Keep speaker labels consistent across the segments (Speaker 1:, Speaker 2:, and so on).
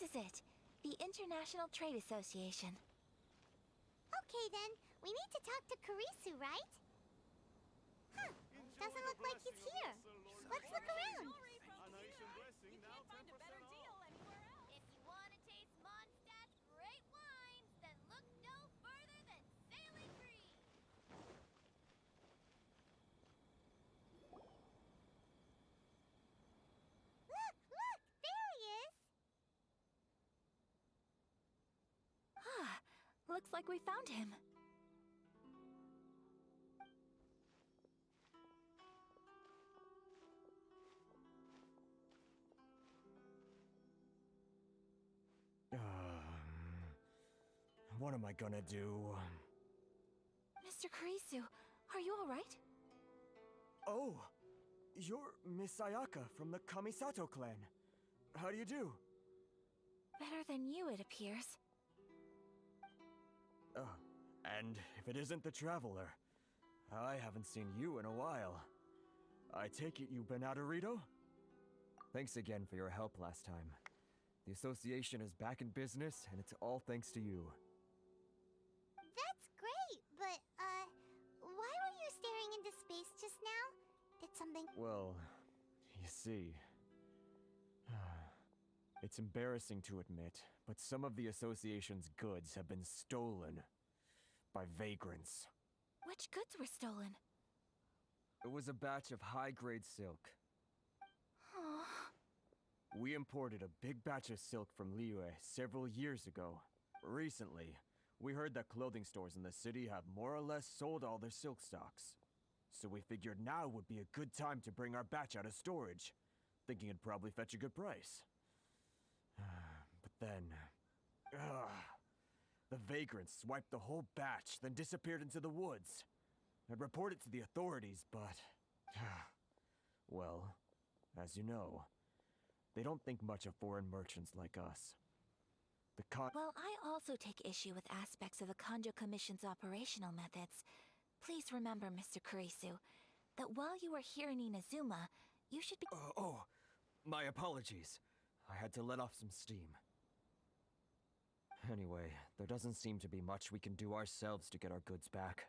Speaker 1: is it. The International Trade Association.
Speaker 2: Okay then, we need to talk to Kurisu, right? Huh, doesn't look like he's here. Let's look around.
Speaker 3: If you want to taste Mondstadt's great wines, then look no further than Sailing Green.
Speaker 2: Look, there he is.
Speaker 1: Ah, looks like we found him.
Speaker 4: What am I gonna do?
Speaker 1: Mr. Kurisu, are you alright?
Speaker 4: Oh, you're Miss Ayaka from the Kamisato clan. How do you do?
Speaker 1: Better than you, it appears.
Speaker 4: And if it isn't the Traveler, I haven't seen you in a while. I take it you've been out of Rito? Thanks again for your help last time. The association is back in business, and it's all thanks to you.
Speaker 2: That's great, but, why were you staring into space just now? Did something...
Speaker 4: Well, you see... It's embarrassing to admit, but some of the association's goods have been stolen by vagrants.
Speaker 1: Which goods were stolen?
Speaker 4: It was a batch of high-grade silk.
Speaker 1: Oh.
Speaker 4: We imported a big batch of silk from Liyue several years ago. Recently, we heard that clothing stores in the city have more or less sold all their silk stocks. So we figured now would be a good time to bring our batch out of storage, thinking it'd probably fetch a good price. But then... the vagrants swiped the whole batch, then disappeared into the woods. I'd report it to the authorities, but... well, as you know, they don't think much of foreign merchants like us.
Speaker 1: Well, I also take issue with aspects of the Kanjo Commission's operational methods. Please remember, Mr. Kurisu, that while you are here in Inazuma, you should be—
Speaker 4: my apologies. I had to let off some steam. Anyway, there doesn't seem to be much we can do ourselves to get our goods back.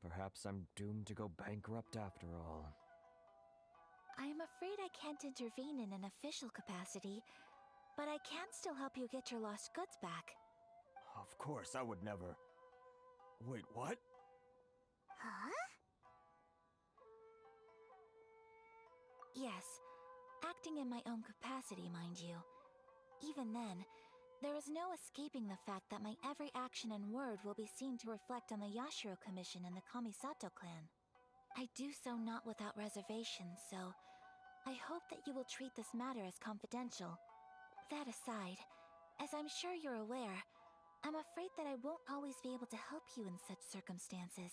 Speaker 4: Perhaps I'm doomed to go bankrupt after all.
Speaker 1: I am afraid I can't intervene in an official capacity, but I can still help you get your lost goods back.
Speaker 4: Of course, I would never... Wait, what?
Speaker 2: Huh?
Speaker 1: Yes, acting in my own capacity, mind you. Even then, there is no escaping the fact that my every action and word will be seen to reflect on the Yashiro Commission and the Kamisato clan. I do so not without reservation, so I hope that you will treat this matter as confidential. That aside, as I'm sure you're aware, I'm afraid that I won't always be able to help you in such circumstances.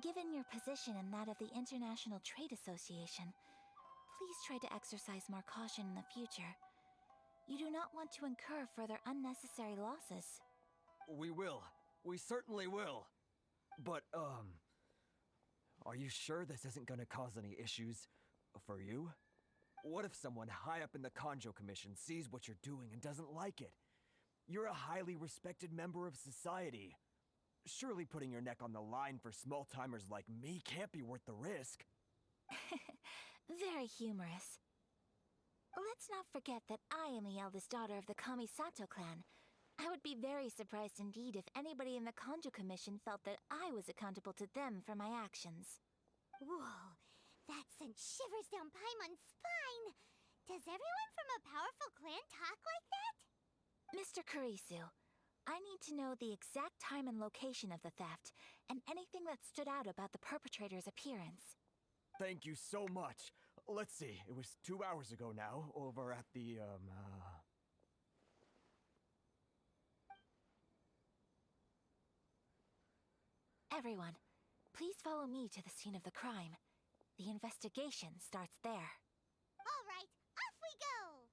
Speaker 1: Given your position and that of the International Trade Association, please try to exercise more caution in the future. You do not want to incur further unnecessary losses.
Speaker 4: We will. We certainly will. But, are you sure this isn't gonna cause any issues for you? What if someone high up in the Kanjo Commission sees what you're doing and doesn't like it? You're a highly respected member of society. Surely putting your neck on the line for small-timers like me can't be worth the risk.
Speaker 1: Very humorous. Let's not forget that I am the eldest daughter of the Kamisato clan. I would be very surprised indeed if anybody in the Kanjo Commission felt that I was accountable to them for my actions.
Speaker 2: Whoa, that sent shivers down Paimon's spine. Does everyone from a powerful clan talk like that?
Speaker 1: Mr. Kurisu, I need to know the exact time and location of the theft, and anything that stood out about the perpetrator's appearance.
Speaker 4: Thank you so much. Let's see, it was 2 hours ago now, over at the,
Speaker 1: Everyone, please follow me to the scene of the crime. The investigation starts there.
Speaker 2: All right, off we go!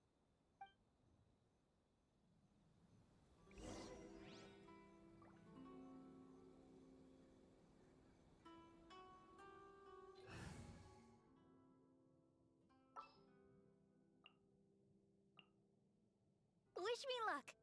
Speaker 1: me luck!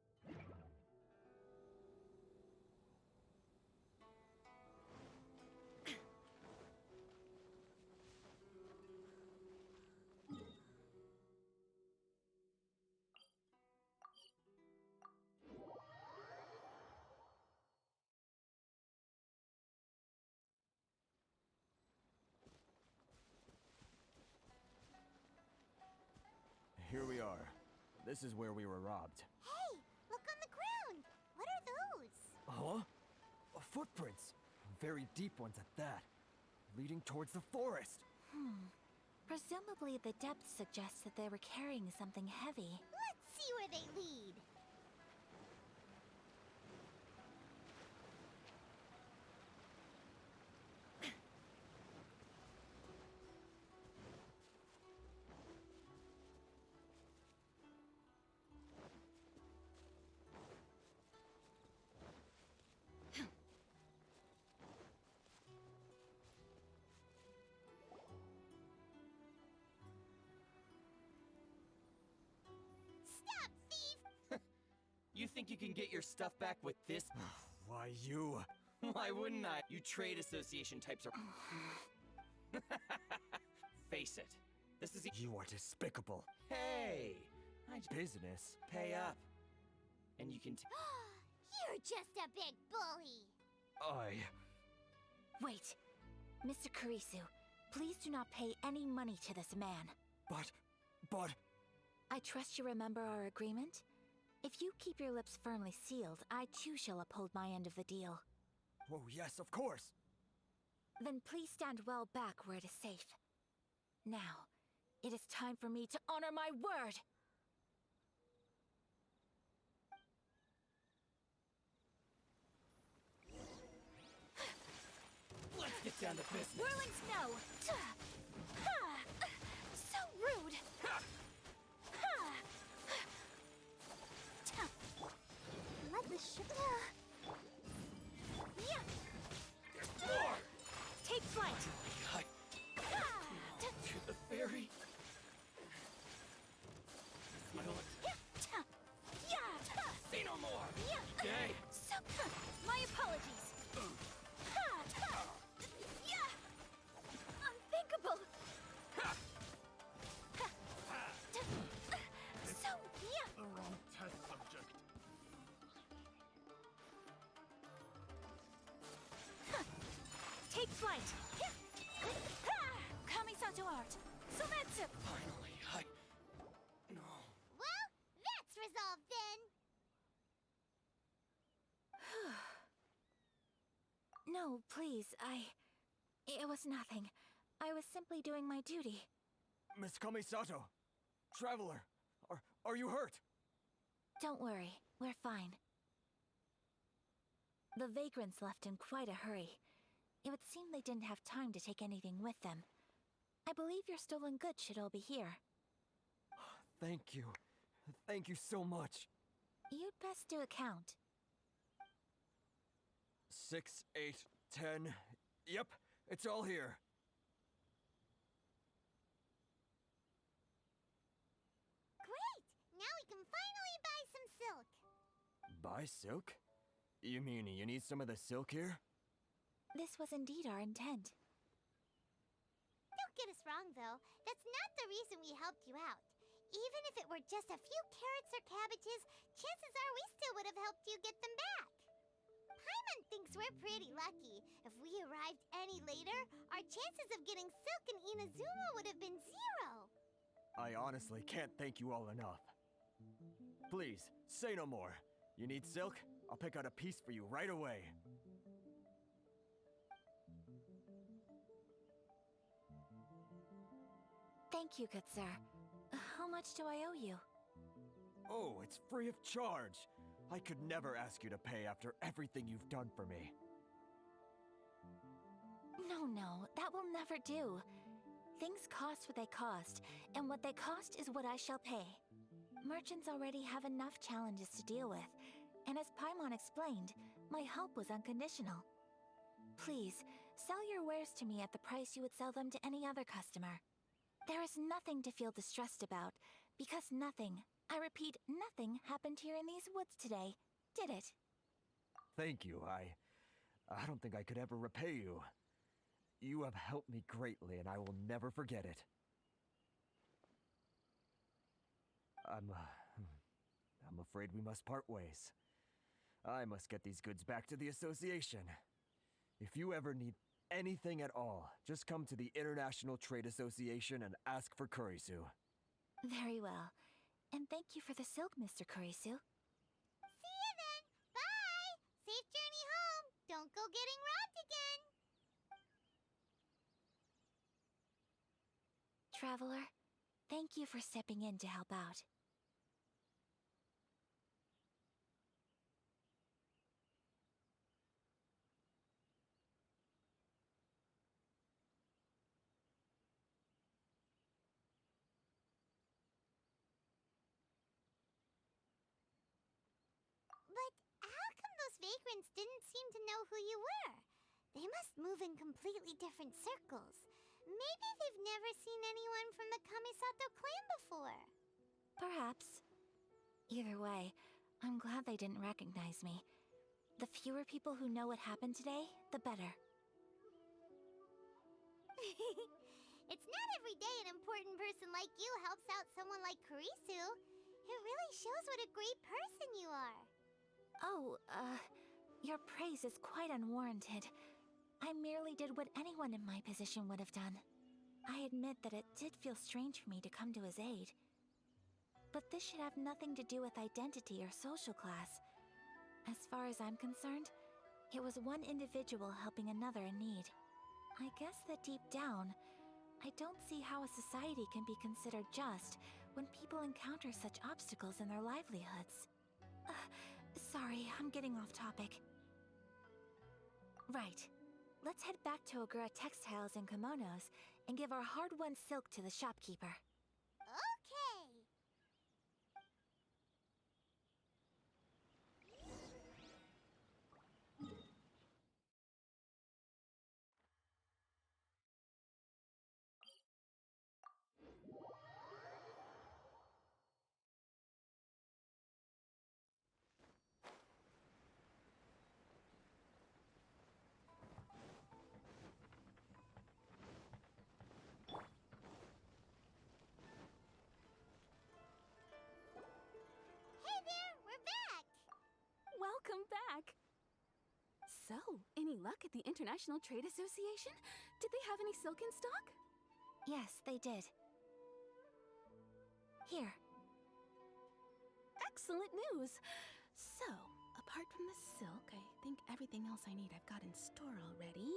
Speaker 4: Here we are. This is where we were robbed.
Speaker 2: Hey, look on the ground. What are those?
Speaker 4: Huh? Footprints. Very deep ones at that. Leading towards the forest.
Speaker 1: Presumably the depth suggests that they were carrying something heavy.
Speaker 2: Let's see where they lead. Stop, thief!
Speaker 5: You think you can get your stuff back with this?
Speaker 4: Why you?
Speaker 5: Why wouldn't I? You trade association types are... Face it. This is...
Speaker 4: You are despicable.
Speaker 5: Hey! I just
Speaker 4: Business.
Speaker 5: pay up. And you can...
Speaker 2: You're just a big bully.
Speaker 1: Wait. Mr. Kurisu, please do not pay any money to this man.
Speaker 4: But...
Speaker 1: I trust you remember our agreement? If you keep your lips firmly sealed, I too shall uphold my end of the deal.
Speaker 4: Oh, yes, of course.
Speaker 1: Then please stand well back where it is safe. Now, it is time for me to honor my word!
Speaker 5: Let's get down to business.
Speaker 1: Whirling snow! So rude!
Speaker 2: Let the sugar...
Speaker 5: More!
Speaker 1: Take flight!
Speaker 5: God. To the ferry. Feel it. Say no more. Okay.
Speaker 1: So, my apologies. Unthinkable. So,
Speaker 6: The wrong test subject.
Speaker 1: take flight. Kamisato art. Sumetsu.
Speaker 5: Finally, No.
Speaker 2: Well, that's resolved then.
Speaker 1: No, please, It was nothing. I was simply doing my duty.
Speaker 4: Miss Kamisato. Traveler. Are you hurt?
Speaker 1: Don't worry, we're fine. The vagrants left in quite a hurry. It would seem they didn't have time to take anything with them. I believe your stolen goods should all be here.
Speaker 4: Thank you. Thank you so much.
Speaker 1: You'd best do a count.
Speaker 4: 6, 8, 10. Yep, it's all here.
Speaker 2: Great! Now we can finally buy some silk.
Speaker 4: Buy silk? You mean you need some of the silk here?
Speaker 1: This was indeed our intent.
Speaker 2: Don't get us wrong, though. That's not the reason we helped you out. Even if it were just a few carrots or cabbages, chances are we still would have helped you get them back. Paimon thinks we're pretty lucky. If we arrived any later, our chances of getting silk in Inazuma would have been 0.
Speaker 4: I honestly can't thank you all enough. Please, say no more. You need silk? I'll pick out a piece for you right away.
Speaker 1: Thank you, good sir. How much do I owe you?
Speaker 4: Oh, it's free of charge. I could never ask you to pay after everything you've done for me.
Speaker 1: No, that will never do. Things cost what they cost, and what they cost is what I shall pay. Merchants already have enough challenges to deal with, and as Paimon explained, my help was unconditional. Please, sell your wares to me at the price you would sell them to any other customer. There is nothing to feel distressed about, because nothing, I repeat, nothing happened here in these woods today, did it?
Speaker 4: Thank you. I don't think I could ever repay you. You have helped me greatly, and I will never forget it. I'm afraid we must part ways. I must get these goods back to the association. If you ever need anything at all, just come to the International Trade Association and ask for Kurisu.
Speaker 1: Very well. And thank you for the silk, Mr. Kurisu.
Speaker 2: See you then. Bye. Safe journey home. Don't go getting robbed again.
Speaker 1: Traveler, thank you for stepping in to help out.
Speaker 2: But how come those vagrants didn't seem to know who you were? They must move in completely different circles. Maybe they've never seen anyone from the Kamisato clan before.
Speaker 1: Perhaps. Either way, I'm glad they didn't recognize me. The fewer people who know what happened today, the better.
Speaker 2: It's not every day an important person like you helps out someone like Kurisu. It really shows what a great person you are.
Speaker 1: Oh, your praise is quite unwarranted. I merely did what anyone in my position would have done. I admit that it did feel strange for me to come to his aid. But this should have nothing to do with identity or social class. As far as I'm concerned, it was one individual helping another in need. I guess that deep down, I don't see how a society can be considered just when people encounter such obstacles in their livelihoods. Sorry, I'm getting off topic. Right. Let's head back to Ogura Textiles and Kimonos and give our hard-won silk to the shopkeeper.
Speaker 2: Okay. Hey there, we're back.
Speaker 7: Welcome back! So, any luck at the International Trade Association? Did they have any silk in stock?
Speaker 1: Yes, they did. Here.
Speaker 7: Excellent news! So, apart from the silk, I think everything else I need I've got in store already.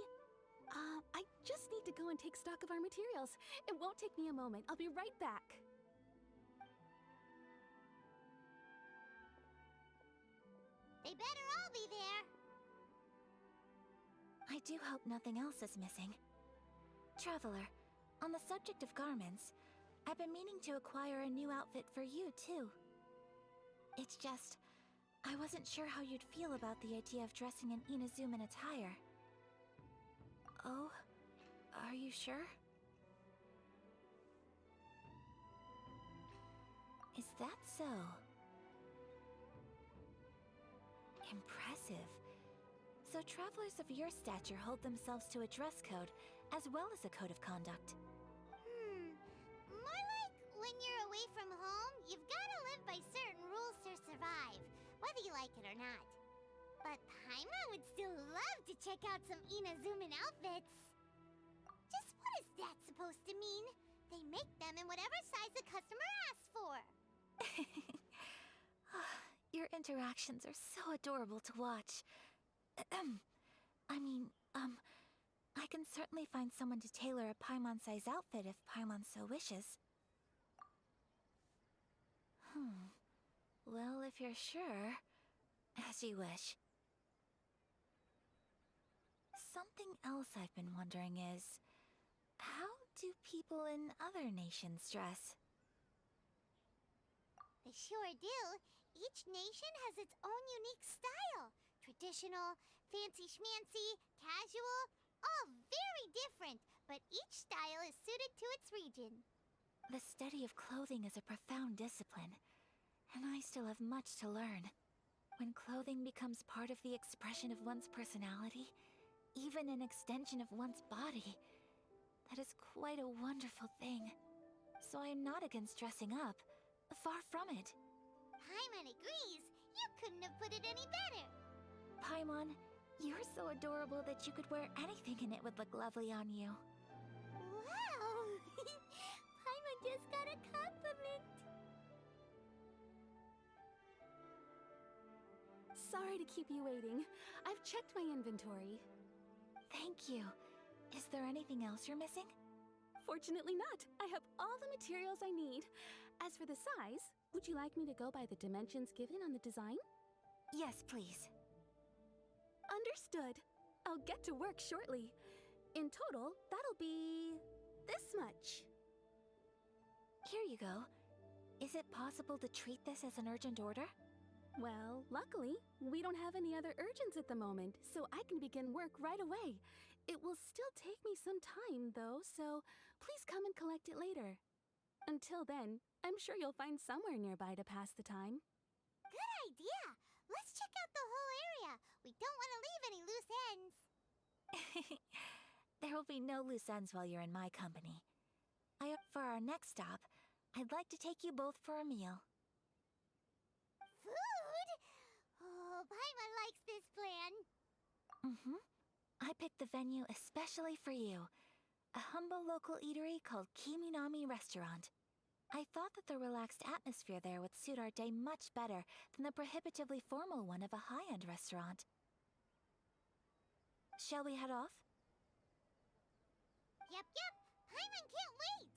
Speaker 7: I just need to go and take stock of our materials. It won't take me a moment. I'll be right back.
Speaker 2: They better all be there.
Speaker 1: I do hope nothing else is missing. Traveler, on the subject of garments, I've been meaning to acquire a new outfit for you, too. It's just, I wasn't sure how you'd feel about the idea of dressing in Inazuman attire. Oh, are you sure? Is that so? Impressive. So travelers of your stature hold themselves to a dress code, as well as a code of conduct.
Speaker 2: More like when you're away from home, you've gotta live by certain rules to survive, whether you like it or not. But Paimon would still love to check out some Inazuman outfits. Just what is that supposed to mean? They make them in whatever size the customer asks for.
Speaker 1: Your interactions are so adorable to watch. I can certainly find someone to tailor a Paimon-size outfit if Paimon so wishes. Well, if you're sure, as you wish. Something else I've been wondering is, how do people in other nations dress?
Speaker 2: They sure do. Each nation has its own unique style. Traditional, fancy schmancy, casual, all very different, but each style is suited to its region.
Speaker 1: The study of clothing is a profound discipline. And I still have much to learn. When clothing becomes part of the expression of one's personality, even an extension of one's body, that is quite a wonderful thing. So I am not against dressing up. Far from it.
Speaker 2: Paimon agrees. You couldn't have put it any better.
Speaker 1: Paimon, you're so adorable that you could wear anything and it would look lovely on you.
Speaker 2: Wow! Paimon just got a compliment.
Speaker 7: Sorry to keep you waiting. I've checked my inventory.
Speaker 1: Thank you. Is there anything else you're missing?
Speaker 7: Fortunately not. I have all the materials I need. As for the size, would you like me to go by the dimensions given on the design?
Speaker 1: Yes, please.
Speaker 7: Understood. I'll get to work shortly. In total, that'll be this much.
Speaker 1: Here you go. Is it possible to treat this as an urgent order?
Speaker 7: Well, luckily, we don't have any other urgents at the moment, so I can begin work right away. It will still take me some time, though, so please come and collect it later. Until then, I'm sure you'll find somewhere nearby to pass the time.
Speaker 2: Good idea. Let's check out the whole area. We don't want to leave any loose ends.
Speaker 1: There will be no loose ends while you're in my company. For our next stop, I'd like to take you both for a meal.
Speaker 2: Food? Oh, Paimon likes this plan.
Speaker 1: I picked the venue especially for you. A humble local eatery called Kiminami Restaurant. I thought that the relaxed atmosphere there would suit our day much better than the prohibitively formal one of a high-end restaurant. Shall we head off?
Speaker 2: Yep. Paimon can't wait.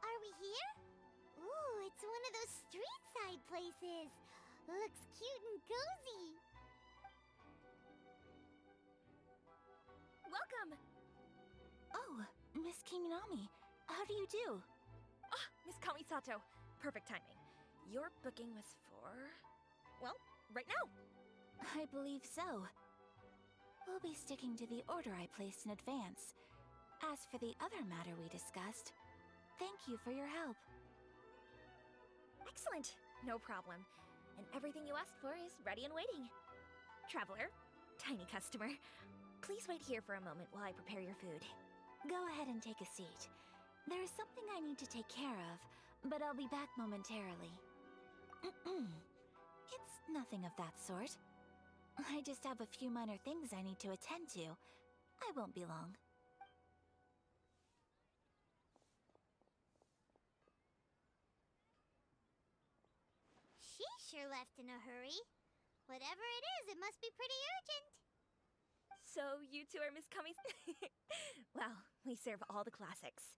Speaker 2: Are we here? Ooh, it's one of those street-side places. Looks cute and cozy.
Speaker 1: Welcome! Oh, Miss Kiminami, how do you do?
Speaker 8: Ah, Miss Kamisato. Perfect timing. Your booking was for... well, right now.
Speaker 1: I believe so. We'll be sticking to the order I placed in advance. As for the other matter we discussed, thank you for your help.
Speaker 8: Excellent. No problem. And everything you asked for is ready and waiting. Traveler, tiny customer, please wait here for a moment while I prepare your food.
Speaker 1: Go ahead and take a seat. There is something I need to take care of, but I'll be back momentarily. It's nothing of that sort. I just have a few minor things I need to attend to. I won't be long.
Speaker 2: She sure left in a hurry. Whatever it is, it must be pretty urgent.
Speaker 8: So you two are Miss Kami's... Well, we serve all the classics.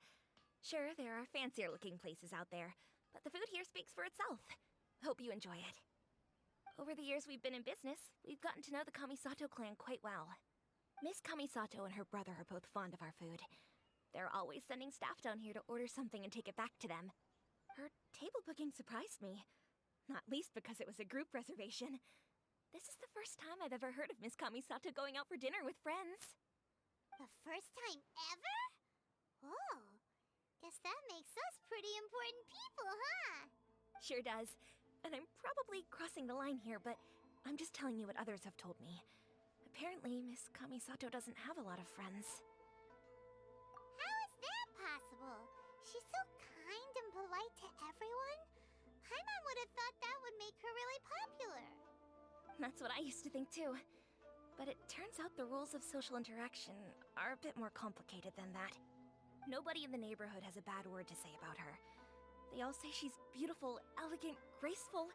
Speaker 8: Sure, there are fancier-looking places out there, but the food here speaks for itself. Hope you enjoy it. Over the years we've been in business, we've gotten to know the Kamisato clan quite well. Miss Kamisato and her brother are both fond of our food. They're always sending staff down here to order something and take it back to them. Her table booking surprised me. Not least because it was a group reservation. This is the first time I've ever heard of Miss Kamisato going out for dinner with friends.
Speaker 2: The first time ever? Whoa. Guess that makes us pretty important people, huh?
Speaker 8: Sure does. And I'm probably crossing the line here, but I'm just telling you what others have told me. Apparently, Miss Kamisato doesn't have a lot of friends.
Speaker 2: How is that possible? She's so kind and polite to everyone. Paimon would have thought that would make her really popular.
Speaker 8: That's what I used to think too. But it turns out the rules of social interaction are a bit more complicated than that. Nobody in the neighborhood has a bad word to say about her. They all say she's beautiful, elegant, graceful,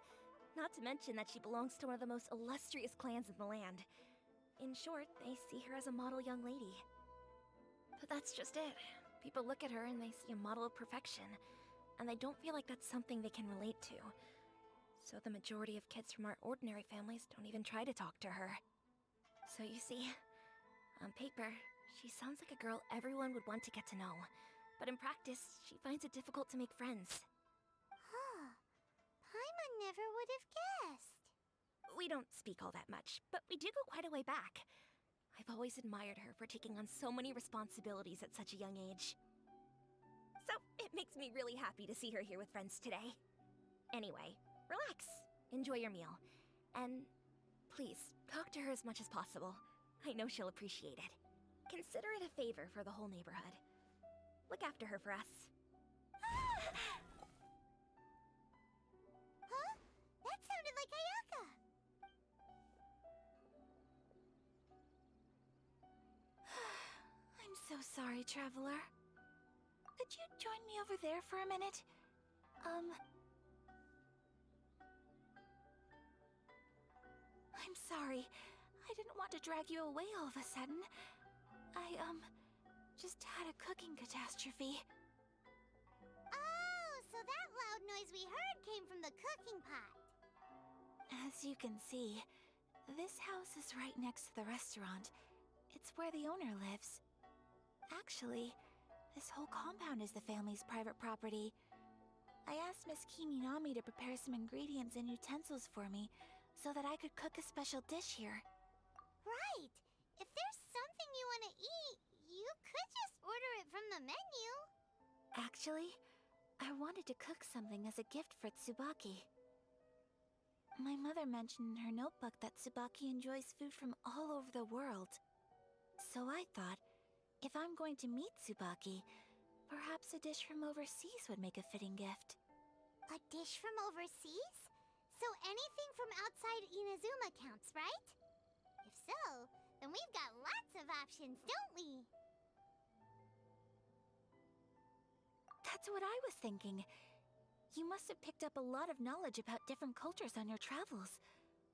Speaker 8: not to mention that she belongs to one of the most illustrious clans in the land. In short, they see her as a model young lady. But that's just it. People look at her and they see a model of perfection, and they don't feel like that's something they can relate to. So the majority of kids from our ordinary families don't even try to talk to her. So you see, on paper, she sounds like a girl everyone would want to get to know. But in practice, she finds it difficult to make friends.
Speaker 2: Huh. Paimon never would have guessed.
Speaker 8: We don't speak all that much, but we do go quite a way back. I've always admired her for taking on so many responsibilities at such a young age. So it makes me really happy to see her here with friends today. Anyway, relax, enjoy your meal, and please, talk to her as much as possible. I know she'll appreciate it. Consider it a favor for the whole neighborhood. Look after her for us.
Speaker 2: Huh? That sounded like Ayaka.
Speaker 1: I'm so sorry, Traveler. Could you join me over there for a minute? I'm sorry. I didn't want to drag you away all of a sudden. I, just had a cooking catastrophe.
Speaker 2: Oh, so that loud noise we heard came from the cooking pot.
Speaker 1: As you can see, this house is right next to the restaurant. It's where the owner lives. Actually, this whole compound is the family's private property. I asked Miss Kiminami to prepare some ingredients and utensils for me so that I could cook a special dish here.
Speaker 2: Right. If there's something you want to eat, you could just order it from the menu.
Speaker 1: Actually, I wanted to cook something as a gift for Tsubaki. My mother mentioned in her notebook that Tsubaki enjoys food from all over the world. So I thought, if I'm going to meet Tsubaki, perhaps a dish from overseas would make a fitting gift.
Speaker 2: A dish from overseas? So anything from outside Inazuma counts, right? If so, then we've got lots of options, don't we?
Speaker 1: That's what I was thinking. You must have picked up a lot of knowledge about different cultures on your travels,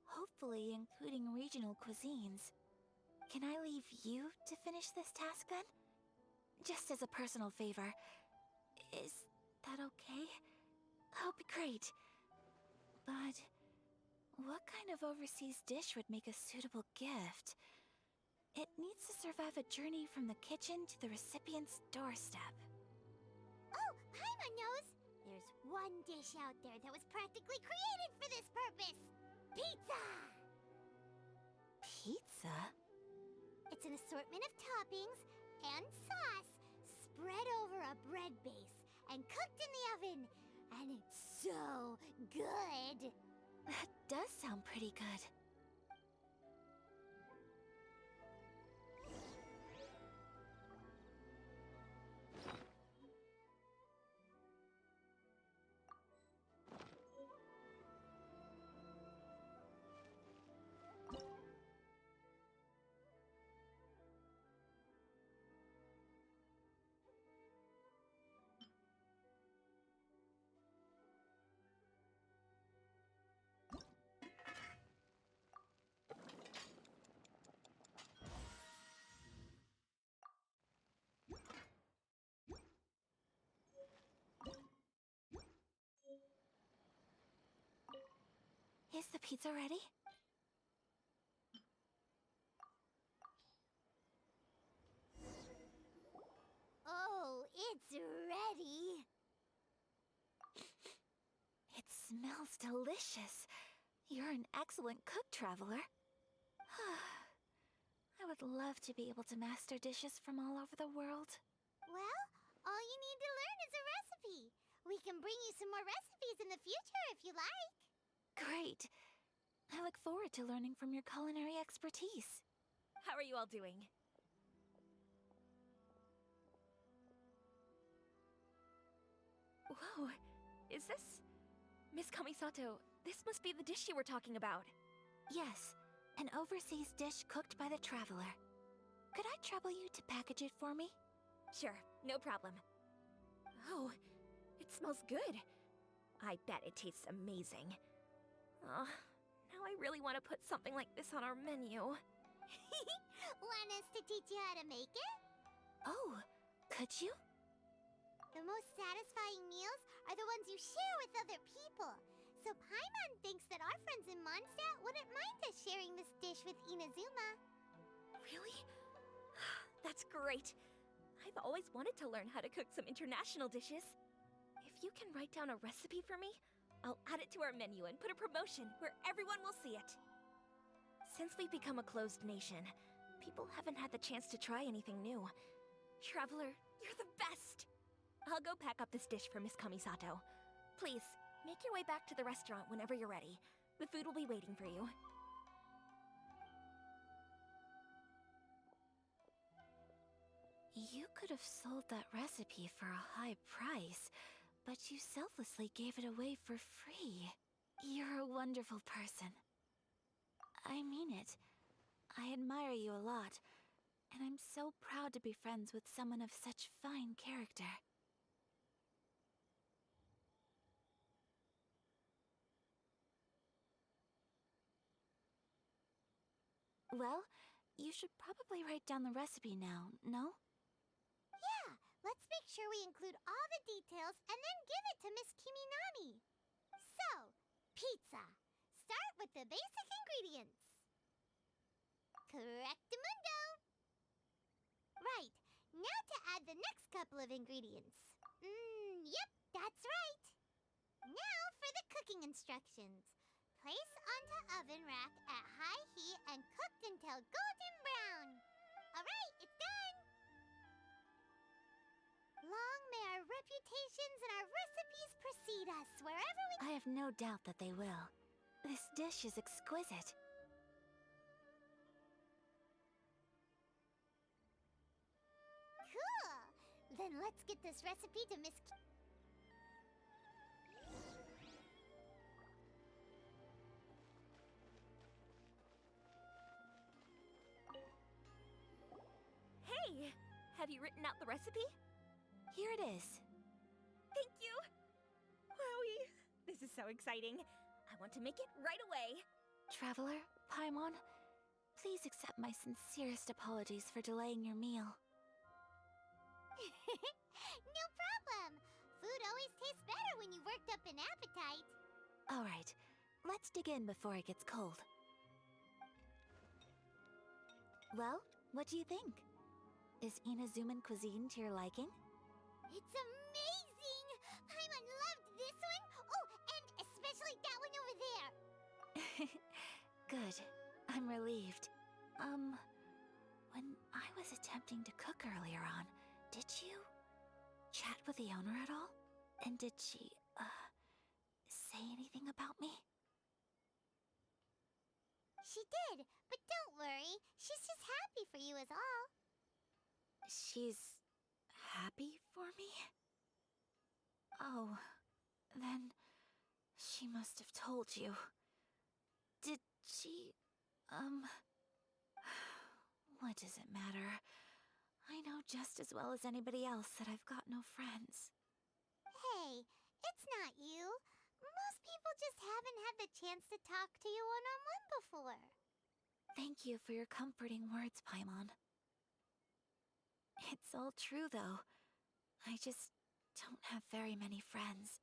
Speaker 1: hopefully including regional cuisines. Can I leave you to finish this task then? Just as a personal favor. Is that okay? That'll be great. But what kind of overseas dish would make a suitable gift? It needs to survive a journey from the kitchen to the recipient's doorstep.
Speaker 2: Oh, Paimon knows! There's one dish out there that was practically created for this purpose! Pizza!
Speaker 1: Pizza?
Speaker 2: It's an assortment of toppings and sauce spread over a bread base and cooked in the oven. And it's so good!
Speaker 1: That does sound pretty good. Is the pizza ready?
Speaker 2: Oh, it's ready!
Speaker 1: It smells delicious. You're an excellent cook, Traveler. I would love to be able to master dishes from all over the world.
Speaker 2: Well, all you need to learn is a recipe. We can bring you some more recipes in the future if you like.
Speaker 1: Great. I look forward to learning from your culinary expertise.
Speaker 8: How are you all doing? Whoa, is this... Miss Kamisato, this must be the dish you were talking about.
Speaker 1: Yes, an overseas dish cooked by the Traveler. Could I trouble you to package it for me?
Speaker 8: Sure, no problem. Oh, it smells good. I bet it tastes amazing. Now I really want to put something like this on our menu.
Speaker 2: Want us to teach you how to make it?
Speaker 1: Oh, could you?
Speaker 2: The most satisfying meals are the ones you share with other people. So Paimon thinks that our friends in Mondstadt wouldn't mind us sharing this dish with Inazuma.
Speaker 8: Really? That's great. I've always wanted to learn how to cook some international dishes. If you can write down a recipe for me, I'll add it to our menu and put a promotion where everyone will see it. Since we've become a closed nation, people haven't had the chance to try anything new. Traveler, you're the best! I'll go pack up this dish for Miss Kamisato. Please, make your way back to the restaurant whenever you're ready. The food will be waiting for you.
Speaker 1: You could have sold that recipe for a high price, but you selflessly gave it away for free. You're a wonderful person. I mean it. I admire you a lot, and I'm so proud to be friends with someone of such fine character. Well, you should probably write down the recipe now, no?
Speaker 2: Yeah, let's make sure we include all the details and then give it to Miss Kiminami. So, pizza. Start with the basic ingredients. Correctamundo. Right, now to add the next couple of ingredients. Yep, that's right. Now for the cooking instructions. Place onto oven rack at high heat and cooked until golden brown. Alright, it's done! Long may our reputations and our recipes precede us wherever we...
Speaker 1: I have no doubt that they will. This dish is exquisite.
Speaker 2: Cool! Then let's get this recipe to Miss
Speaker 8: Hey! Have you written out the recipe?
Speaker 1: Here it is.
Speaker 8: Thank you! Wowie! This is so exciting. I want to make it right away.
Speaker 1: Traveler, Paimon, please accept my sincerest apologies for delaying your meal.
Speaker 2: No problem! Food always tastes better when you've worked up an appetite.
Speaker 1: All right, let's dig in before it gets cold. Well, what do you think? Is Inazuman cuisine to your liking?
Speaker 2: It's amazing! Paimon loved this one! Oh, and especially that one over there!
Speaker 1: Good. I'm relieved. When I was attempting to cook earlier on, did you chat with the owner at all? And did she, say anything about me?
Speaker 2: She did, but don't worry. She's just happy for you is all.
Speaker 1: She's happy for me? Oh, then she must have told you. Did she, what does it matter? I know just as well as anybody else that I've got no friends.
Speaker 2: Hey, it's not you. Most people just haven't had the chance to talk to you one-on-one before.
Speaker 1: Thank you for your comforting words, Paimon. It's all true, though. I just don't have very many friends.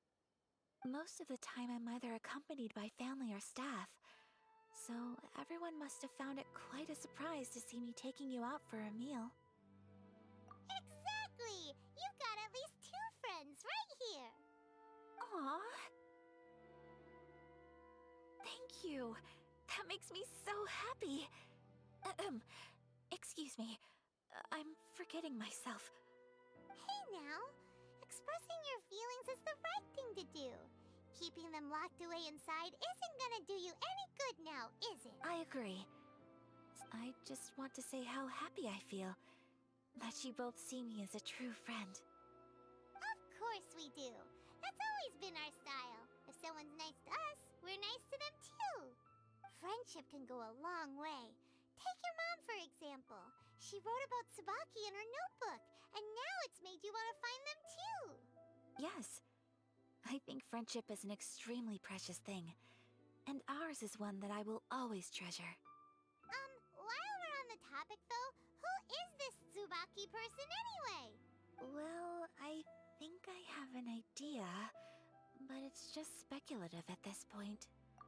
Speaker 1: Most of the time I'm either accompanied by family or staff, so everyone must have found it quite a surprise to see me taking you out for a meal.
Speaker 2: Exactly! You've got at least 2 friends right here.
Speaker 1: Aww. Thank you. That makes me so happy. Excuse me. I'm forgetting myself.
Speaker 2: Hey now, expressing your feelings is the right thing to do. Keeping them locked away inside isn't gonna do you any good now, is it?
Speaker 1: I agree. I just want to say how happy I feel that you both see me as a true friend.
Speaker 2: Of course we do. That's always been our style. If someone's nice to us, we're nice to them too. Friendship can go a long way. Take your mom, for example. She wrote about Tsubaki in her notebook, and now it's made you want to find them too.
Speaker 1: Yes. I think friendship is an extremely precious thing, and ours is one that I will always treasure.
Speaker 2: While we're on the topic though, who is this Tsubaki person anyway?
Speaker 1: Well, I think I have an idea, but it's just speculative at this point.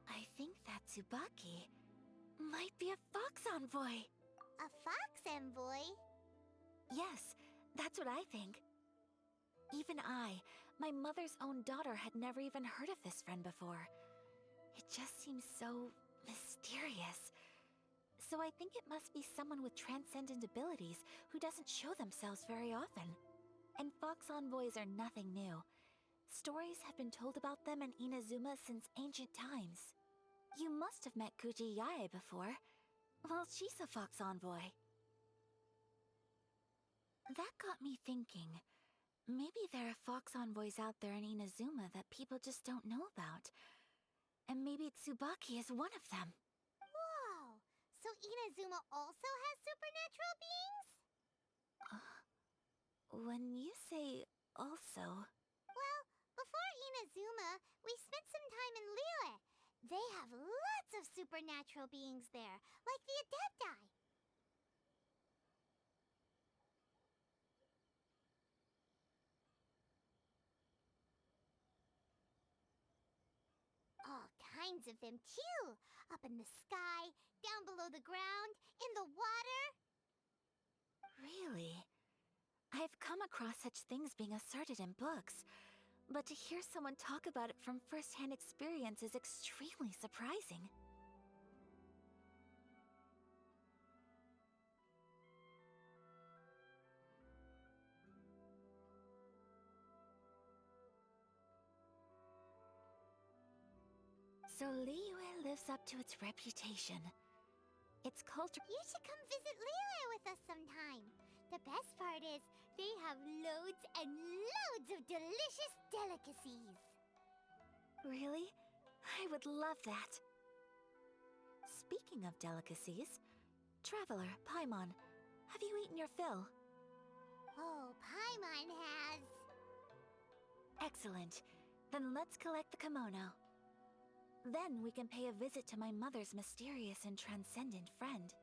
Speaker 1: I think that Tsubaki might be a fox envoy.
Speaker 2: A fox envoy?
Speaker 1: Yes, that's what I think. Even I, my mother's own daughter, had never even heard of this friend before. It just seems so mysterious. So I think it must be someone with transcendent abilities who doesn't show themselves very often. And fox envoys are nothing new. Stories have been told about them in Inazuma since ancient times. You must have met Kuji Yae before. Well, she's a fox envoy. That got me thinking. Maybe there are fox envoys out there in Inazuma that people just don't know about. And maybe Tsubaki is one of them.
Speaker 2: Whoa! So Inazuma also has supernatural beings?
Speaker 1: When you say also...
Speaker 2: Well, before Inazuma, we spent some time in Liyue. They have lots of supernatural beings there, like the Adepti. All kinds of them, too. Up in the sky, down below the ground, in the water.
Speaker 1: Really? I've come across such things being asserted in books, but to hear someone talk about it from first-hand experience is extremely surprising. So Liyue lives up to its reputation. Its culture...
Speaker 2: You should come visit Liyue with us sometime. The best part is, they have loads and loads of delicious delicacies.
Speaker 1: Really? I would love that. Speaking of delicacies, Traveler, Paimon, have you eaten your fill?
Speaker 2: Oh, Paimon has.
Speaker 1: Excellent. Then let's collect the kimono. Then we can pay a visit to my mother's mysterious and transcendent friend.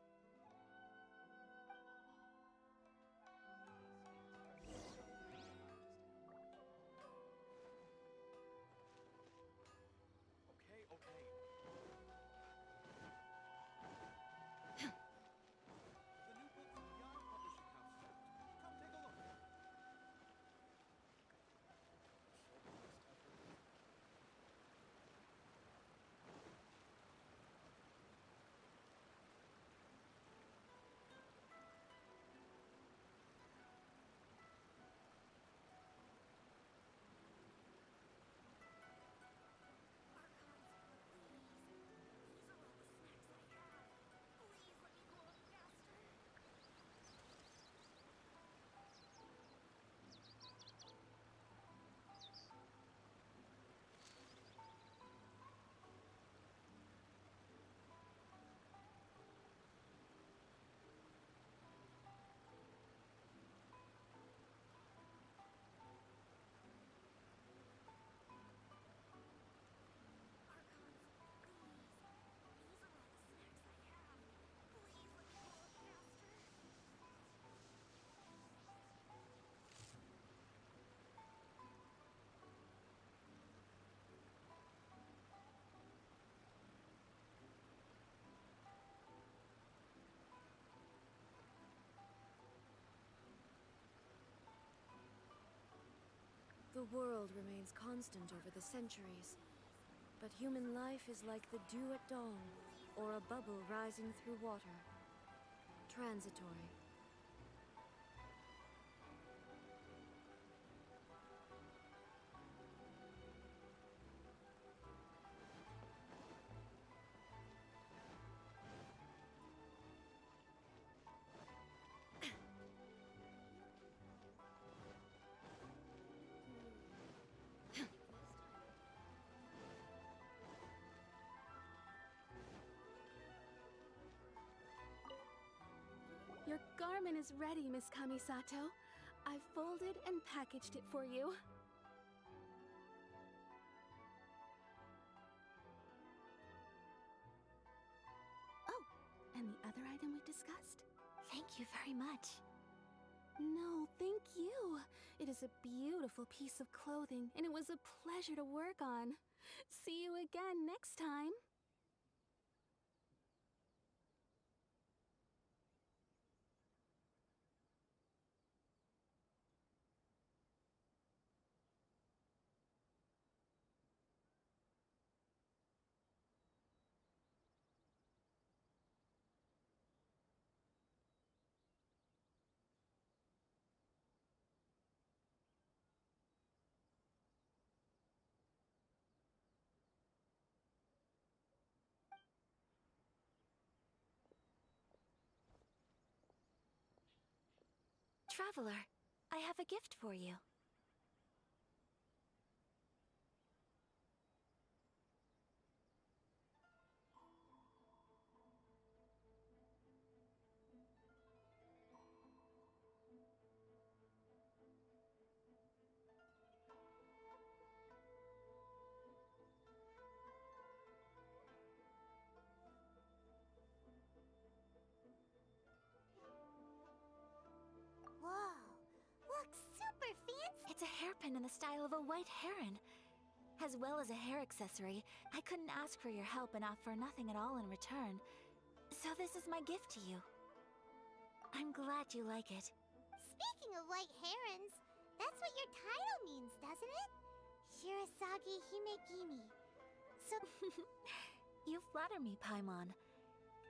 Speaker 9: The world remains constant over the centuries, but human life is like the dew at dawn, or a bubble rising through water. Transitory.
Speaker 7: Your garment is ready, Miss Kamisato. I've folded and packaged it for you. Oh, and the other item we discussed?
Speaker 1: Thank you very much.
Speaker 7: No, thank you. It is a beautiful piece of clothing, and it was a pleasure to work on. See you again next time.
Speaker 1: Traveler, I have a gift for you.
Speaker 2: Whoa, looks super fancy.
Speaker 1: It's a hairpin in the style of a white heron. As well as a hair accessory, I couldn't ask for your help and offer nothing at all in return. So this is my gift to you. I'm glad you like it.
Speaker 2: Speaking of white herons, that's what your title means, doesn't it? Shirasagi Himegimi. So
Speaker 1: You flatter me, Paimon.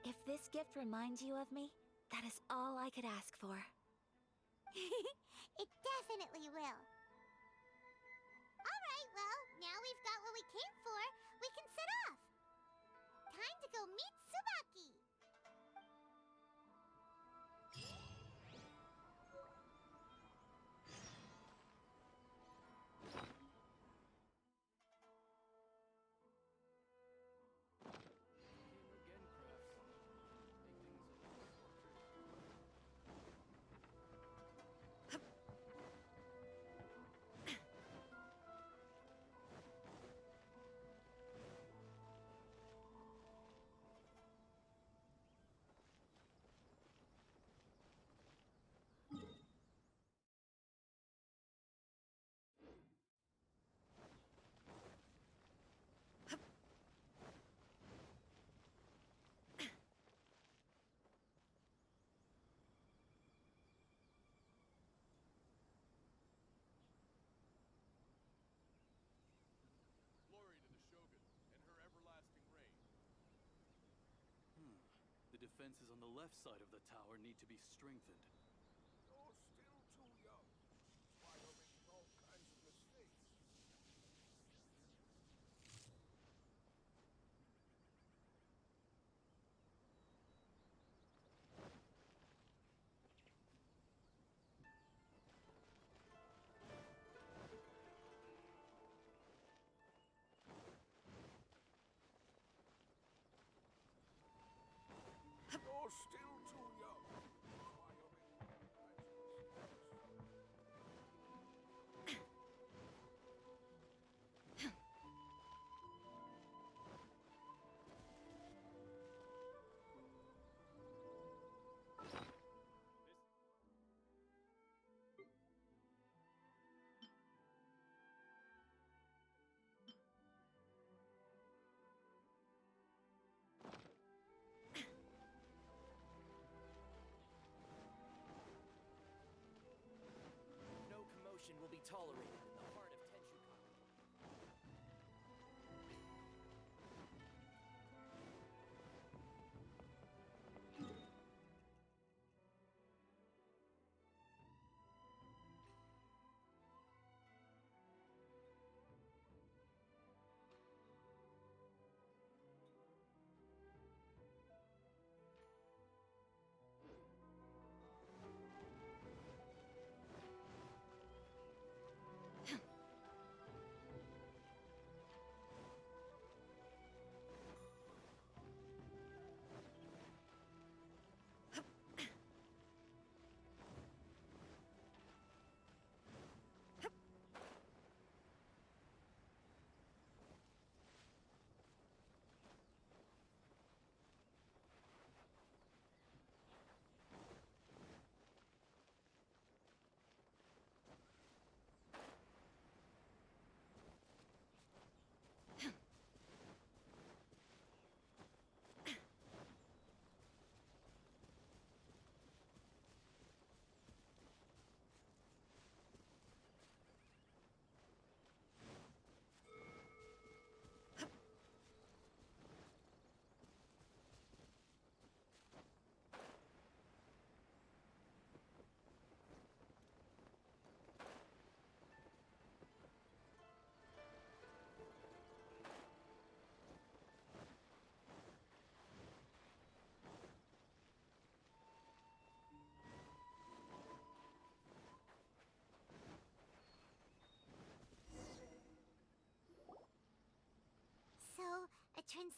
Speaker 1: If this gift reminds you of me, that is all I could ask for.
Speaker 2: it definitely will. Alright, well, now we've got what we came for, we can set off. Time to go meet Tsubaki.
Speaker 6: Glory to the Shogun and her everlasting reign.
Speaker 10: The defenses on the left side of the tower need to be strengthened.
Speaker 6: You're still too young. Why you're making all kinds of mistakes? You're still too young. Why you're making...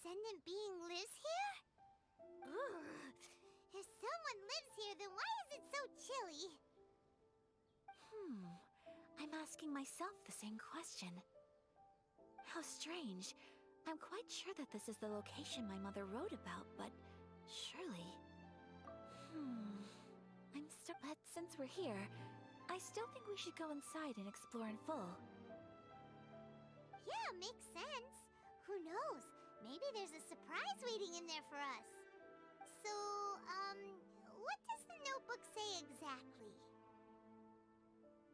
Speaker 2: descendant being lives here? Ugh. If someone lives here, then why is it so chilly?
Speaker 1: I'm asking myself the same question. How strange. I'm quite sure that this is the location my mother wrote about, but surely... But since we're here, I still think we should go inside and explore in full.
Speaker 2: Yeah, makes sense. Who knows? Maybe there's a surprise waiting in there for us. So, what does the notebook say exactly?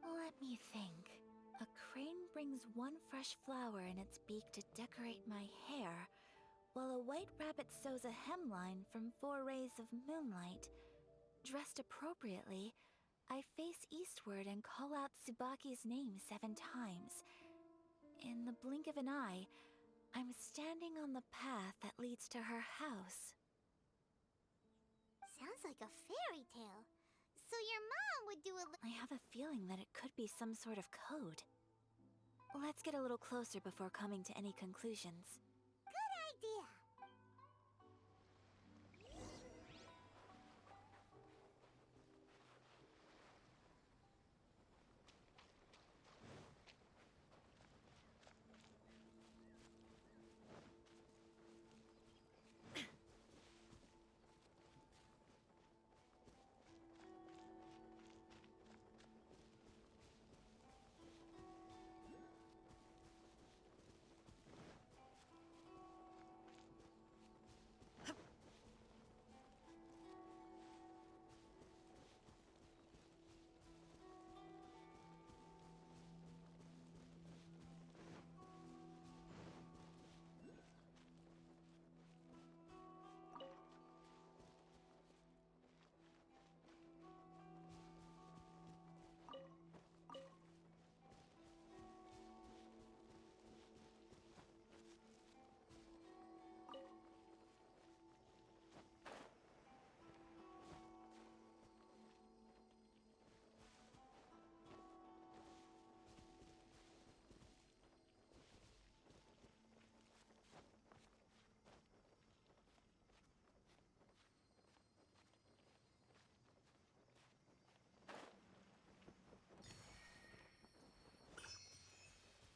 Speaker 1: Let me think. A crane brings one fresh flower in its beak to decorate my hair, while a white rabbit sews a hemline from 4 rays of moonlight. Dressed appropriately, I face eastward and call out Tsubaki's name 7 times. In the blink of an eye, I'm standing on the path that leads to her house.
Speaker 2: Sounds like a fairy tale. So your mom would do a
Speaker 1: I have a feeling that it could be some sort of code. Let's get a little closer before coming to any conclusions.
Speaker 2: good idea.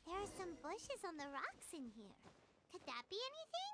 Speaker 2: There are some bushes on the rocks in here. Could that be anything?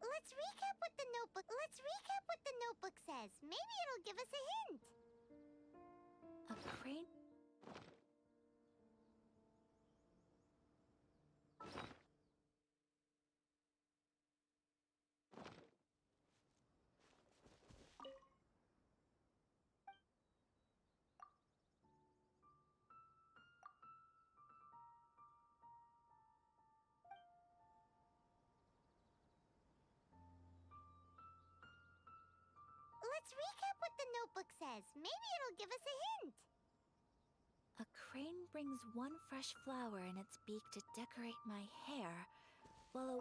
Speaker 2: Let's recap what the notebook says. Maybe it'll give us a hint.
Speaker 1: A crane?
Speaker 2: Let's recap what the notebook says. Maybe it'll give us a hint.
Speaker 1: A crane brings one fresh flower in its beak to decorate my hair, while a...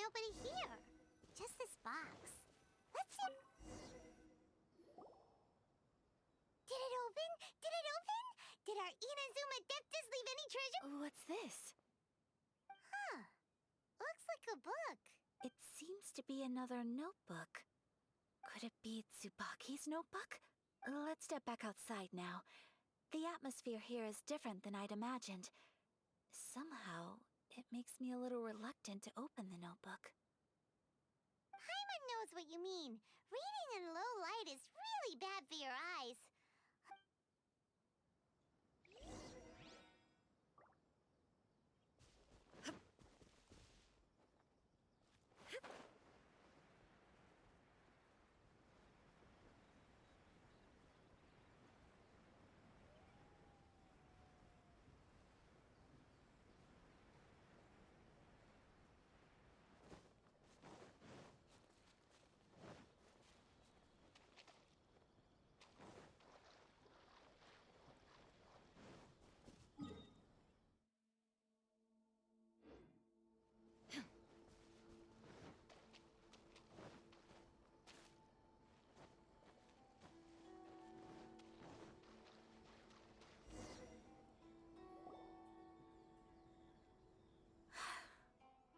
Speaker 2: nobody here. Just this box. Let's see. Did it open? Did it open? Did our Inazuma Adeptus leave any treasure?
Speaker 1: What's this?
Speaker 2: Huh. Looks like a book.
Speaker 1: It seems to be another notebook. Could it be Tsubaki's notebook? Let's step back outside now. The atmosphere here is different than I'd imagined. Somehow, it makes me a little reluctant to open the notebook.
Speaker 2: Paimon knows what you mean. Reading in low light is really bad for your eyes.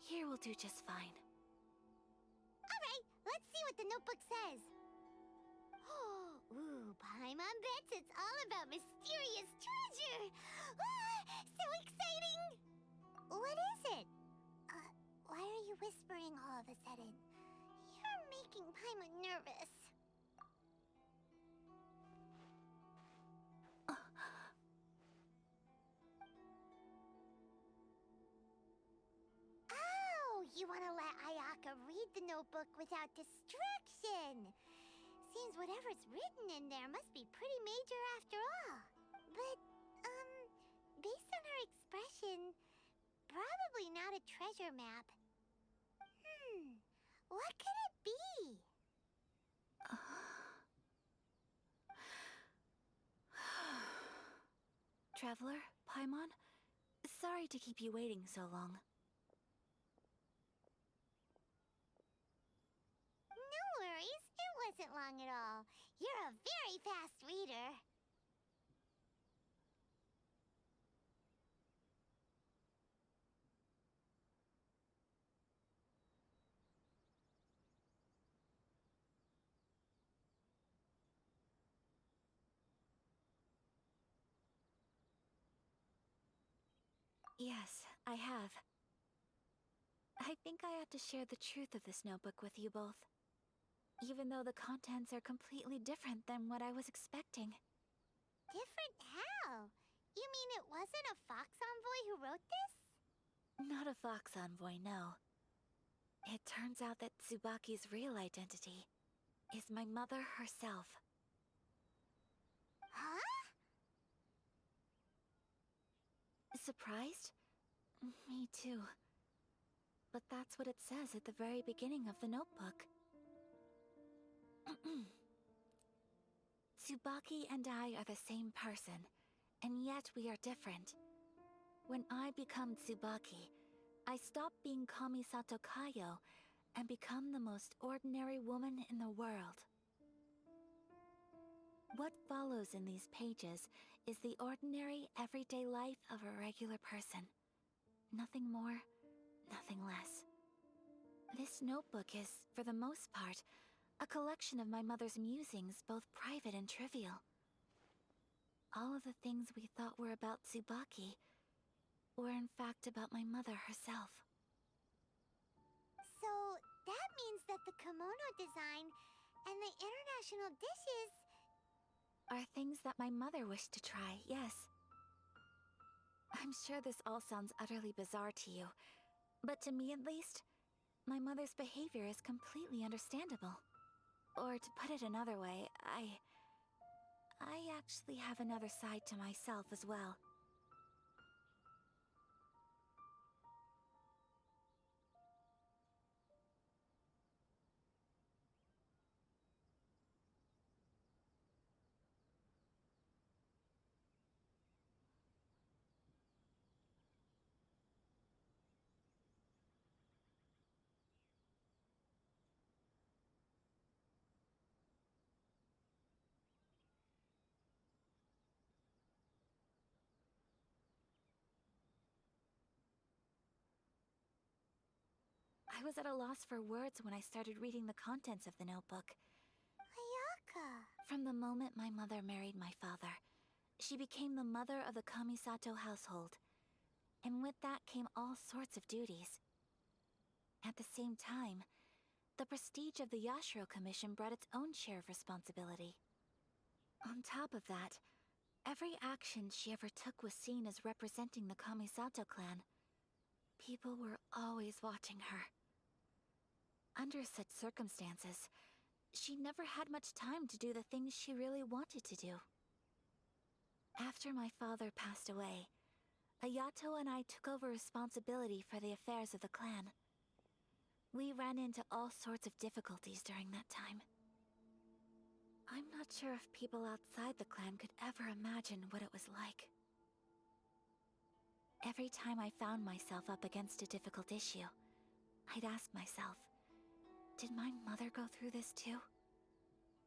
Speaker 1: Here will do just fine.
Speaker 2: Alright, let's see what the notebook says. Ooh, Paimon bets it's all about mysterious treasure. Ah, so exciting! What is it? Why are you whispering all of a sudden? You're making Paimon nervous. You want to let Ayaka read the notebook without distraction. Seems whatever's written in there must be pretty major after all. But, based on her expression, probably not a treasure map. What could it be?
Speaker 1: Traveler, Paimon, sorry to keep you waiting so long.
Speaker 2: No worries, it wasn't long at all. You're a very fast reader.
Speaker 1: Yes, I have. I think I ought to share the truth of this notebook with you both. Even though the contents are completely different than what I was expecting.
Speaker 2: Different how? You mean it wasn't a Fox Envoy who wrote this?
Speaker 1: Not a Fox Envoy, no. It turns out that Tsubaki's real identity is my mother herself.
Speaker 2: Huh?
Speaker 1: Surprised? Me too. But that's what it says at the very beginning of the notebook. Tsubaki and I are the same person, and yet we are different. When I become Tsubaki, I stop being Kamisato Kayo and become the most ordinary woman in the world. What follows in these pages is the ordinary, everyday life of a regular person. Nothing more, nothing less. This notebook is, for the most part, a collection of my mother's musings, both private and trivial. All of the things we thought were about Tsubaki were in fact about my mother herself.
Speaker 2: So, that means that the kimono design and the international dishes
Speaker 1: are things that my mother wished to try, yes. I'm sure this all sounds utterly bizarre to you, but to me at least, my mother's behavior is completely understandable. Or to put it another way, I actually have another side to myself as well. I was at a loss for words when I started reading the contents of the notebook.
Speaker 2: Ayaka.
Speaker 1: From the moment my mother married my father, she became the mother of the Kamisato household. And with that came all sorts of duties. At the same time, the prestige of the Yashiro Commission brought its own share of responsibility. On top of that, every action she ever took was seen as representing the Kamisato clan. People were always watching her. Under such circumstances, she never had much time to do the things she really wanted to do. After my father passed away, Ayato and I took over responsibility for the affairs of the clan. We ran into all sorts of difficulties during that time. I'm not sure if people outside the clan could ever imagine what it was like. Every time I found myself up against a difficult issue, I'd ask myself, did my mother go through this too?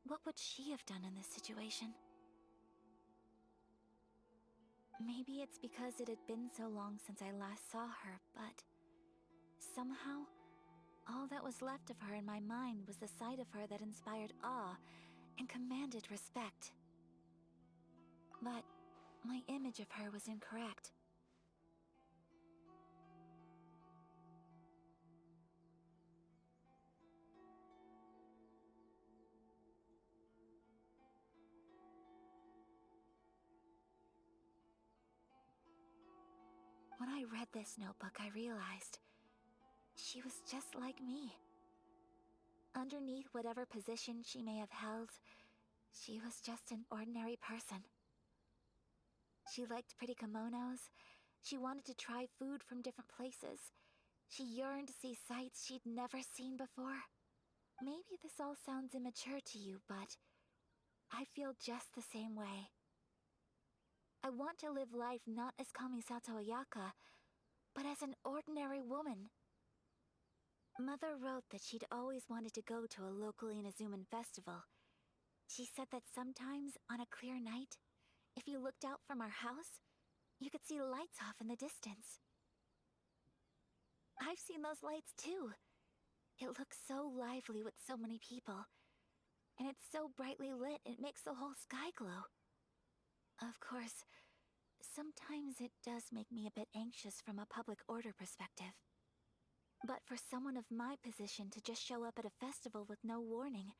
Speaker 1: What would she have done in this situation? Maybe it's because it had been so long since I last saw her, but somehow, all that was left of her in my mind was the sight of her that inspired awe and commanded respect. But my image of her was incorrect. When I read this notebook, I realized she was just like me. Underneath whatever position she may have held, she was just an ordinary person. She liked pretty kimonos. She wanted to try food from different places. She yearned to see sights she'd never seen before. Maybe this all sounds immature to you, but I feel just the same way. I want to live life not as Kamisato Ayaka, but as an ordinary woman. Mother wrote that she'd always wanted to go to a local Inazuman festival. She said that sometimes, on a clear night, if you looked out from our house, you could see lights off in the distance. I've seen those lights too. It looks so lively with so many people. And it's so brightly lit, it makes the whole sky glow. Of course, sometimes it does make me a bit anxious from a public order perspective. But for someone of my position to just show up at a festival with no warning,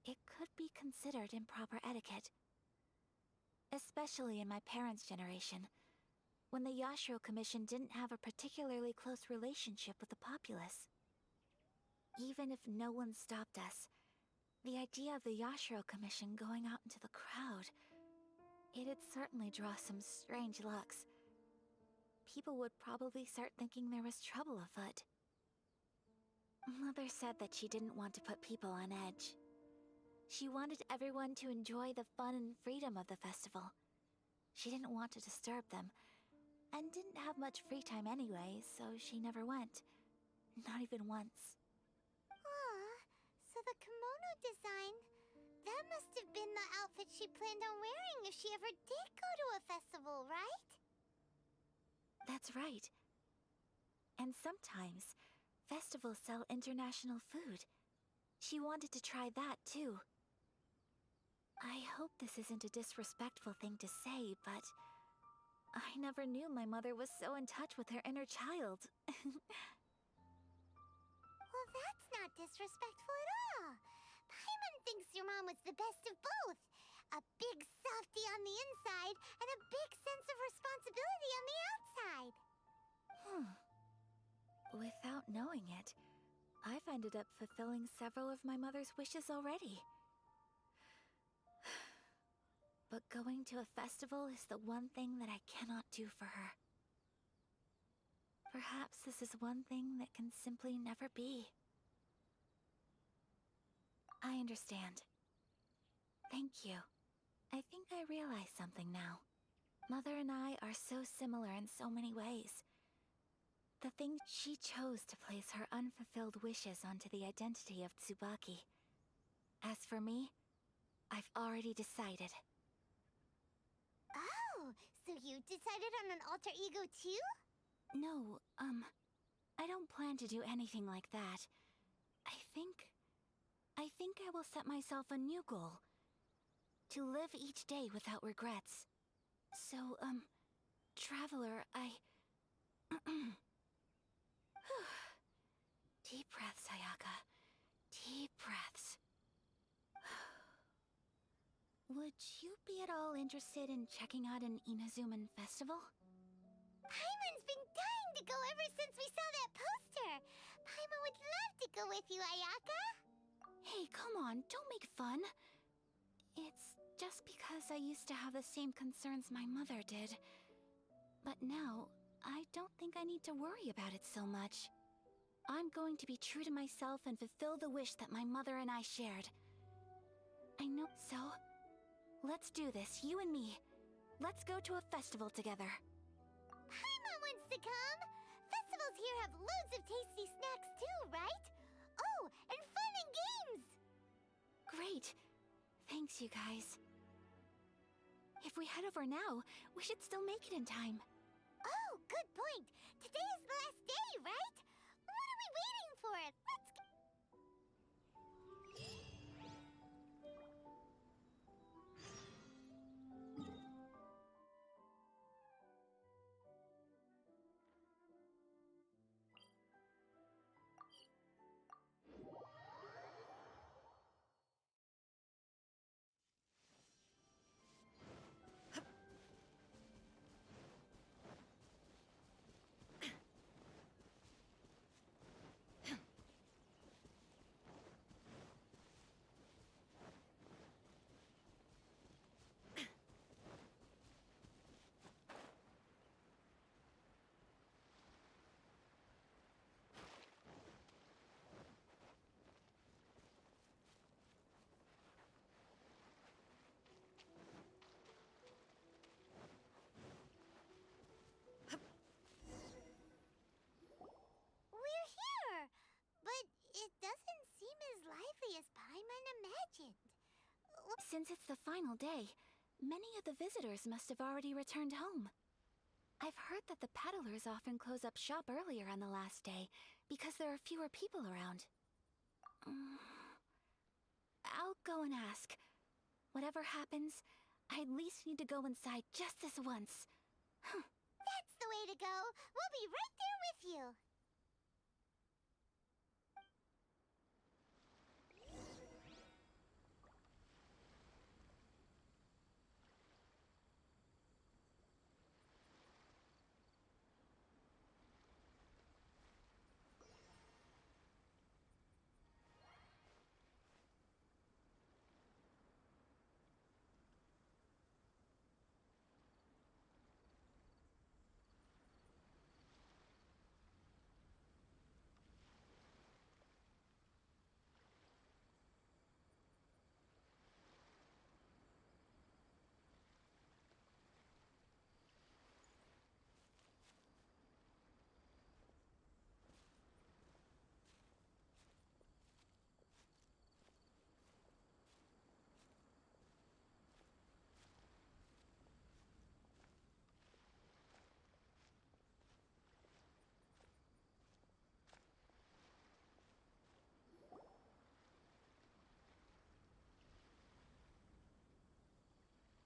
Speaker 1: it could be considered improper etiquette. Especially in my parents' generation, when the Yashiro Commission didn't have a particularly close relationship with the populace. Even if no one stopped us, the idea of the Yashiro Commission going out into the crowd, it'd certainly draw some strange looks. People would probably start thinking there was trouble afoot. Mother said that she didn't want to put people on edge. She wanted everyone to enjoy the fun and freedom of the festival. She didn't want to disturb them, and didn't have much free time anyway, so she never went. Not even once.
Speaker 2: Aw, so the kimono design, that must have been the outfit she planned on wearing if she ever did go to a festival, right?
Speaker 1: That's right. And sometimes, festivals sell international food. She wanted to try that too. I hope this isn't a disrespectful thing to say, but I never knew my mother was so in touch with her inner child.
Speaker 2: Well, that's not disrespectful at all. Paimon thinks your mom was the best of both. A big softie on the inside, and a big sense of responsibility on the outside.
Speaker 1: Without knowing it, I've ended up fulfilling several of my mother's wishes already. But going to a festival is the one thing that I cannot do for her. Perhaps this is one thing that can simply never be. I understand. Thank you. I think I realize something now. Mother and I are so similar in so many ways. The thing she chose to place her unfulfilled wishes onto the identity of Tsubaki. As for me, I've already decided.
Speaker 2: Oh, so you decided on an alter ego too?
Speaker 1: No, I don't plan to do anything like that. I think I will set myself a new goal. To live each day without regrets. So, Traveler, Deep breaths, Ayaka. Deep breaths. Would you be at all interested in checking out an Inazuman festival?
Speaker 2: Paimon's been dying to go ever since we saw that poster. Paimon would love to go with you, Ayaka.
Speaker 1: Hey, come on, don't make fun. It's just because I used to have the same concerns my mother did. But now, I don't think I need to worry about it so much. I'm going to be true to myself and fulfill the wish that my mother and I shared. I know. So, let's do this, you and me. Let's go to a festival together.
Speaker 2: Paimon wants to come. Festivals here have loads of tasty snacks too, right? Oh, and fun and games.
Speaker 1: Great. Thanks, you guys. If we head over now, we should still make it in time.
Speaker 2: Oh, good point. Today is the last day, right? What are we waiting for? Let's go. We're here, but it doesn't seem as lively as Paimon imagined.
Speaker 1: Since it's the final day, many of the visitors must have already returned home. I've heard that the peddlers often close up shop earlier on the last day because there are fewer people around. I'll go and ask. Whatever happens, I at least need to go inside just this once.
Speaker 2: That's the way to go. We'll be right there with you.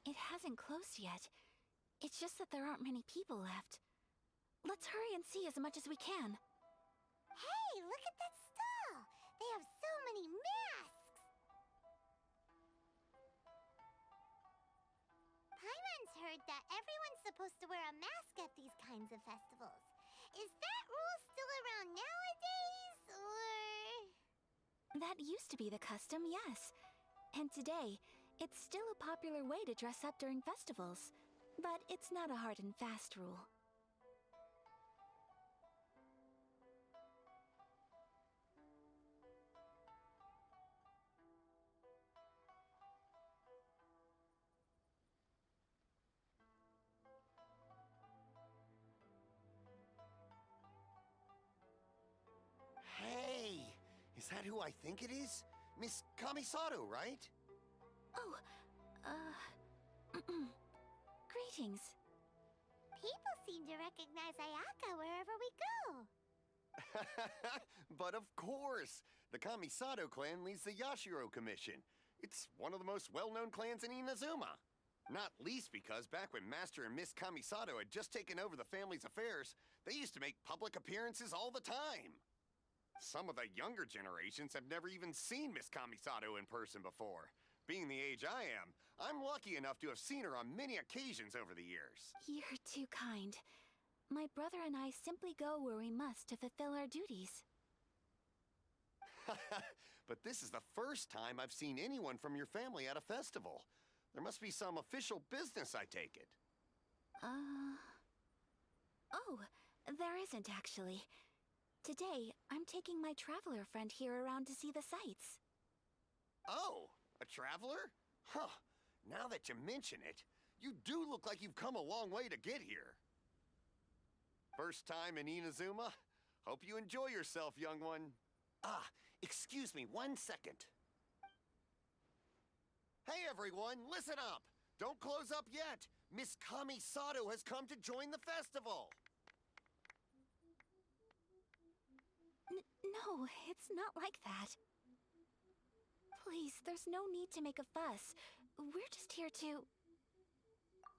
Speaker 1: It hasn't closed yet. It's just that there aren't many people left. Let's hurry and see as much as we can.
Speaker 2: Hey, look at that stall. They have so many masks. Paimon's heard that everyone's supposed to wear a mask at these kinds of festivals. Is that rule still around nowadays, or...?
Speaker 1: That used to be the custom, yes. And today, it's still a popular way to dress up during festivals. But it's not a hard and fast rule.
Speaker 11: Hey! Is that who I think it is? Miss Kamisato, right?
Speaker 1: Oh, greetings.
Speaker 2: People seem to recognize Ayaka wherever we go.
Speaker 11: But of course! The Kamisato clan leads the Yashiro Commission. It's one of the most well-known clans in Inazuma. Not least because back when Master and Miss Kamisato had just taken over the family's affairs, they used to make public appearances all the time. Some of the younger generations have never even seen Miss Kamisato in person before. Being the age I am, I'm lucky enough to have seen her on many occasions over the years.
Speaker 1: You're too kind. My brother and I simply go where we must to fulfill our duties.
Speaker 11: But this is the first time I've seen anyone from your family at a festival. There must be some official business, I take it.
Speaker 1: Oh, there isn't actually. Today, I'm taking my traveler friend here around to see the sights.
Speaker 11: Oh, a traveler? Huh. Now that you mention it, you do look like you've come a long way to get here. First time in Inazuma? Hope you enjoy yourself, young one. Ah, excuse me 1 second. Hey everyone, listen up! Don't close up yet! Miss Kamisato has come to join the festival!
Speaker 1: No, it's not like that. Please, there's no need to make a fuss. We're just here to...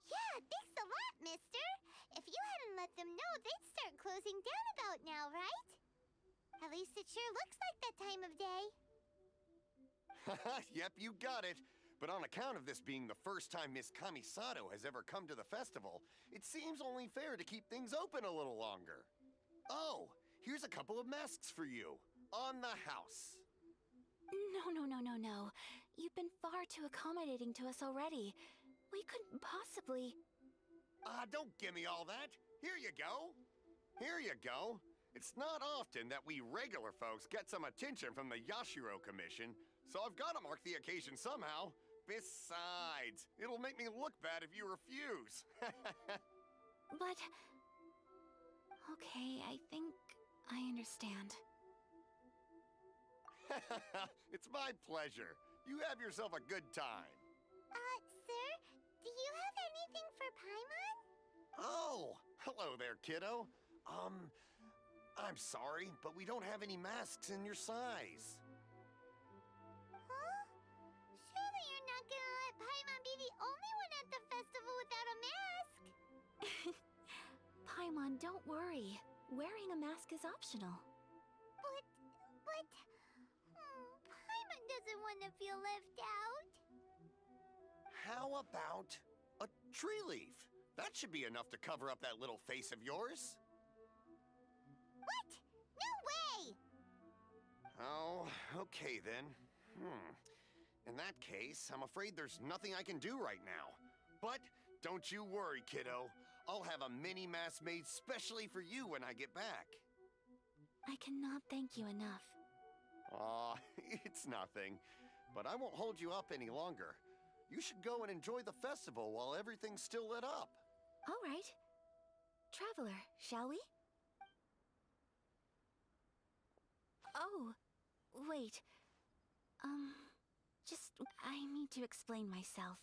Speaker 2: Yeah, thanks a lot, mister. If you hadn't let them know, they'd start closing down about now, right? At least it sure looks like that time of day.
Speaker 11: Yep, you got it. But on account of this being the first time Miss Kamisato has ever come to the festival, it seems only fair to keep things open a little longer. Oh, here's a couple of masks for you. On the house.
Speaker 1: No. You've been far too accommodating to us already. We couldn't possibly...
Speaker 11: Don't give me all that. Here you go. Here you go. It's not often that we regular folks get some attention from the Yashiro Commission, so I've got to mark the occasion somehow. Besides, it'll make me look bad if you refuse.
Speaker 1: But... Okay, I think I understand.
Speaker 11: It's my pleasure. You have yourself a good time.
Speaker 2: Sir, do you have anything for Paimon?
Speaker 11: Oh, hello there, kiddo. I'm sorry, but we don't have any masks in your size.
Speaker 2: Huh? Surely you're not gonna let Paimon be the only one at the festival without a mask?
Speaker 1: Paimon, don't worry. Wearing a mask is optional.
Speaker 2: Paimon doesn't want to feel left out.
Speaker 11: How about a tree leaf? That should be enough to cover up that little face of yours.
Speaker 2: What? No way!
Speaker 11: Oh, okay then. In that case, I'm afraid there's nothing I can do right now. But don't you worry, kiddo. I'll have a mini mask made specially for you when I get back.
Speaker 1: I cannot thank you enough.
Speaker 11: Aw, it's nothing. But I won't hold you up any longer. You should go and enjoy the festival while everything's still lit up.
Speaker 1: All right. Traveler, shall we? Oh, wait. I need to explain myself.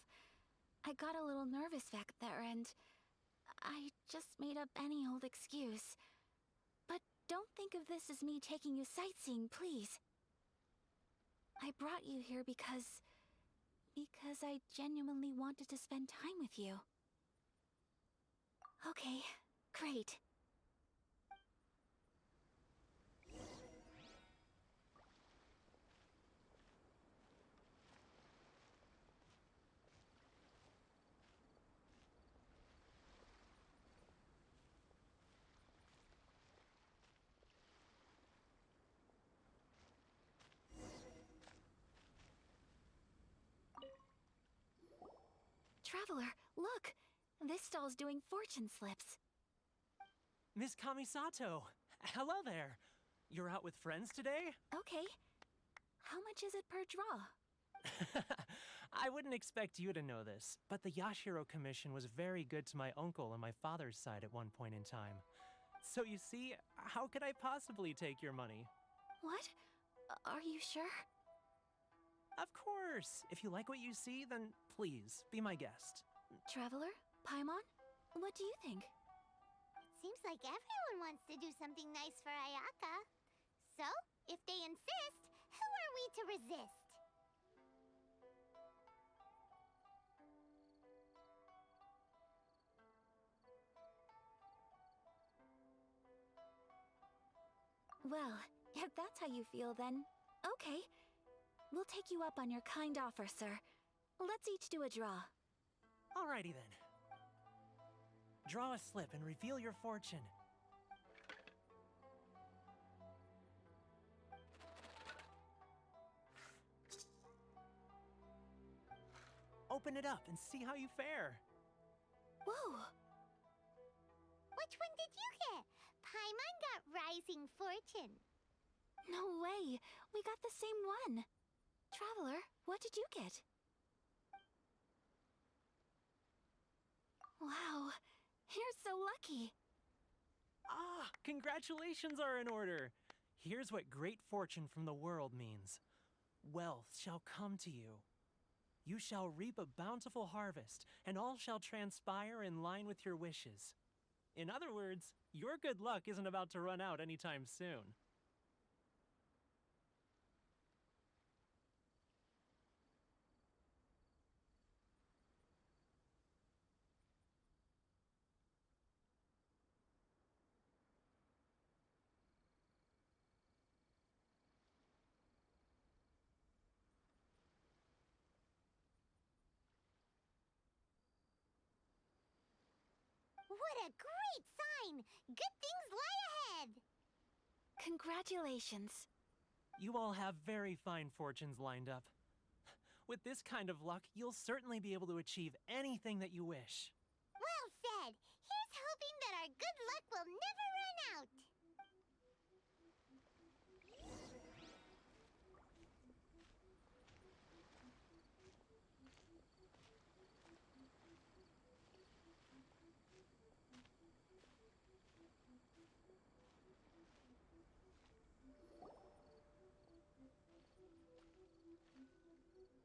Speaker 1: I got a little nervous back there and I just made up any old excuse. But don't think of this as me taking you sightseeing, please. I brought you here because I genuinely wanted to spend time with you. Okay, great. Traveler, look! This stall's doing fortune slips.
Speaker 12: Miss Kamisato! Hello there! You're out with friends today?
Speaker 1: Okay. How much is it per draw?
Speaker 12: I wouldn't expect you to know this, but the Yashiro Commission was very good to my uncle on my father's side at one point in time. So you see, how could I possibly take your money?
Speaker 1: What? Are you sure?
Speaker 12: Of course! If you like what you see, then please, be my guest.
Speaker 1: Traveler? Paimon? What do you think?
Speaker 2: It Seems like everyone wants to do something nice for Ayaka. So, if they insist, who are we to resist?
Speaker 1: Well, if that's how you feel, then okay. We'll take you up on your kind offer, sir. Let's each do a draw.
Speaker 12: Alrighty then. Draw a slip and reveal your fortune. Open it up and see how you fare.
Speaker 1: Whoa!
Speaker 2: Which one did you get? Paimon got Rising Fortune.
Speaker 1: No way! We got the same one! Traveler, what did you get? Wow, you're so lucky!
Speaker 12: Ah, congratulations are in order. Here's what great fortune from the world means. Wealth shall come to you. You shall reap a bountiful harvest, and all shall transpire in line with your wishes. In other words, your good luck isn't about to run out anytime soon.
Speaker 2: What a great sign! Good things lie ahead!
Speaker 1: Congratulations.
Speaker 12: You all have very fine fortunes lined up. With this kind of luck, you'll certainly be able to achieve anything that you wish.
Speaker 2: Well said! Here's hoping that our good luck will never run out!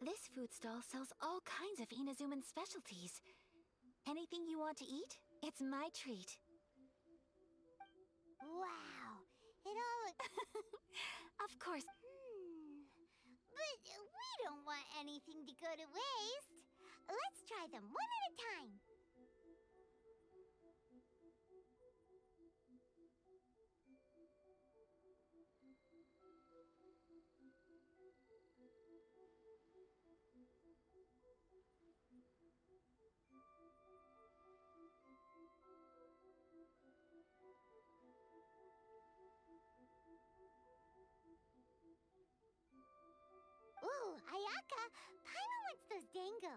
Speaker 1: This food stall sells all kinds of Inazuman specialties. Anything you want to eat, it's my treat.
Speaker 2: Wow! It all looks...
Speaker 1: Of course.
Speaker 2: But we don't want anything to go to waste. Let's try them one at a time. Ooh, Ayaka! Paimon wants those dango.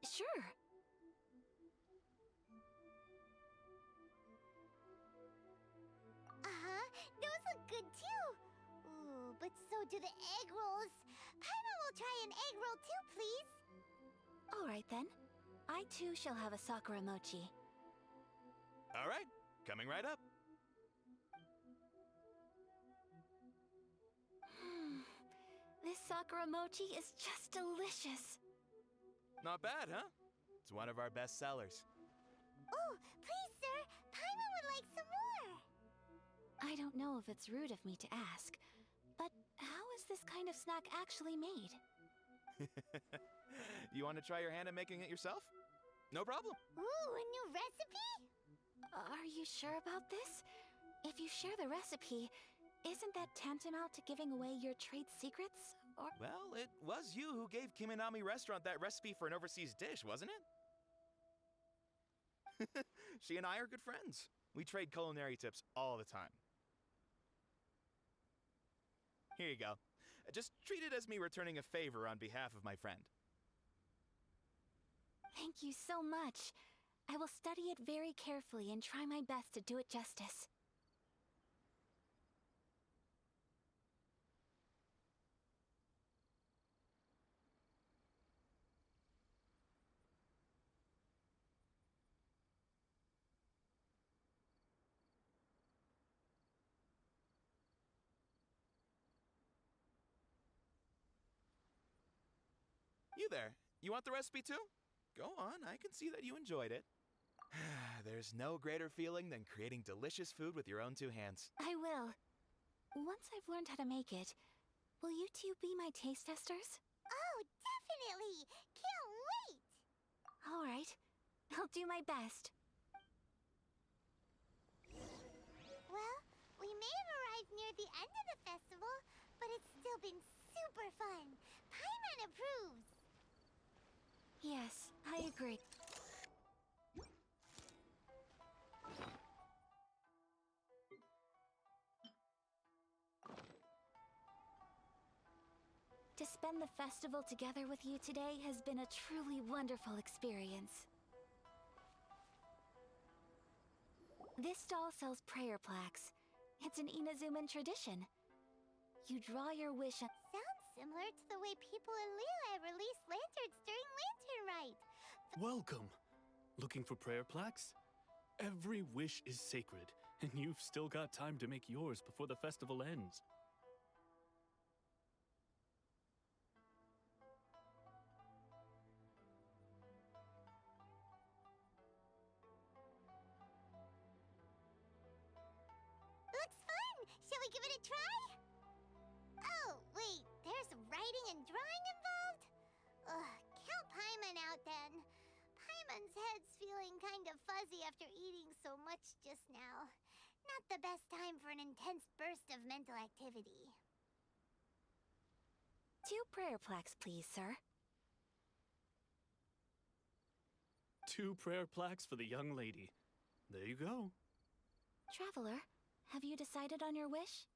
Speaker 1: Sure.
Speaker 2: Uh-huh, those look good too. Ooh, but so do the egg rolls. Paimon will try an egg roll too, please.
Speaker 1: All right then. I too shall have a Sakura mochi.
Speaker 13: All right, coming right up.
Speaker 1: This Sakura mochi is just delicious.
Speaker 13: Not bad, huh? It's one of our best sellers.
Speaker 2: Oh, please, sir. Paimon would like some more.
Speaker 1: I don't know if it's rude of me to ask, but how is this kind of snack actually made?
Speaker 13: You want to try your hand at making it yourself? No problem.
Speaker 2: Ooh, a new recipe?
Speaker 1: Are you sure about this? If you share the recipe, isn't that tantamount to giving away your trade secrets? Or
Speaker 13: Well, it was you who gave Kiminami Restaurant that recipe for an overseas dish, wasn't it? She and I are good friends. We trade culinary tips all the time. Here you go. Just treat it as me returning a favor on behalf of my friend.
Speaker 1: Thank you so much. I will study it very carefully and try my best to do it justice.
Speaker 13: You there. You want the recipe too? Go on, I can see that you enjoyed it. There's no greater feeling than creating delicious food with your own two hands.
Speaker 1: I will. Once I've learned how to make it, will you two be my taste testers?
Speaker 2: Oh, definitely! Can't wait!
Speaker 1: All right. I'll do my best.
Speaker 2: Well, we may have arrived near the end of the festival, but it's still been super fun. Paimon approves.
Speaker 1: Yes, I agree. To spend the festival together with you today has been a truly wonderful experience. This stall sells prayer plaques. It's an Inazuman tradition. You draw your wish on—
Speaker 2: Sounds similar to the way people in Liyue release lanterns during Lantern Rite.
Speaker 10: Welcome! Looking for prayer plaques? Every wish is sacred, and you've still got time to make yours before the festival ends.
Speaker 2: Looks fun! Shall we give it a try? Oh, wait, there's writing and drawing involved? Ugh, count Paimon out then. Paimon's head's feeling kind of fuzzy after eating so much just now. Not the best time for an intense burst of mental activity.
Speaker 1: 2 prayer plaques, please, sir.
Speaker 10: 2 prayer plaques for the young lady. There you go.
Speaker 1: Traveler, have you decided on your wish?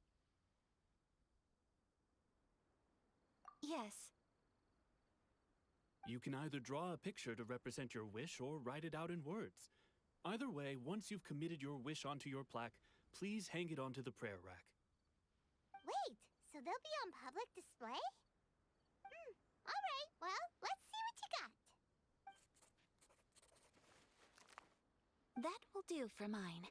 Speaker 1: Yes.
Speaker 10: You can either draw a picture to represent your wish or write it out in words. Either way, once you've committed your wish onto your plaque, please hang it onto the prayer rack.
Speaker 2: Wait, so they'll be on public display? Alright, well, let's see what you got.
Speaker 1: That will do for mine.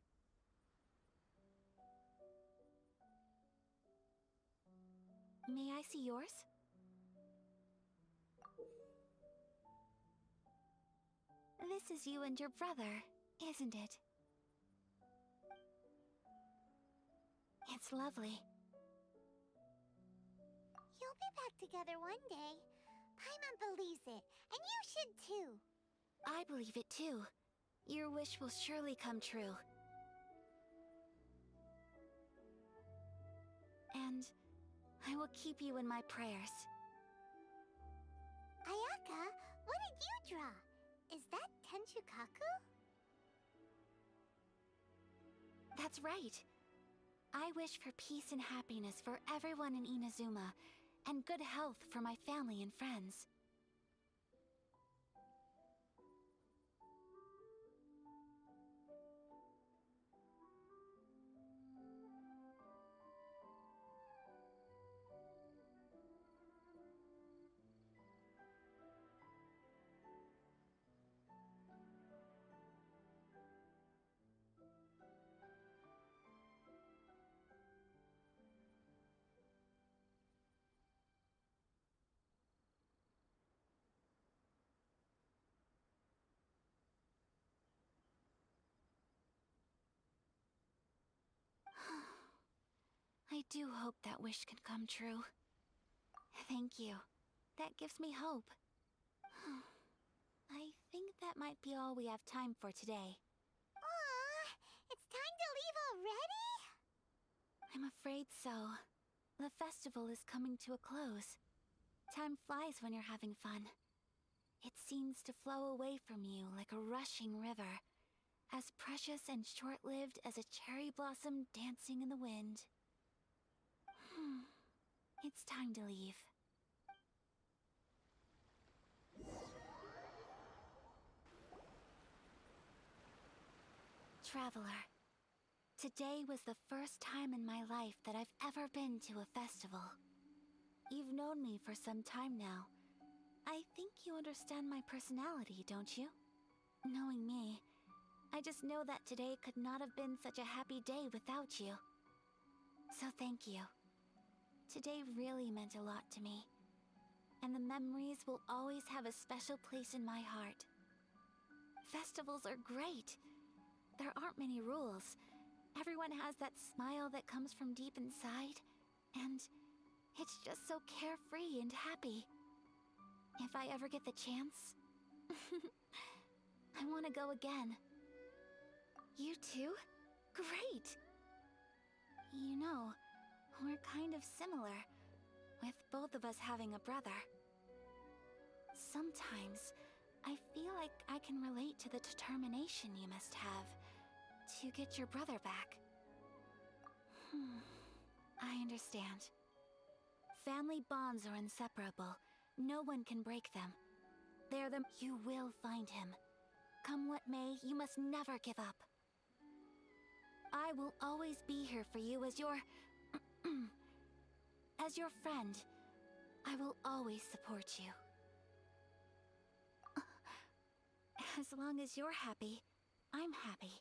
Speaker 1: May I see yours? This is you and your brother, isn't it? It's lovely.
Speaker 2: You'll be back together one day. Paimon believes it, and you should too.
Speaker 1: I believe it too. Your wish will surely come true. And I will keep you in my prayers.
Speaker 2: Ayaka, what did you draw? Is that Tenchukaku?
Speaker 1: That's right. I wish for peace and happiness for everyone in Inazuma, and good health for my family and friends. I do hope that wish can come true. Thank you. That gives me hope. I think that might be all we have time for today.
Speaker 2: Aw, it's time to leave already?
Speaker 1: I'm afraid so. The festival is coming to a close. Time flies when you're having fun. It seems to flow away from you like a rushing river, as precious and short-lived as a cherry blossom dancing in the wind. It's time to leave. Traveler, today was the first time in my life that I've ever been to a festival. You've known me for some time now. I think you understand my personality, don't you? Knowing me, I just know that today could not have been such a happy day without you. So thank you. Today really meant a lot to me, and the memories will always have a special place in my heart. Festivals are great, there aren't many rules. Everyone has that smile that comes from deep inside, and it's just so carefree and happy. If I ever get the chance, I want to go again. You too? Great! You know, we're kind of similar, with both of us having a brother. Sometimes, I feel like I can relate to the determination you must have to get your brother back. I understand. Family bonds are inseparable. No one can break them. They're the... You will find him. Come what may, you must never give up. I will always be here for you as your... as your friend. I will always support you. As long as you're happy, I'm happy.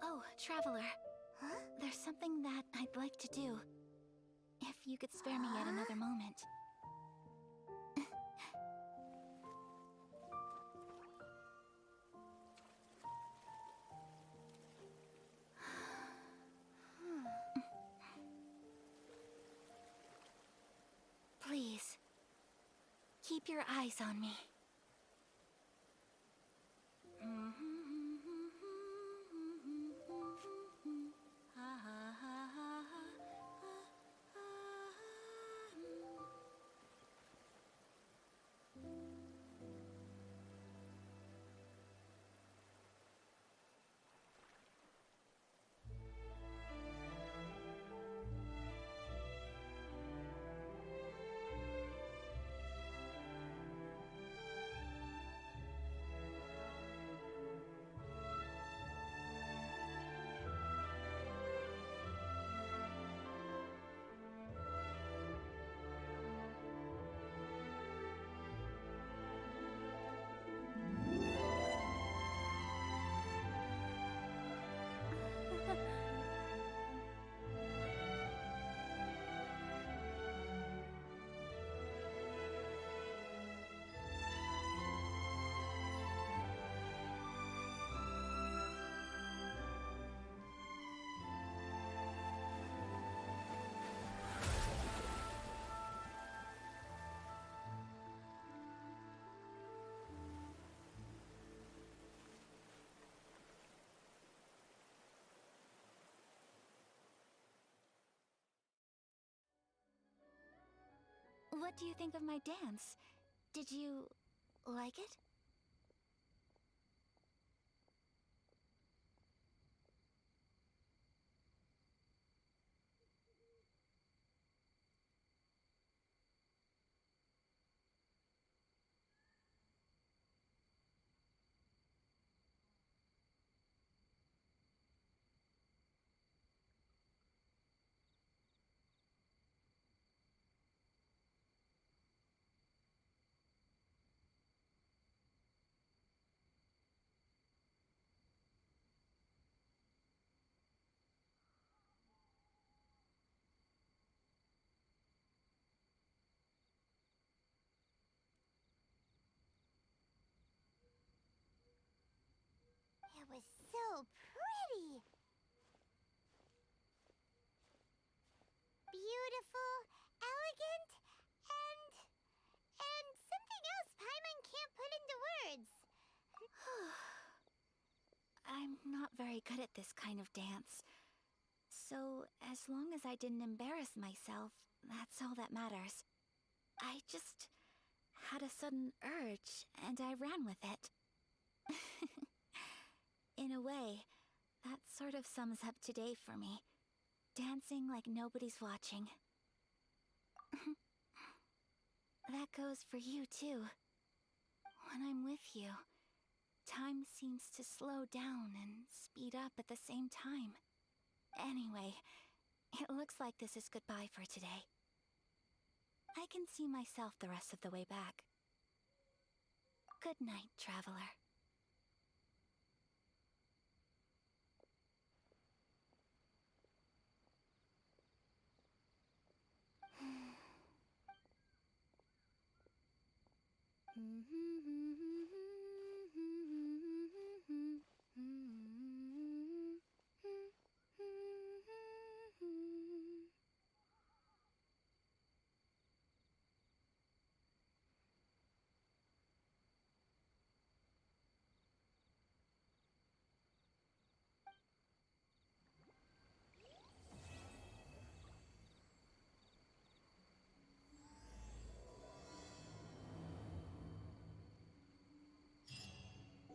Speaker 1: Oh, Traveler.
Speaker 2: Huh?
Speaker 1: There's something that I'd like to do. If you could spare me yet another moment. Please, keep your eyes on me. What do you think of my dance? Did you like it?
Speaker 2: It was so pretty. Beautiful, elegant, and something else Paimon can't put into words.
Speaker 1: I'm not very good at this kind of dance. So, as long as I didn't embarrass myself, that's all that matters. I just had a sudden urge, and I ran with it. In a way, that sort of sums up today for me. Dancing like nobody's watching. That goes for you, too. When I'm with you, time seems to slow down and speed up at the same time. Anyway, it looks like this is goodbye for today. I can see myself the rest of the way back. Good night, Traveler.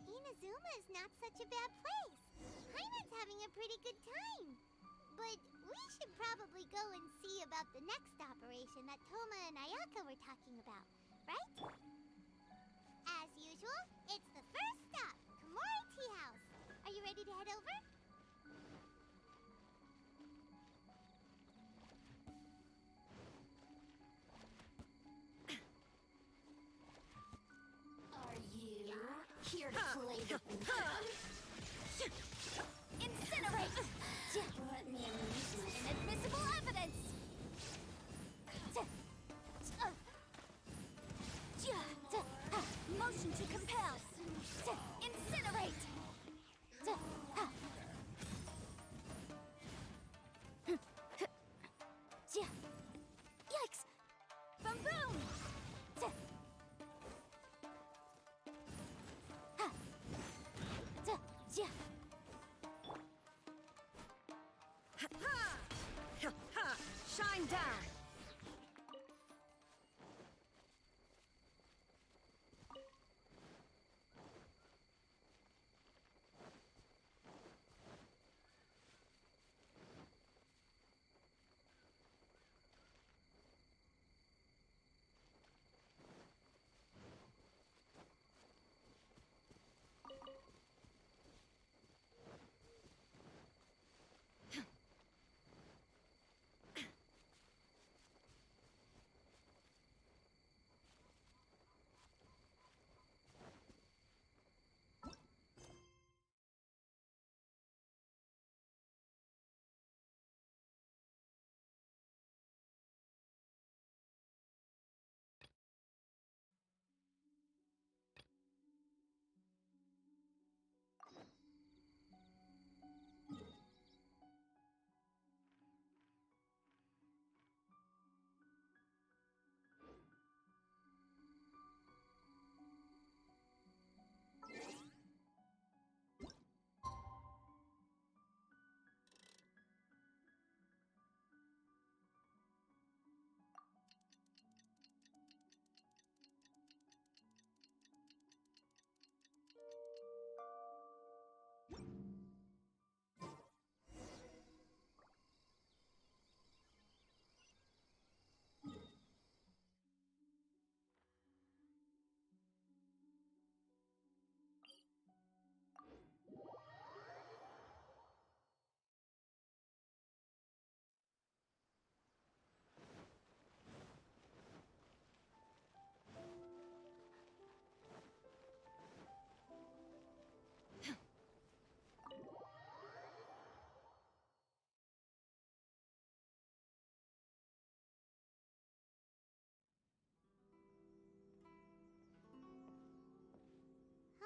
Speaker 2: Inazuma is not such a bad place. Paimon's having a pretty good time. But we should probably go and see about the next operation that Toma and Ayaka were talking about, right? As usual, it's the first stop, Komori Tea House. Are you ready to head over?
Speaker 3: Are you here to play with me? Incinerate! Let me amuse my inadmissible evidence! Motion to compel! Incinerate! Yikes! Boom boom!
Speaker 9: Shine down!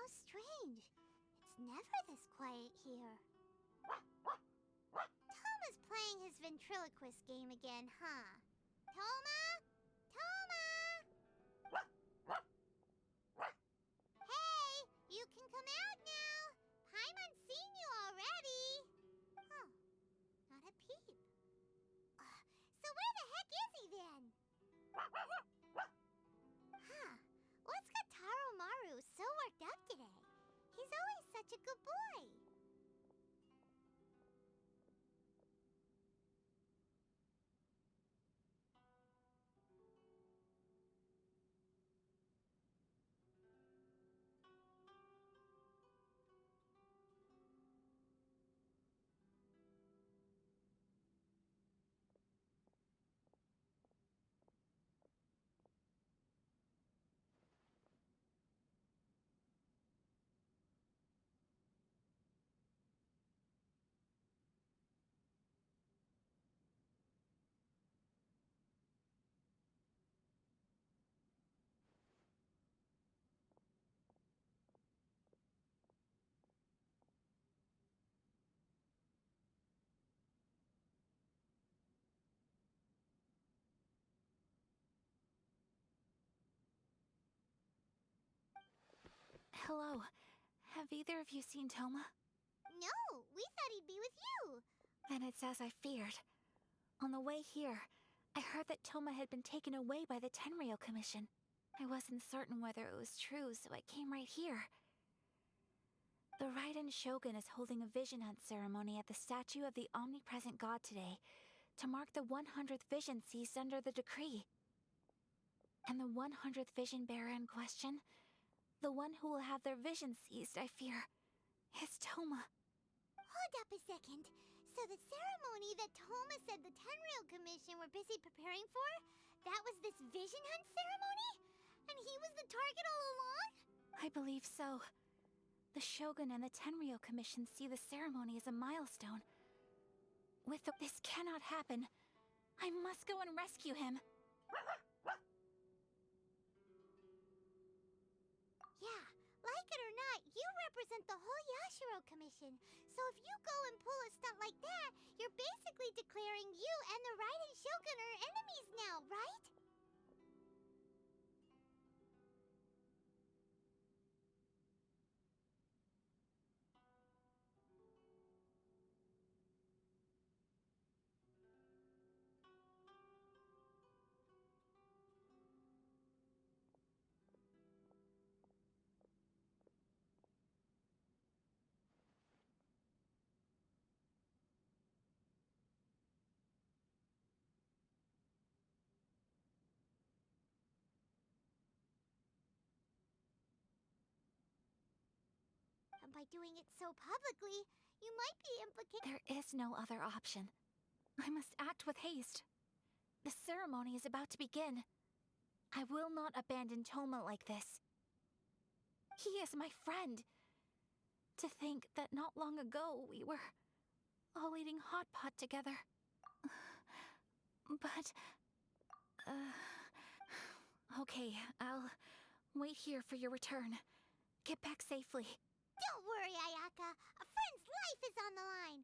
Speaker 2: How strange. It's never this quiet here. Toma's playing his ventriloquist game again, huh? Toma? Toma! Hey, you can come out now. Paimon's seen you already. Oh, not a peep. So where the heck is he then? Huh. What's got Taro Maru so worked up today? He's always such a good boy.
Speaker 1: Hello. Have either of you seen Toma?
Speaker 2: No, we thought he'd be with you.
Speaker 1: Then it's as I feared. On the way here, I heard that Toma had been taken away by the Tenryou Commission. I wasn't certain whether it was true, so I came right here. The Raiden Shogun is holding a vision hunt ceremony at the statue of the omnipresent god today to mark the 100th vision seized under the decree. And the 100th vision bearer in question, the one who will have their vision seized, I fear, is Toma.
Speaker 2: Hold up a second. So the ceremony that Toma said the Tenryou Commission were busy preparing for, that was this vision hunt ceremony? And he was the target all along?
Speaker 1: I believe so. The Shogun and the Tenryou Commission see the ceremony as a milestone. This cannot happen. I must go and rescue him.
Speaker 2: Yeah, like it or not, you represent the whole Yashiro Commission. So if you go and pull a stunt like that, you're basically declaring you and the Raiden Shogun are enemies now, right? And by doing it so publicly, you might be implicated.
Speaker 1: There is no other option. I must act with haste. The ceremony is about to begin. I will not abandon Toma like this. He is my friend. To think that not long ago we were all eating hot pot together. But... okay, I'll wait here for your return. Get back safely.
Speaker 2: Don't worry, Ayaka. A friend's life is on the line.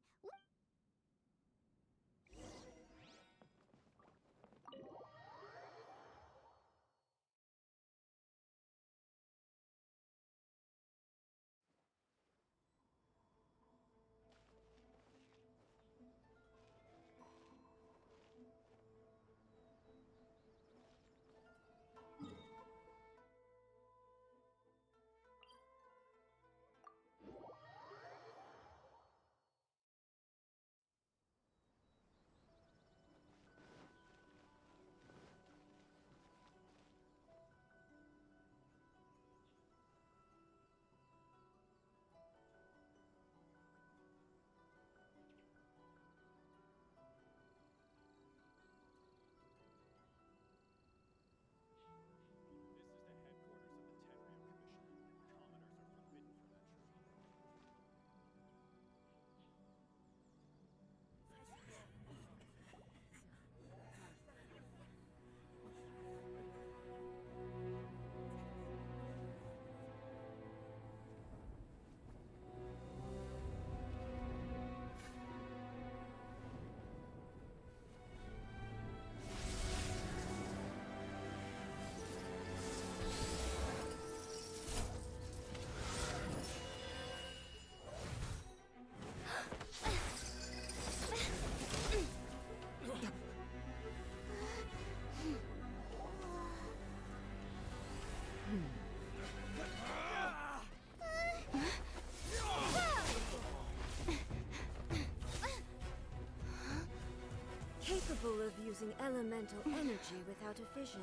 Speaker 9: Capable of using elemental energy without a vision.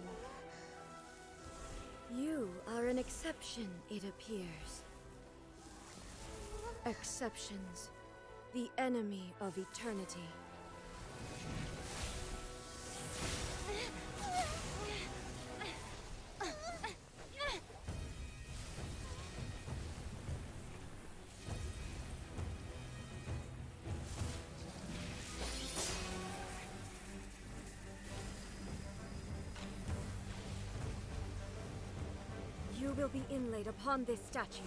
Speaker 9: You are an exception, it appears. Exceptions. The enemy of eternity. You will be inlaid upon this statue.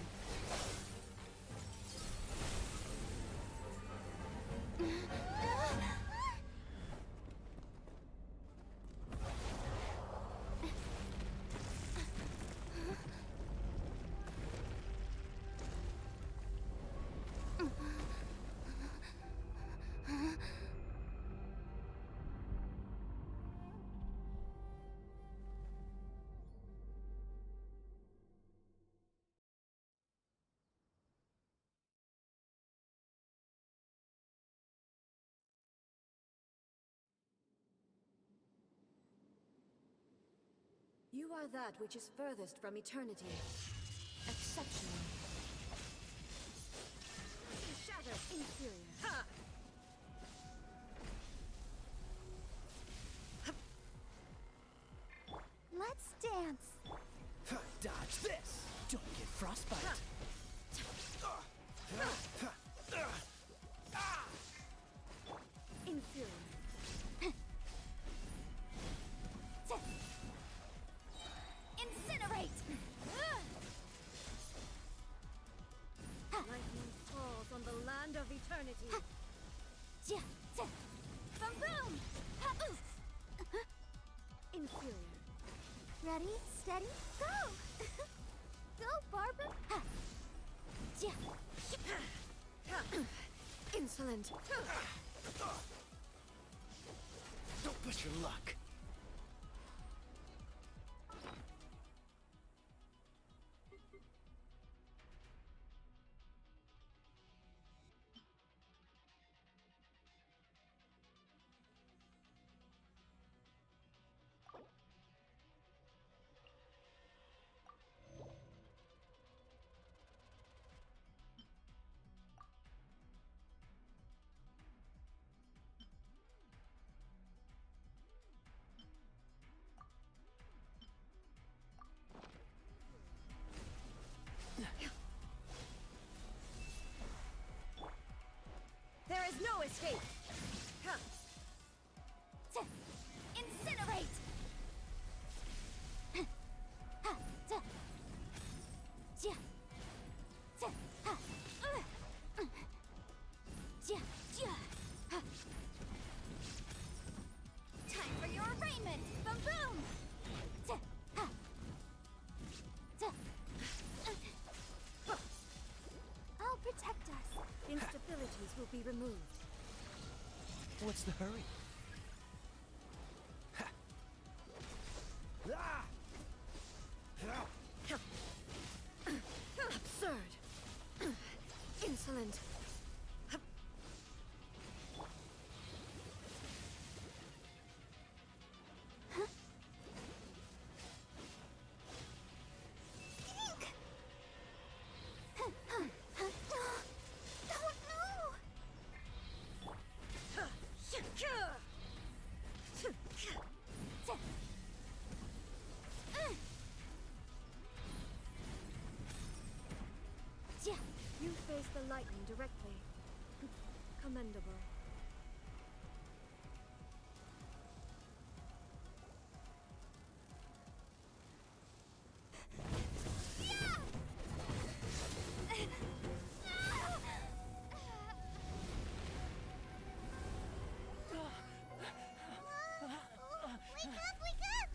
Speaker 9: You are that which is furthest from eternity. Exceptional. Shatter inferior. Ha!
Speaker 2: Let's dance.
Speaker 5: Dodge this! Don't get frostbite!
Speaker 9: Inferior.
Speaker 2: Incinerate!
Speaker 9: Lightning falls on the land of eternity.
Speaker 2: Boom boom!
Speaker 9: Inferior.
Speaker 2: Ready, steady, go! Go, Barbara!
Speaker 9: Insolent.
Speaker 5: Don't push your luck!
Speaker 9: There is no escape.
Speaker 2: Incinerate! Time for your arraignment! Boom boom! I'll protect us.
Speaker 9: Instabilities will be removed.
Speaker 5: What's the hurry?
Speaker 9: Absurd. Insolent. You face the lightning directly. Commendable.
Speaker 2: Wake up, wake up!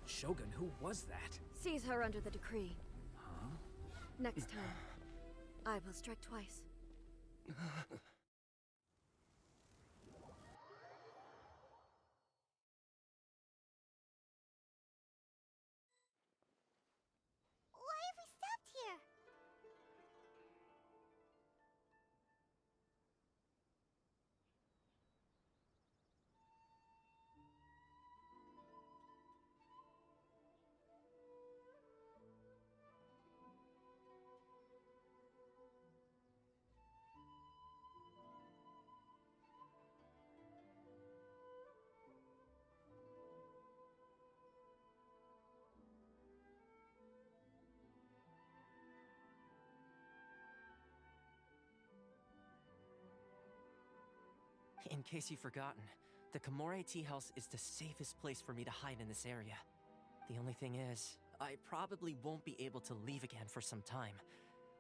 Speaker 5: Shogun, who was that?
Speaker 9: Seize her under the decree.
Speaker 5: Huh?
Speaker 9: Next time, I will strike twice.
Speaker 2: Why have we stopped here?
Speaker 14: In case you've forgotten, the Komore Tea House is the safest place for me to hide in this area. The only thing is, I probably won't be able to leave again for some time.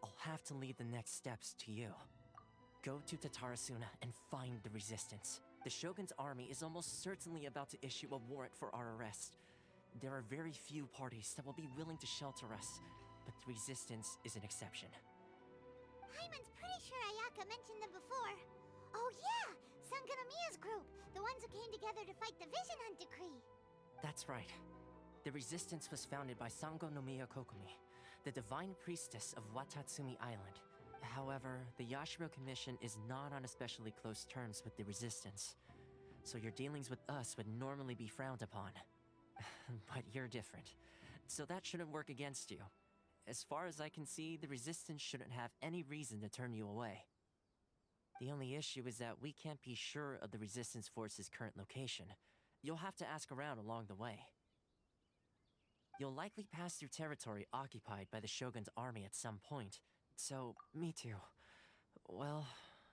Speaker 14: I'll have to leave the next steps to you. Go to Tatarasuna and find the resistance. The Shogun's army is almost certainly about to issue a warrant for our arrest. There are very few parties that will be willing to shelter us, but the resistance is an exception.
Speaker 2: Paimon's pretty sure Ayaka mentioned them before. Oh yeah! Sangonomiya's group! The ones who came together to fight the Vision Hunt Decree!
Speaker 14: That's right. The resistance was founded by Sangonomiya Kokomi, the divine priestess of Watatsumi Island. However, the Yashiro Commission is not on especially close terms with the resistance, so your dealings with us would normally be frowned upon. But you're different, so that shouldn't work against you. As far as I can see, the resistance shouldn't have any reason to turn you away. The only issue is that we can't be sure of the resistance force's current location. You'll have to ask around along the way. You'll likely pass through territory occupied by the Shogun's army at some point, so me too. Well,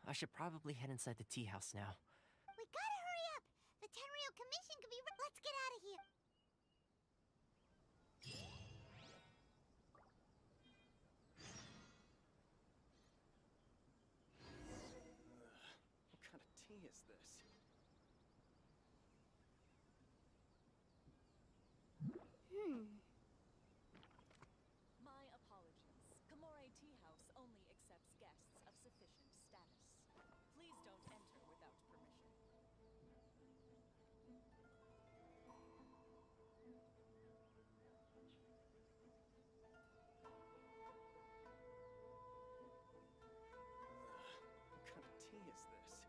Speaker 14: I should probably head inside the tea house now.
Speaker 2: We gotta hurry up! The Tenryou Commission could be let's get out of here!
Speaker 5: What kind of tea is this?
Speaker 15: My apologies. Kamore Tea House only accepts guests of sufficient status. Please don't enter without permission.
Speaker 5: What kind of tea is this?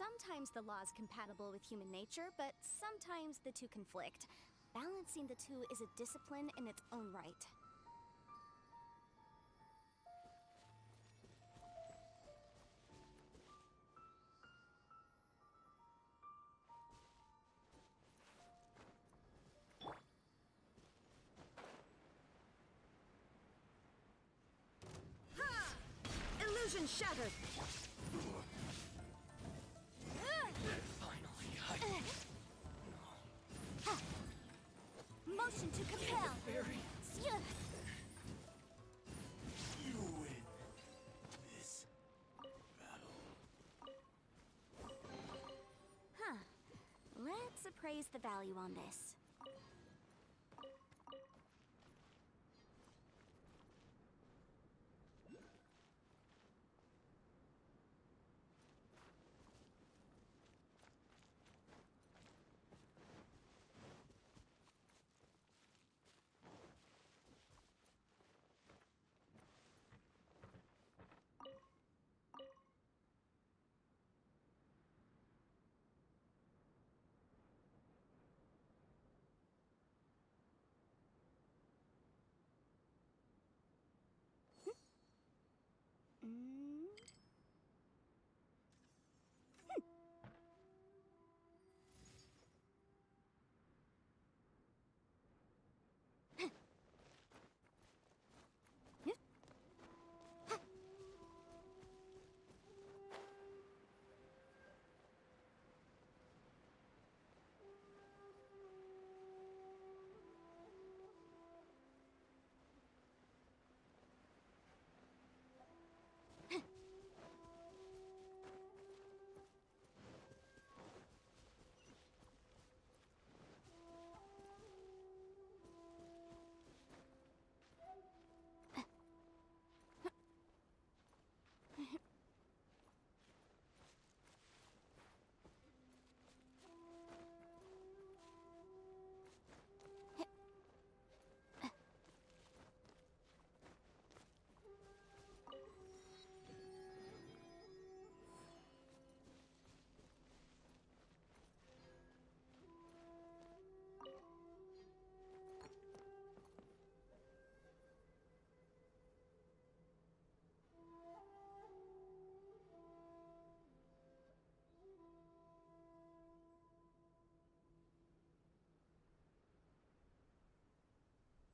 Speaker 16: Sometimes the law is compatible with human nature, but sometimes the two conflict. Balancing the two is a discipline in its own right.
Speaker 9: Ha! Illusion shattered!
Speaker 16: Motion to compel!
Speaker 6: You win this battle.
Speaker 16: Huh. Let's appraise the value on this.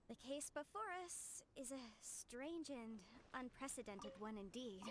Speaker 16: The case before us is a strange and unprecedented one indeed.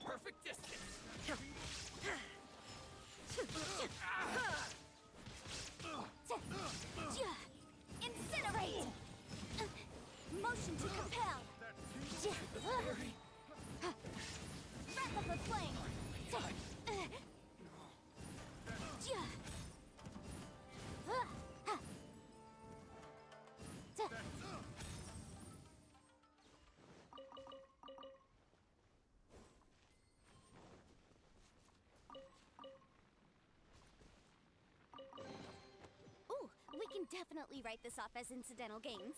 Speaker 5: Perfect distance.
Speaker 16: Incinerate! Motion to compel! Breath of the flame! Ooh, we can definitely write this off as incidental gains.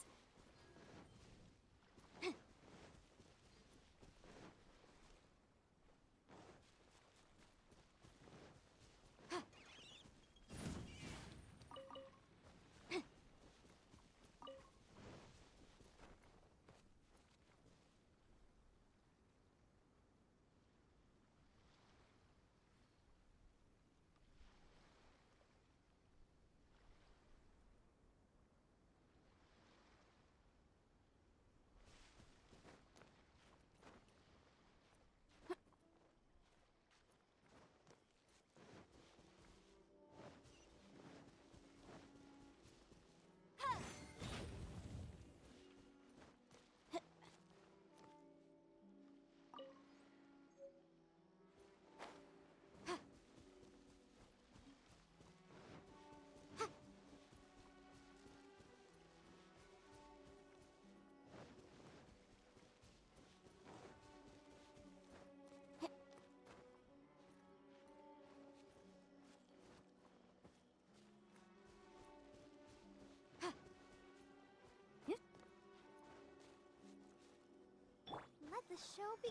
Speaker 16: Let the show be.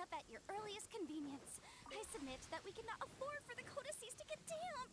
Speaker 16: up at your earliest convenience. I submit that we cannot afford for the codices to get damp.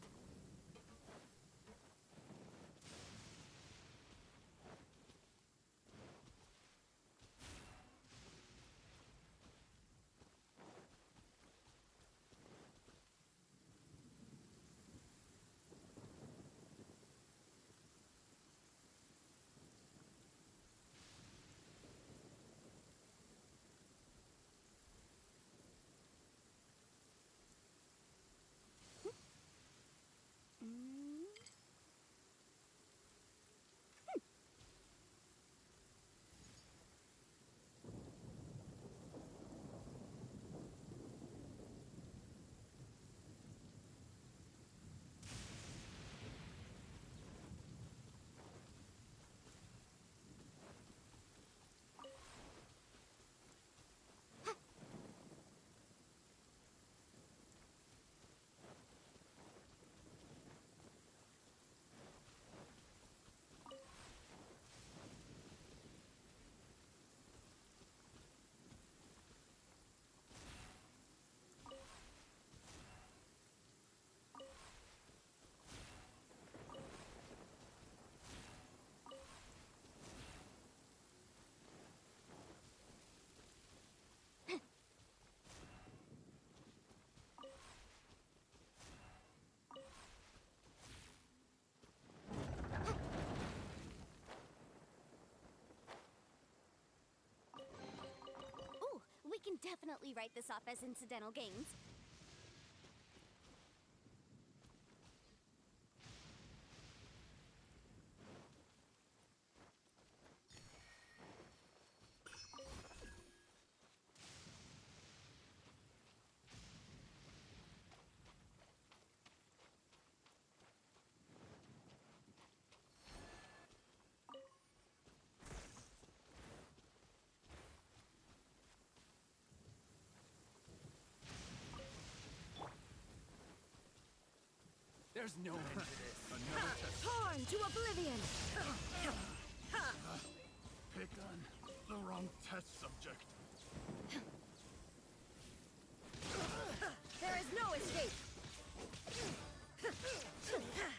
Speaker 16: We can definitely write this off as incidental gains.
Speaker 4: There's no end to this.
Speaker 9: Torn to oblivion!
Speaker 6: Pick on the wrong test subject.
Speaker 9: There is no escape!
Speaker 6: Such a pain.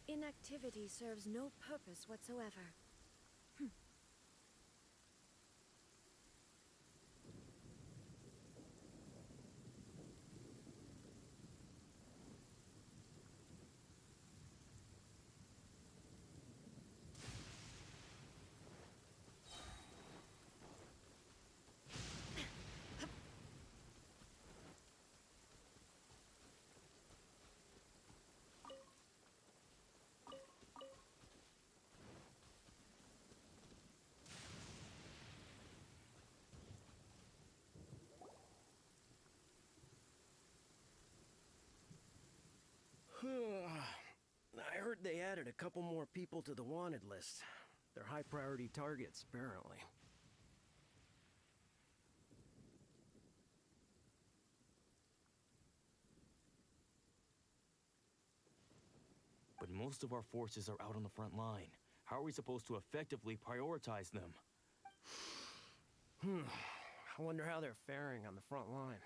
Speaker 9: Inactivity serves no purpose whatsoever.
Speaker 17: I heard they added a couple more people to the wanted list. They're high priority targets, apparently.
Speaker 18: But most of our forces are out on the front line. How are we supposed to effectively prioritize them?
Speaker 17: I wonder how they're faring on the front line.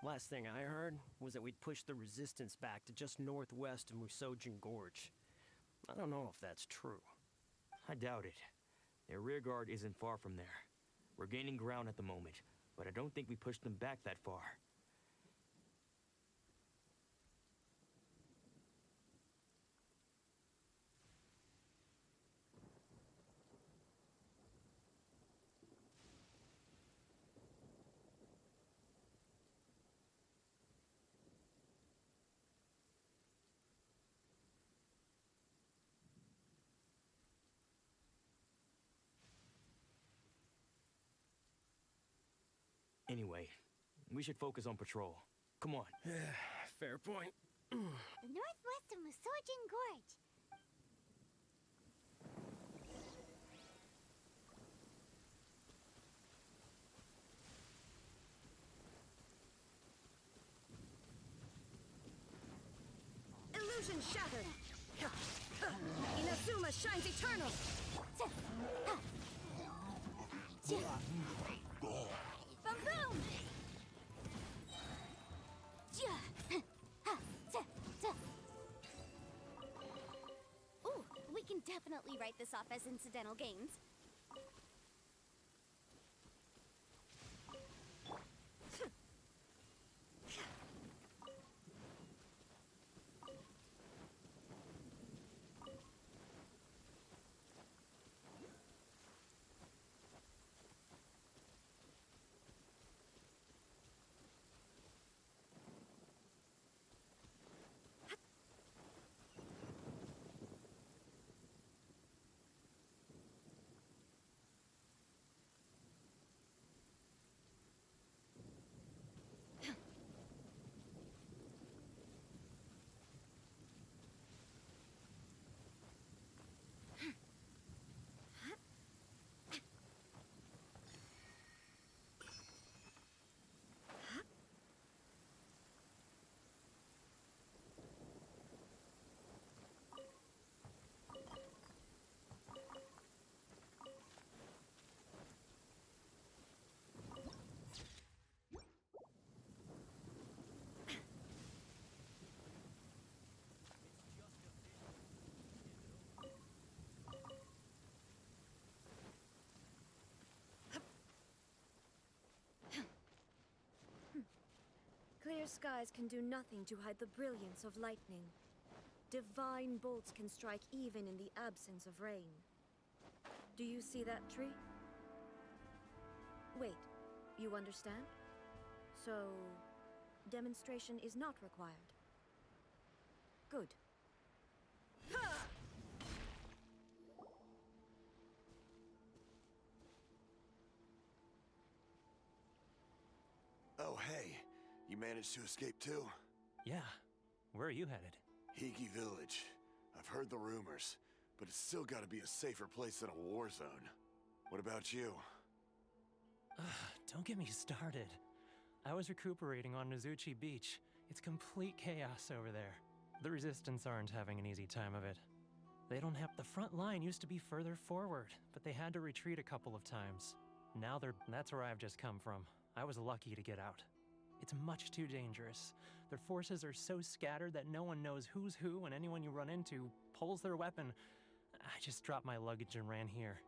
Speaker 17: Last thing I heard was that we'd pushed the resistance back to just northwest of Musojin Gorge. I don't know if that's true.
Speaker 18: I doubt it. Their rear guard isn't far from there. We're gaining ground at the moment, but I don't think we pushed them back that far. Anyway, we should focus on patrol. Come on.
Speaker 17: Fair point.
Speaker 2: The northwest of Musojin Gorge.
Speaker 9: Illusion shattered! Inazuma shines eternal!
Speaker 2: Boom boom!
Speaker 16: Ooh, we can definitely write this off as incidental gains.
Speaker 9: Clear skies can do nothing to hide the brilliance of lightning. Divine bolts can strike even in the absence of rain. Do you see that tree? Wait, you understand? So, demonstration is not required. Good.
Speaker 11: Oh, hey. You managed to escape too?
Speaker 12: Yeah. Where are you headed?
Speaker 11: Higi Village. I've heard the rumors, but it's still gotta be a safer place than a war zone. What about you?
Speaker 12: Don't get me started. I was recuperating on Nozuchi Beach. It's complete chaos over there. The Resistance aren't having an easy time of it. They don't have— the front line used to be further forward, but they had to retreat a couple of times. Now that's where I've just come from. I was lucky to get out. It's much too dangerous. Their forces are so scattered that no one knows who's who, and anyone you run into pulls their weapon. I just dropped my luggage and ran here.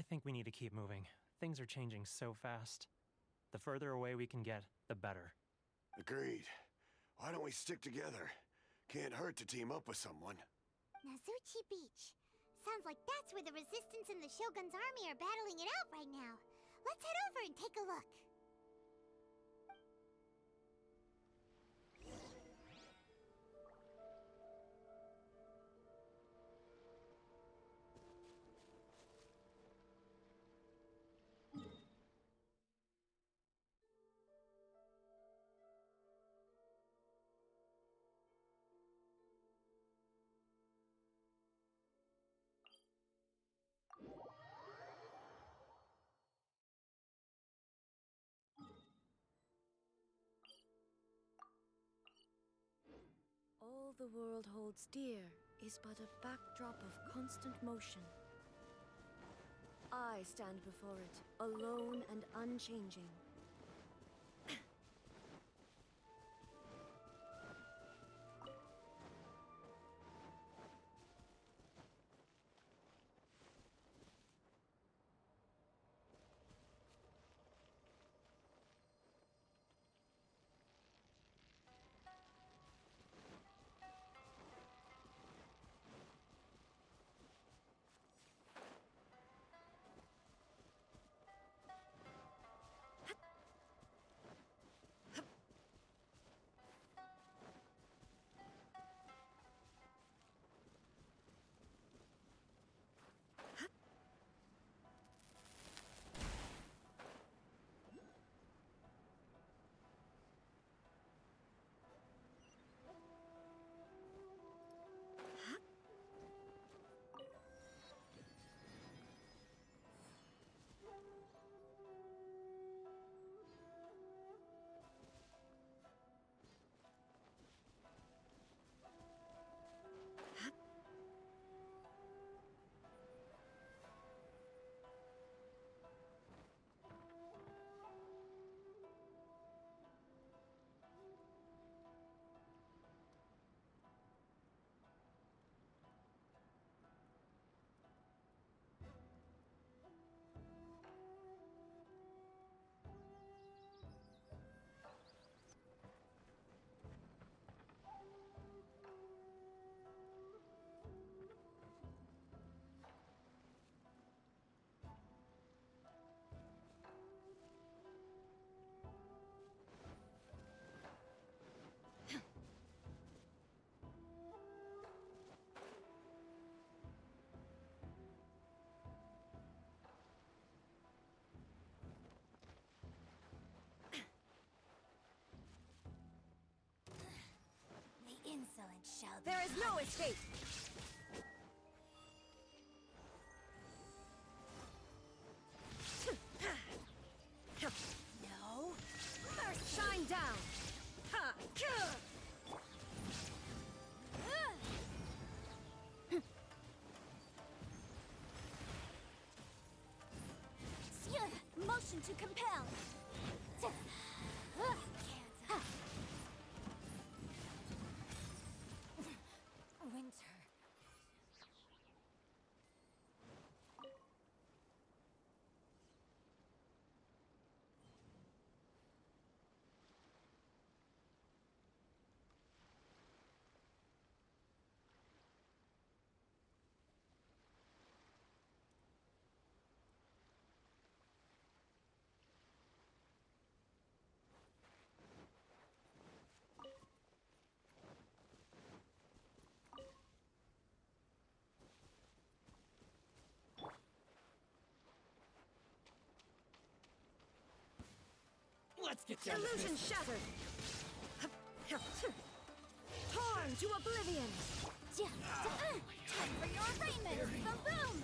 Speaker 12: I think we need to keep moving. Things are changing so fast. The further away we can get, the better.
Speaker 6: Agreed. Why don't we stick together? Can't hurt to team up with someone.
Speaker 2: Nazuchi Beach. Sounds like that's where the Resistance and the Shogun's army are battling it out right now. Let's head over and take a look.
Speaker 9: All the world holds dear is but a backdrop of constant motion. I stand before it, alone and unchanging.
Speaker 1: Insolent shall be.
Speaker 8: There is no escape!
Speaker 1: No.
Speaker 9: First shine down! Ha!
Speaker 16: Motion to compel!
Speaker 1: Winter.
Speaker 5: Let's get down to
Speaker 9: Illusion
Speaker 5: business.
Speaker 9: shattered! Torn to oblivion!
Speaker 16: Time for your arraignment! Boom!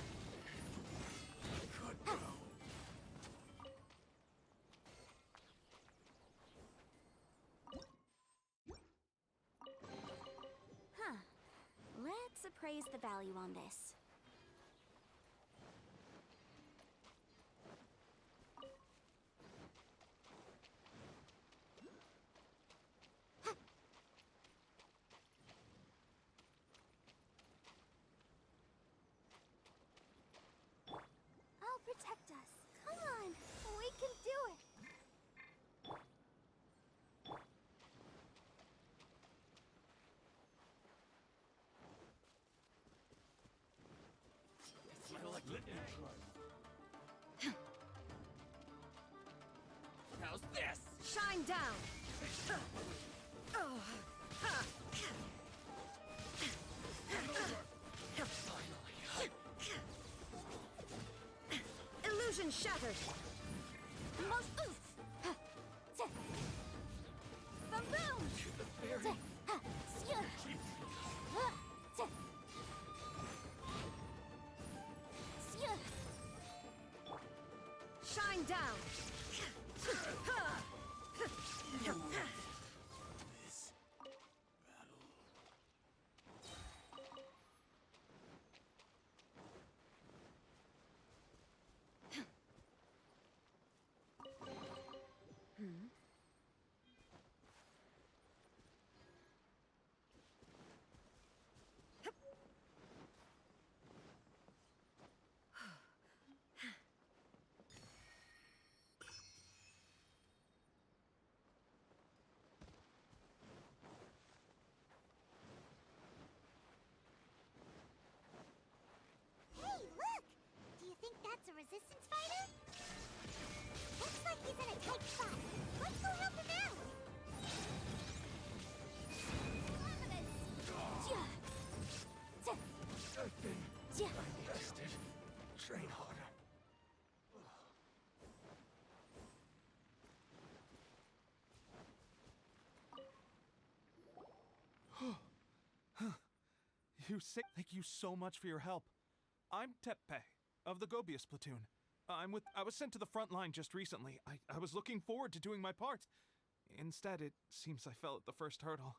Speaker 16: Huh. Let's appraise the value on this.
Speaker 9: Shine down! Illusion shattered! Shine down!
Speaker 2: Hey, look! Do you think that's a resistance fighter? Looks like he's in a tight spot. Let's go help him out!
Speaker 6: I rested. Train harder.
Speaker 19: Thank you so much for your help. I'm Teppe of the Gobius platoon. I was sent to the front line just recently. I was looking forward to doing my part. Instead, it seems I fell at the first hurdle.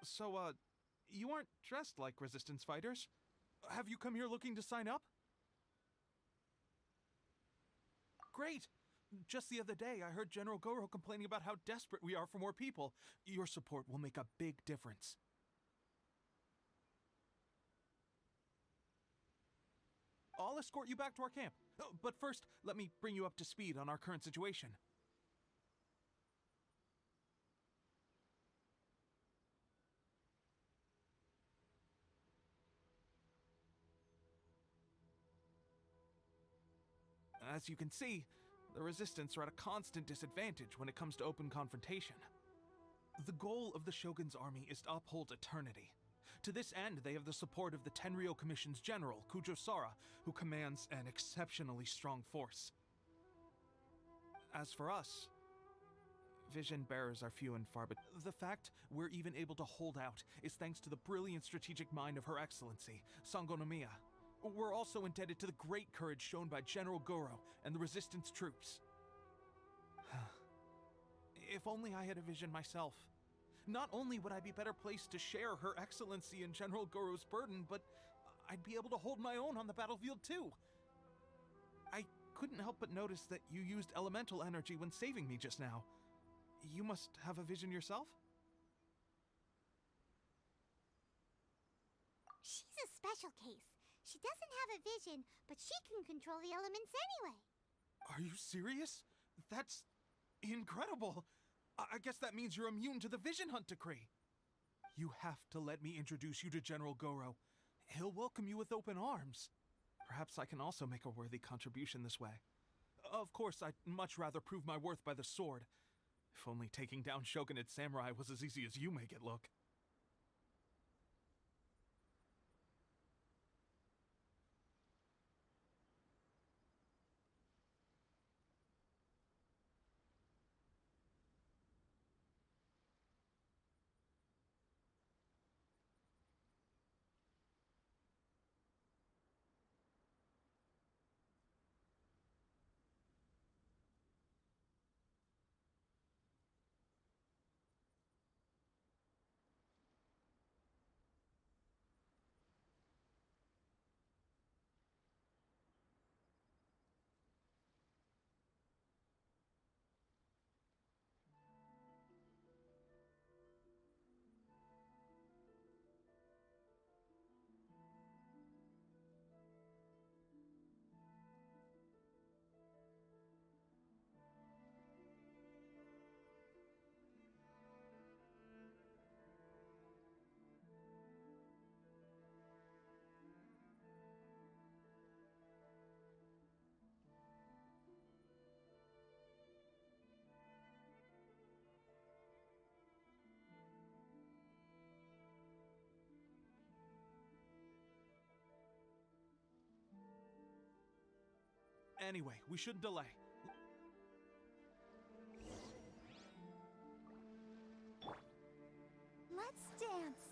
Speaker 19: So, you aren't dressed like resistance fighters. Have you come here looking to sign up? Great! Just the other day, I heard General Goro complaining about how desperate we are for more people. Your support will make a big difference. I'll escort you back to our camp. But first, let me bring you up to speed on our current situation. As you can see, the Resistance are at a constant disadvantage when it comes to open confrontation. The goal of the Shogun's army is to uphold eternity. To this end, they have the support of the Tenryou Commission's general, Kujosara, who commands an exceptionally strong force. As for us, vision bearers are few and far, but the fact we're even able to hold out is thanks to the brilliant strategic mind of Her Excellency, Sango no Miya. We're also indebted to the great courage shown by General Goro and the Resistance troops. If only I had a vision myself. Not only would I be better placed to share Her Excellency and General Goro's burden, but I'd be able to hold my own on the battlefield too. I couldn't help but notice that you used elemental energy when saving me just now. You must have a vision yourself?
Speaker 2: She's a special case. She doesn't have a vision, but she can control the elements anyway.
Speaker 19: Are you serious? That's incredible. I guess that means you're immune to the Vision Hunt decree. You have to let me introduce you to General Goro. He'll welcome you with open arms. Perhaps I can also make a worthy contribution this way. Of course, I'd much rather prove my worth by the sword. If only taking down Shogunate samurai was as easy as you make it look. Anyway, we shouldn't delay.
Speaker 2: Let's dance.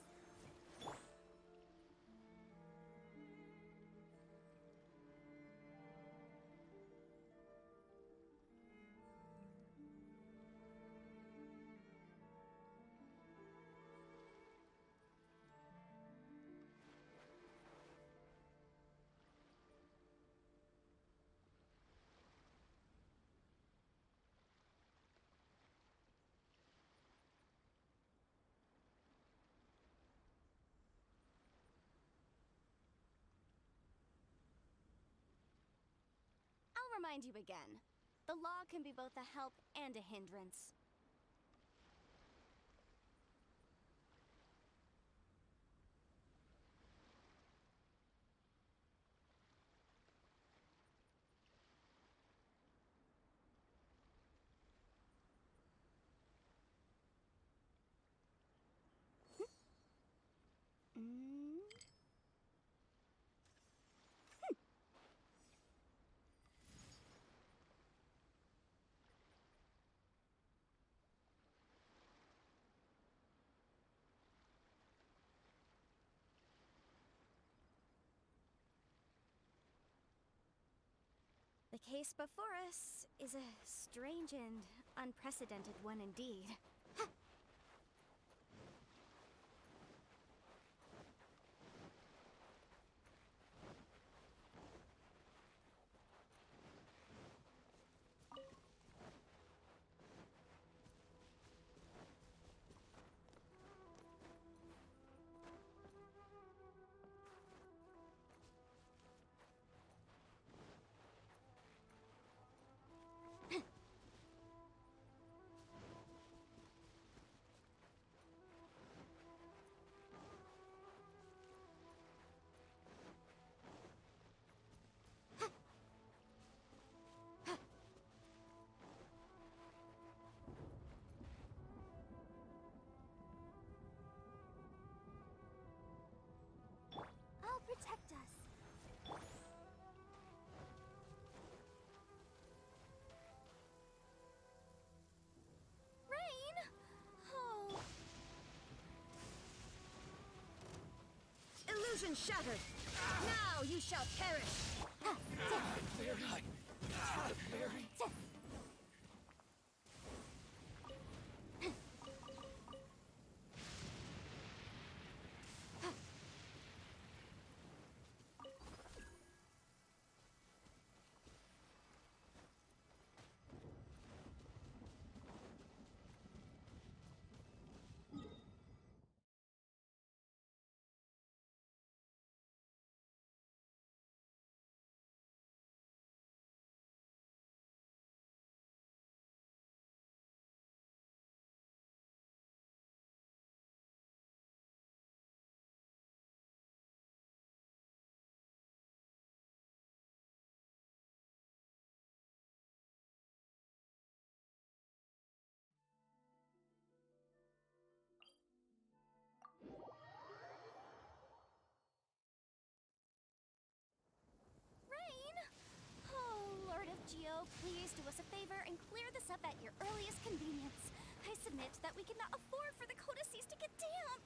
Speaker 16: I'll remind you again. The law can be both a help and a hindrance. The case before us is a strange and unprecedented one indeed.
Speaker 2: I'll protect us.
Speaker 16: Rain? Oh.
Speaker 9: Illusion shattered! Now you shall perish!
Speaker 16: Geo, please do us a favor and clear this up at your earliest convenience. I submit that we cannot afford for the codices to get damp.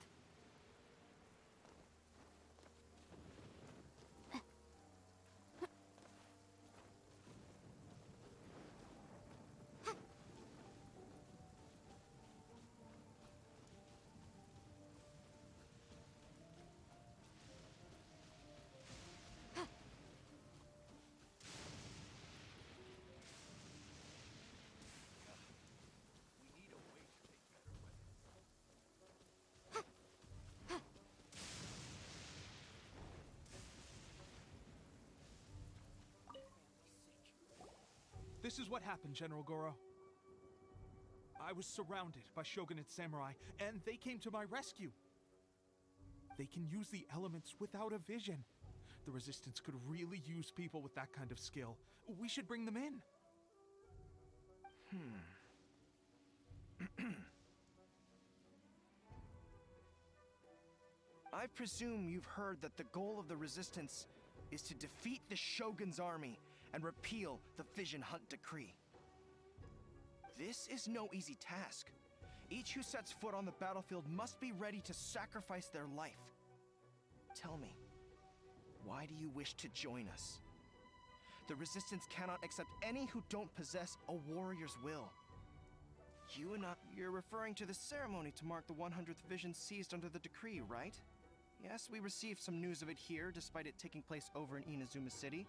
Speaker 19: This is what happened, General Goro. I was surrounded by Shogunate samurai, and they came to my rescue. They can use the elements without a vision. The Resistance could really use people with that kind of skill. We should bring them in.
Speaker 20: I presume you've heard that the goal of the Resistance is to defeat the Shogun's army and repeal the Vision Hunt Decree. This is no easy task. Each who sets foot on the battlefield must be ready to sacrifice their life. Tell me, why do you wish to join us? The Resistance cannot accept any who don't possess a warrior's will. You're referring to the ceremony to mark the 100th Vision seized under the decree, right? Yes, we received some news of it here, despite it taking place over in Inazuma City.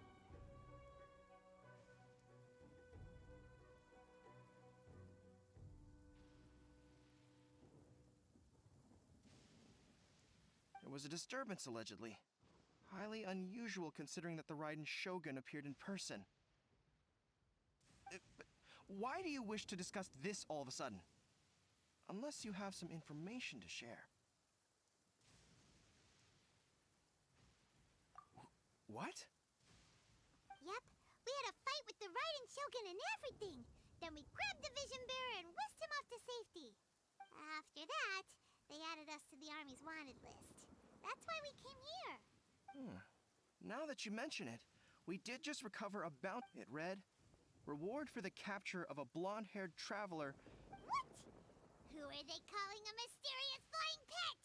Speaker 20: There was a disturbance, allegedly. Highly unusual considering that the Raiden Shogun appeared in person. But why do you wish to discuss this all of a sudden? Unless you have some information to share. What?
Speaker 2: Yep, we had a fight with the Raiden Shogun and everything. Then we grabbed the Vision Bearer and whisked him off to safety. After that, they added us to the Army's wanted list. That's why we came here.
Speaker 20: Now that you mention it, we did just recover a bounty. It read, reward for the capture of a blonde-haired traveler.
Speaker 2: What? Who are they calling a mysterious flying pet?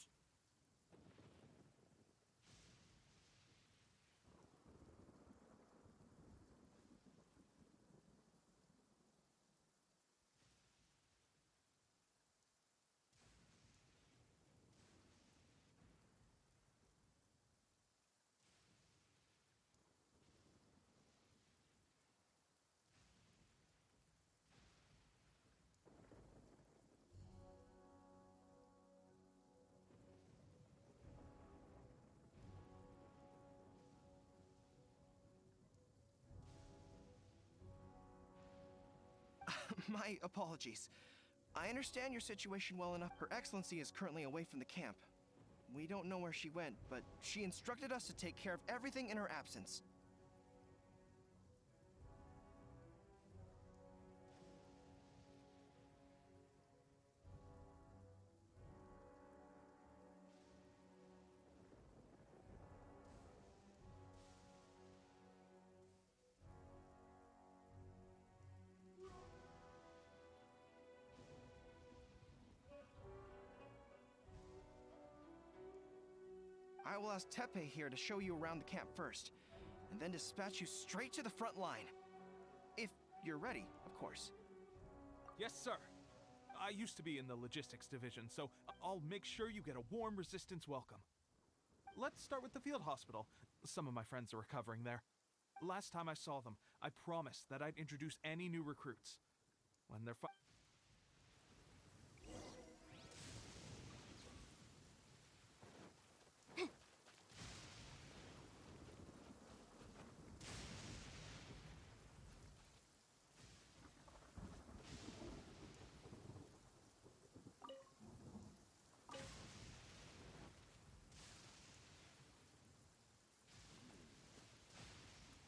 Speaker 20: My apologies. I understand your situation well enough. Her Excellency is currently away from the camp. We don't know where she went, but she instructed us to take care of everything in her absence. I will ask Tepe here to show you around the camp first, and then dispatch you straight to the front line. If you're ready, of course.
Speaker 19: Yes, sir. I used to be in the logistics division, so I'll make sure you get a warm Resistance welcome. Let's start with the field hospital. Some of my friends are recovering there. Last time I saw them, I promised that I'd introduce any new recruits. When they're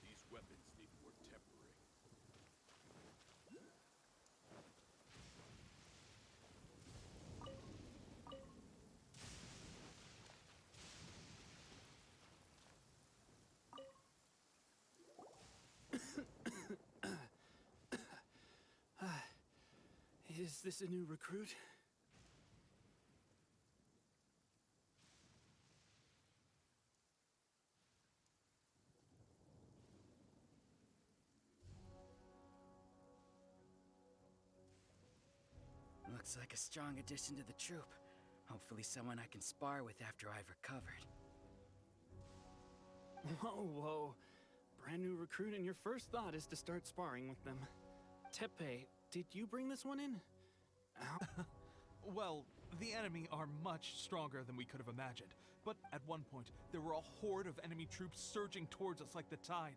Speaker 6: These weapons need more tempering.
Speaker 10: Is this a new recruit?
Speaker 21: Looks like a strong addition to the troop. Hopefully someone I can spar with after I've recovered.
Speaker 10: Whoa. Brand new recruit and your first thought is to start sparring with them. Tepe, did you bring this one in?
Speaker 19: Well, the enemy are much stronger than we could have imagined. But at one point, there were a horde of enemy troops surging towards us like the tide.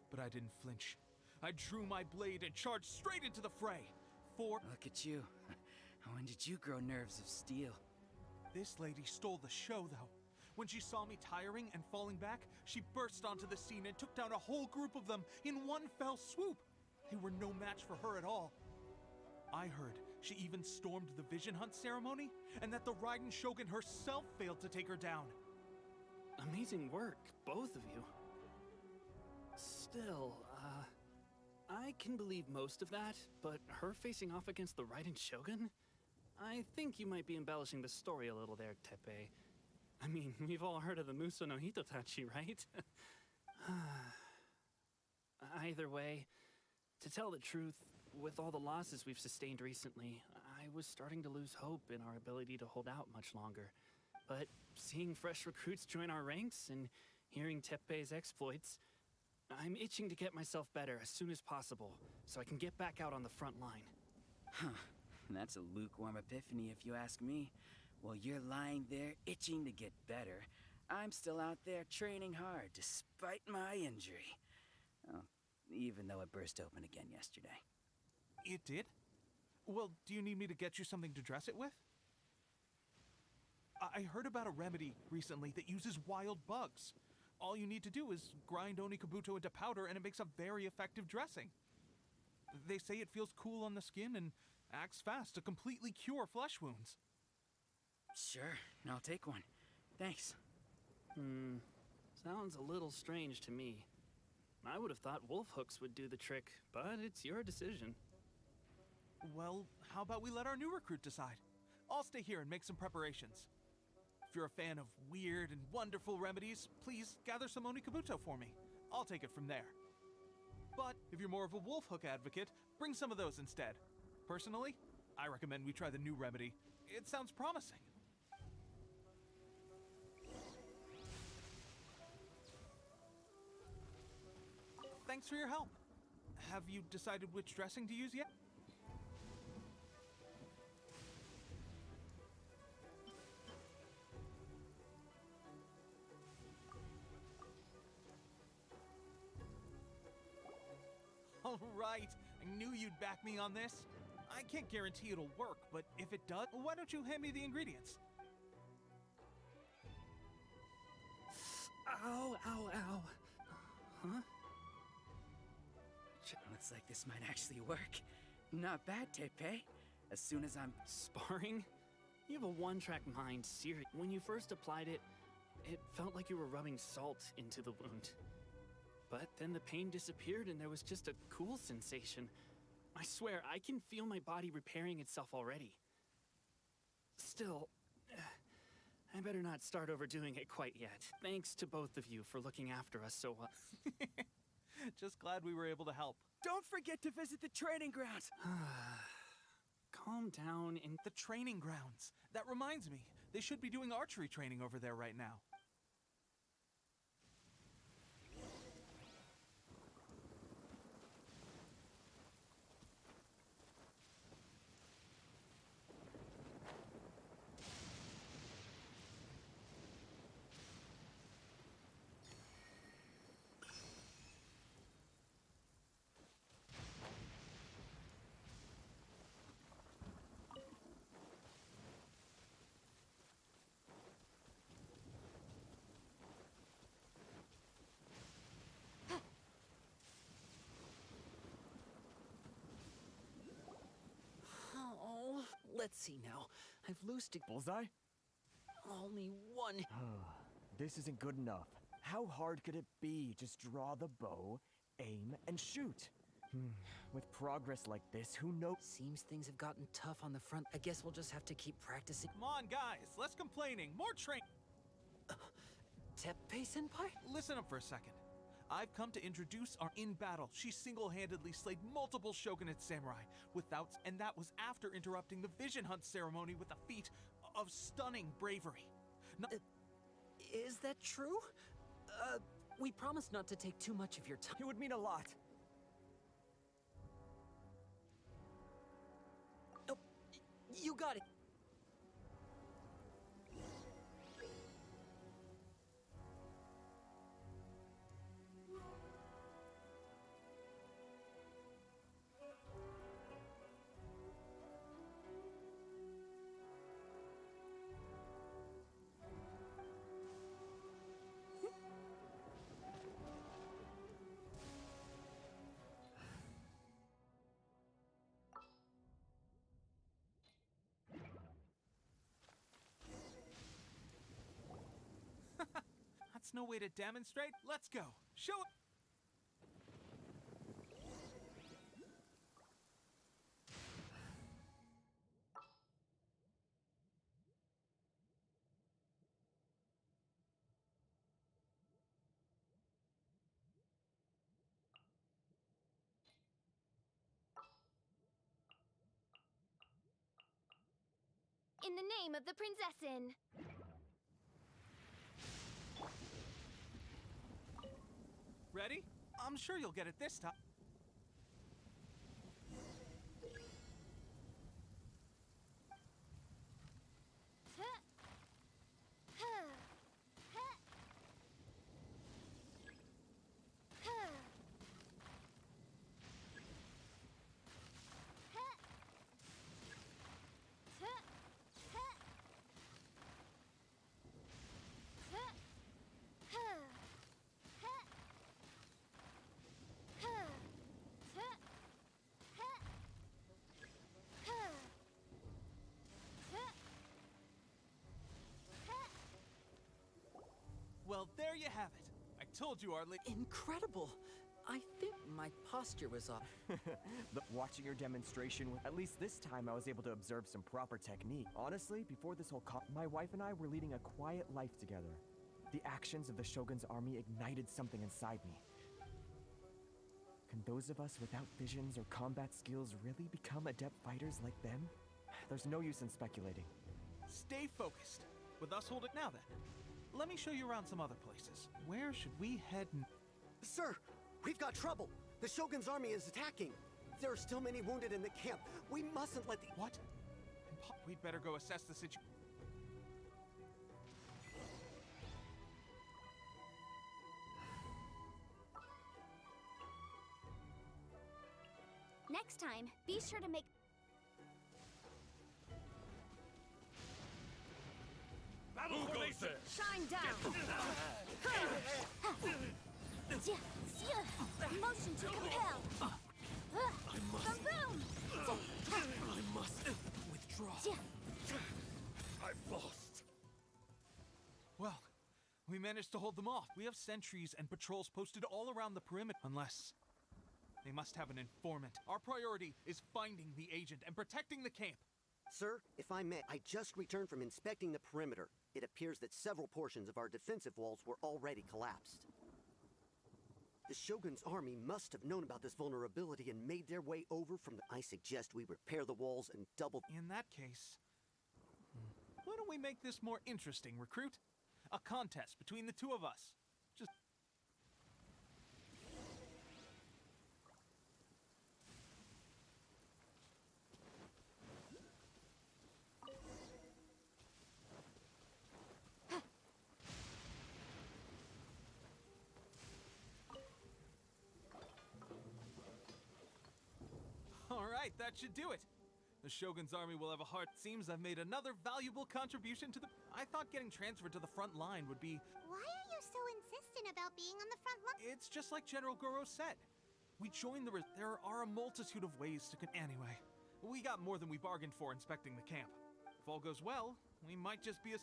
Speaker 19: But I didn't flinch. I drew my blade and charged straight into the fray.
Speaker 21: Look at you. When did you grow nerves of steel?
Speaker 19: This lady stole the show, though. When she saw me tiring and falling back, she burst onto the scene and took down a whole group of them in one fell swoop. They were no match for her at all. I heard she even stormed the Vision Hunt ceremony, and that the Raiden Shogun herself failed to take her down.
Speaker 10: Amazing work, both of you. Still, I can believe most of that, but her facing off against the Raiden Shogun? I think you might be embellishing the story a little there, Teppei. I mean, we've all heard of the Muso no Hitotachi, right? Either way, to tell the truth, with all the losses we've sustained recently, I was starting to lose hope in our ability to hold out much longer. But seeing fresh recruits join our ranks and hearing Teppei's exploits, I'm itching to get myself better as soon as possible, so I can get back out on the front line.
Speaker 21: Huh. That's a lukewarm epiphany if you ask me. While you're lying there itching to get better, I'm still out there training hard despite my injury. Oh, even though it burst open again yesterday.
Speaker 19: It did? Well, do you need me to get you something to dress it with? I heard about a remedy recently that uses wild bugs. All you need to do is grind Onikabuto into powder and it makes a very effective dressing. They say it feels cool on the skin and acts fast to completely cure flesh wounds.
Speaker 21: Sure, I'll take one. Thanks.
Speaker 10: Sounds a little strange to me. I would have thought wolf hooks would do the trick, but it's your decision.
Speaker 19: Well, how about we let our new recruit decide? I'll stay here and make some preparations. If you're a fan of weird and wonderful remedies, please gather some Onikabuto for me. I'll take it from there. But if you're more of a wolf hook advocate, bring some of those instead. Personally, I recommend we try the new remedy. It sounds promising. Thanks for your help. Have you decided which dressing to use yet? All right, I knew you'd back me on this. I can't guarantee it'll work, but if it does, why don't you hand me the ingredients?
Speaker 10: Ow, ow, ow. Huh?
Speaker 21: Looks like this might actually work. Not bad, Teppei. As soon as I'm...
Speaker 10: Sparring? You have a one-track mind, seriously. When you first applied it, it felt like you were rubbing salt into the wound. But then the pain disappeared and there was just a cool sensation. I swear, I can feel my body repairing itself already. Still, I better not start overdoing it quite yet. Thanks to both of you for looking after us so well.
Speaker 19: Just glad we were able to help.
Speaker 21: Don't forget to visit the training grounds!
Speaker 10: Calm down and...
Speaker 19: The training grounds. That reminds me, they should be doing archery training over there right now.
Speaker 10: Let's see now. I've loosed it.
Speaker 4: Bullseye?
Speaker 10: Only one.
Speaker 4: This isn't good enough. How hard could it be? Just draw the bow, aim, and shoot. With progress like this, who knows?
Speaker 21: Seems things have gotten tough on the front. I guess we'll just have to keep practicing.
Speaker 19: Come on, guys. Less complaining. More train.
Speaker 21: Teppei-senpai?
Speaker 19: Listen up for a second. I've come to introduce our in battle. She single-handedly slayed multiple shogunate samurai and that was after interrupting the vision hunt ceremony with a feat of stunning bravery.
Speaker 21: Is that true? We promised not to take too much of your time.
Speaker 4: It would mean a lot.
Speaker 21: Oh, you got it.
Speaker 19: No way to demonstrate. Let's go. Show it.
Speaker 16: In the name of the Prinzessin.
Speaker 19: Ready? I'm sure you'll get it this time. Well, there you have it. I told you,
Speaker 5: Incredible! I think my posture was off.
Speaker 4: Watching your demonstration, at least this time I was able to observe some proper technique. Honestly, before this whole my wife and I were leading a quiet life together. The actions of the Shogun's army ignited something inside me. Can those of us without visions or combat skills really become adept fighters like them? There's no use in speculating.
Speaker 19: Stay focused. With us hold it now then. Let me show you around some other places. Where should we head
Speaker 7: Sir, we've got trouble. The Shogun's army is attacking. There are still many wounded in the camp. We mustn't let the...
Speaker 19: What? We'd better go assess the situation.
Speaker 16: Next time, be sure to make...
Speaker 6: Battle formation!
Speaker 16: Shine down! Motion to compel! Boom!
Speaker 6: I must withdraw. I've lost.
Speaker 19: Well, we managed to hold them off. We have sentries and patrols posted all around the perimeter. Unless... they must have an informant. Our priority is finding the agent and protecting the camp.
Speaker 7: Sir, if I may, I just returned from inspecting the perimeter. It appears that several portions of our defensive walls were already collapsed. The Shogun's army must have known about this vulnerability and made their way over from the... I suggest we repair the walls and double...
Speaker 19: In that case, why don't we make this more interesting, recruit? A contest between the two of us. Just... Alright, that should do it. The Shogun's army will have a heart. Seems I've made another valuable contribution to the... I thought getting transferred to the front line would be...
Speaker 2: Why are you so insistent about being on the front line?
Speaker 19: It's just like General Goro said. We joined the... There are a multitude of ways to... Anyway, we got more than we bargained for inspecting the camp. If all goes well, we might just be a...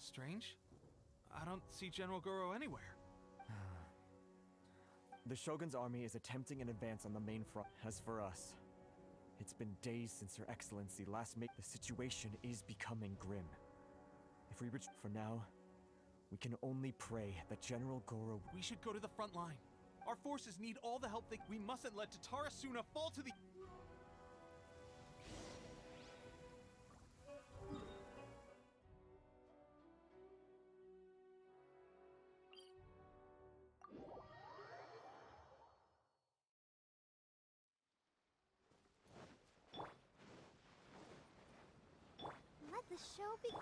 Speaker 19: Strange. I don't see General Goro anywhere.
Speaker 4: The Shogun's army is attempting an advance on the main front. As for us, it's been days since Her Excellency last made... The situation is becoming grim. If we reach... For now, we can only pray that General Goro...
Speaker 19: We should go to the front line. Our forces need all the help they... We mustn't let Tatarasuna fall to the...
Speaker 2: Let the show be...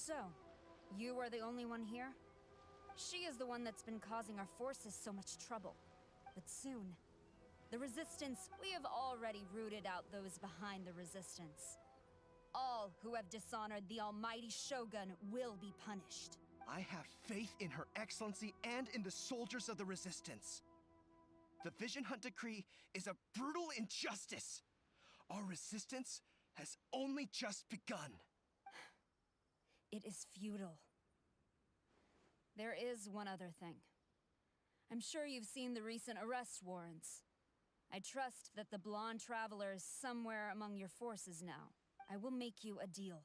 Speaker 13: So, you are the only one here? She is the one that's been causing our forces so much trouble. But soon, the Resistance, we have already rooted out those behind the Resistance. All who have dishonored the almighty Shogun will be punished.
Speaker 20: I have faith in Her Excellency and in the soldiers of the Resistance. The Vision Hunt Decree is a brutal injustice. Our resistance has only just begun.
Speaker 13: It is futile. There is one other thing. I'm sure you've seen the recent arrest warrants. I trust that the blonde traveler is somewhere among your forces now. I will make you a deal.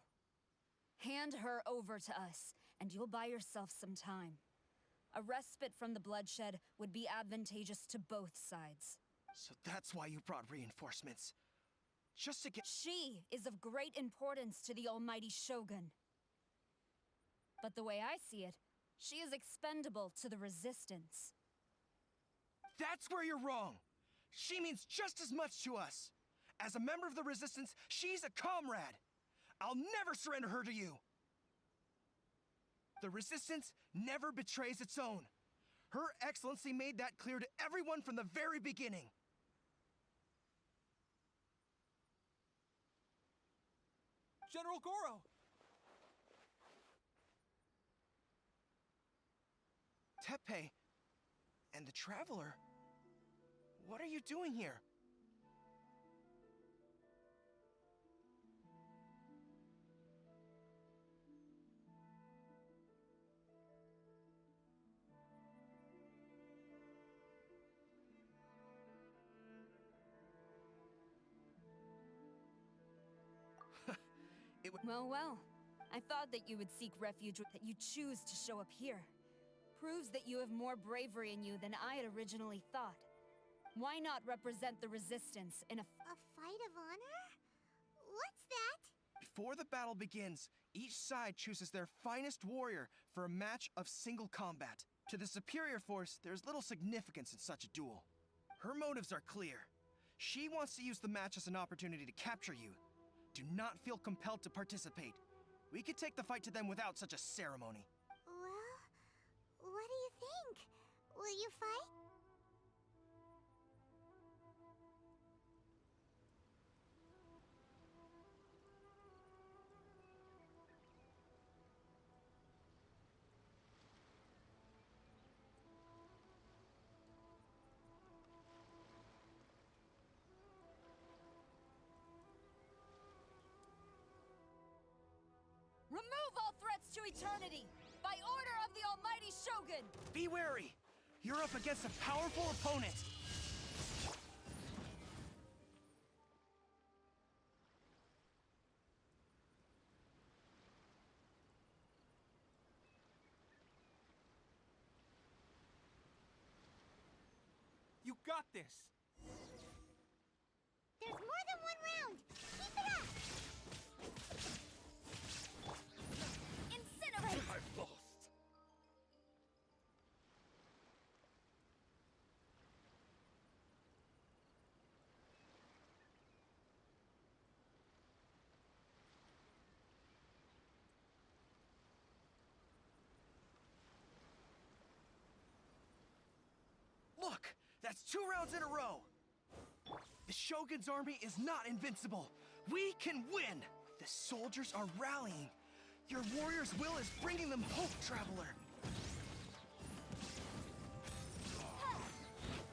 Speaker 13: Hand her over to us, and you'll buy yourself some time. A respite from the bloodshed would be advantageous to both sides.
Speaker 20: So that's why you brought reinforcements. Just to get—
Speaker 13: She is of great importance to the almighty Shogun. But the way I see it, she is expendable to the Resistance.
Speaker 20: That's where you're wrong. She means just as much to us. As a member of the Resistance, she's a comrade. I'll never surrender her to you. The Resistance never betrays its own. Her Excellency made that clear to everyone from the very beginning.
Speaker 19: General Goro!
Speaker 20: Teppei and the Traveler, what are you doing here?
Speaker 13: Well. I thought that you would seek refuge, that you choose to show up here. Proves that you have more bravery in you than I had originally thought. Why not represent the Resistance in a
Speaker 2: fight of honor? What's that?
Speaker 20: Before the battle begins, each side chooses their finest warrior for a match of single combat. To the superior force, there's little significance in such a duel. Her motives are clear. She wants to use the match as an opportunity to capture you. Do not feel compelled to participate. We could take the fight to them without such a ceremony.
Speaker 2: Well, what do you think? Will you fight?
Speaker 13: Remove all threats to eternity! By order of the almighty Shogun!
Speaker 20: Be wary! You're up against a powerful opponent!
Speaker 19: You got this!
Speaker 2: There's more than one round! Keep it up! Incinerate!
Speaker 19: I've lost!
Speaker 20: Look! That's 2 rounds in a row! The Shogun's army is not invincible! We can win! The soldiers are rallying! Your warrior's will is bringing them hope, Traveler!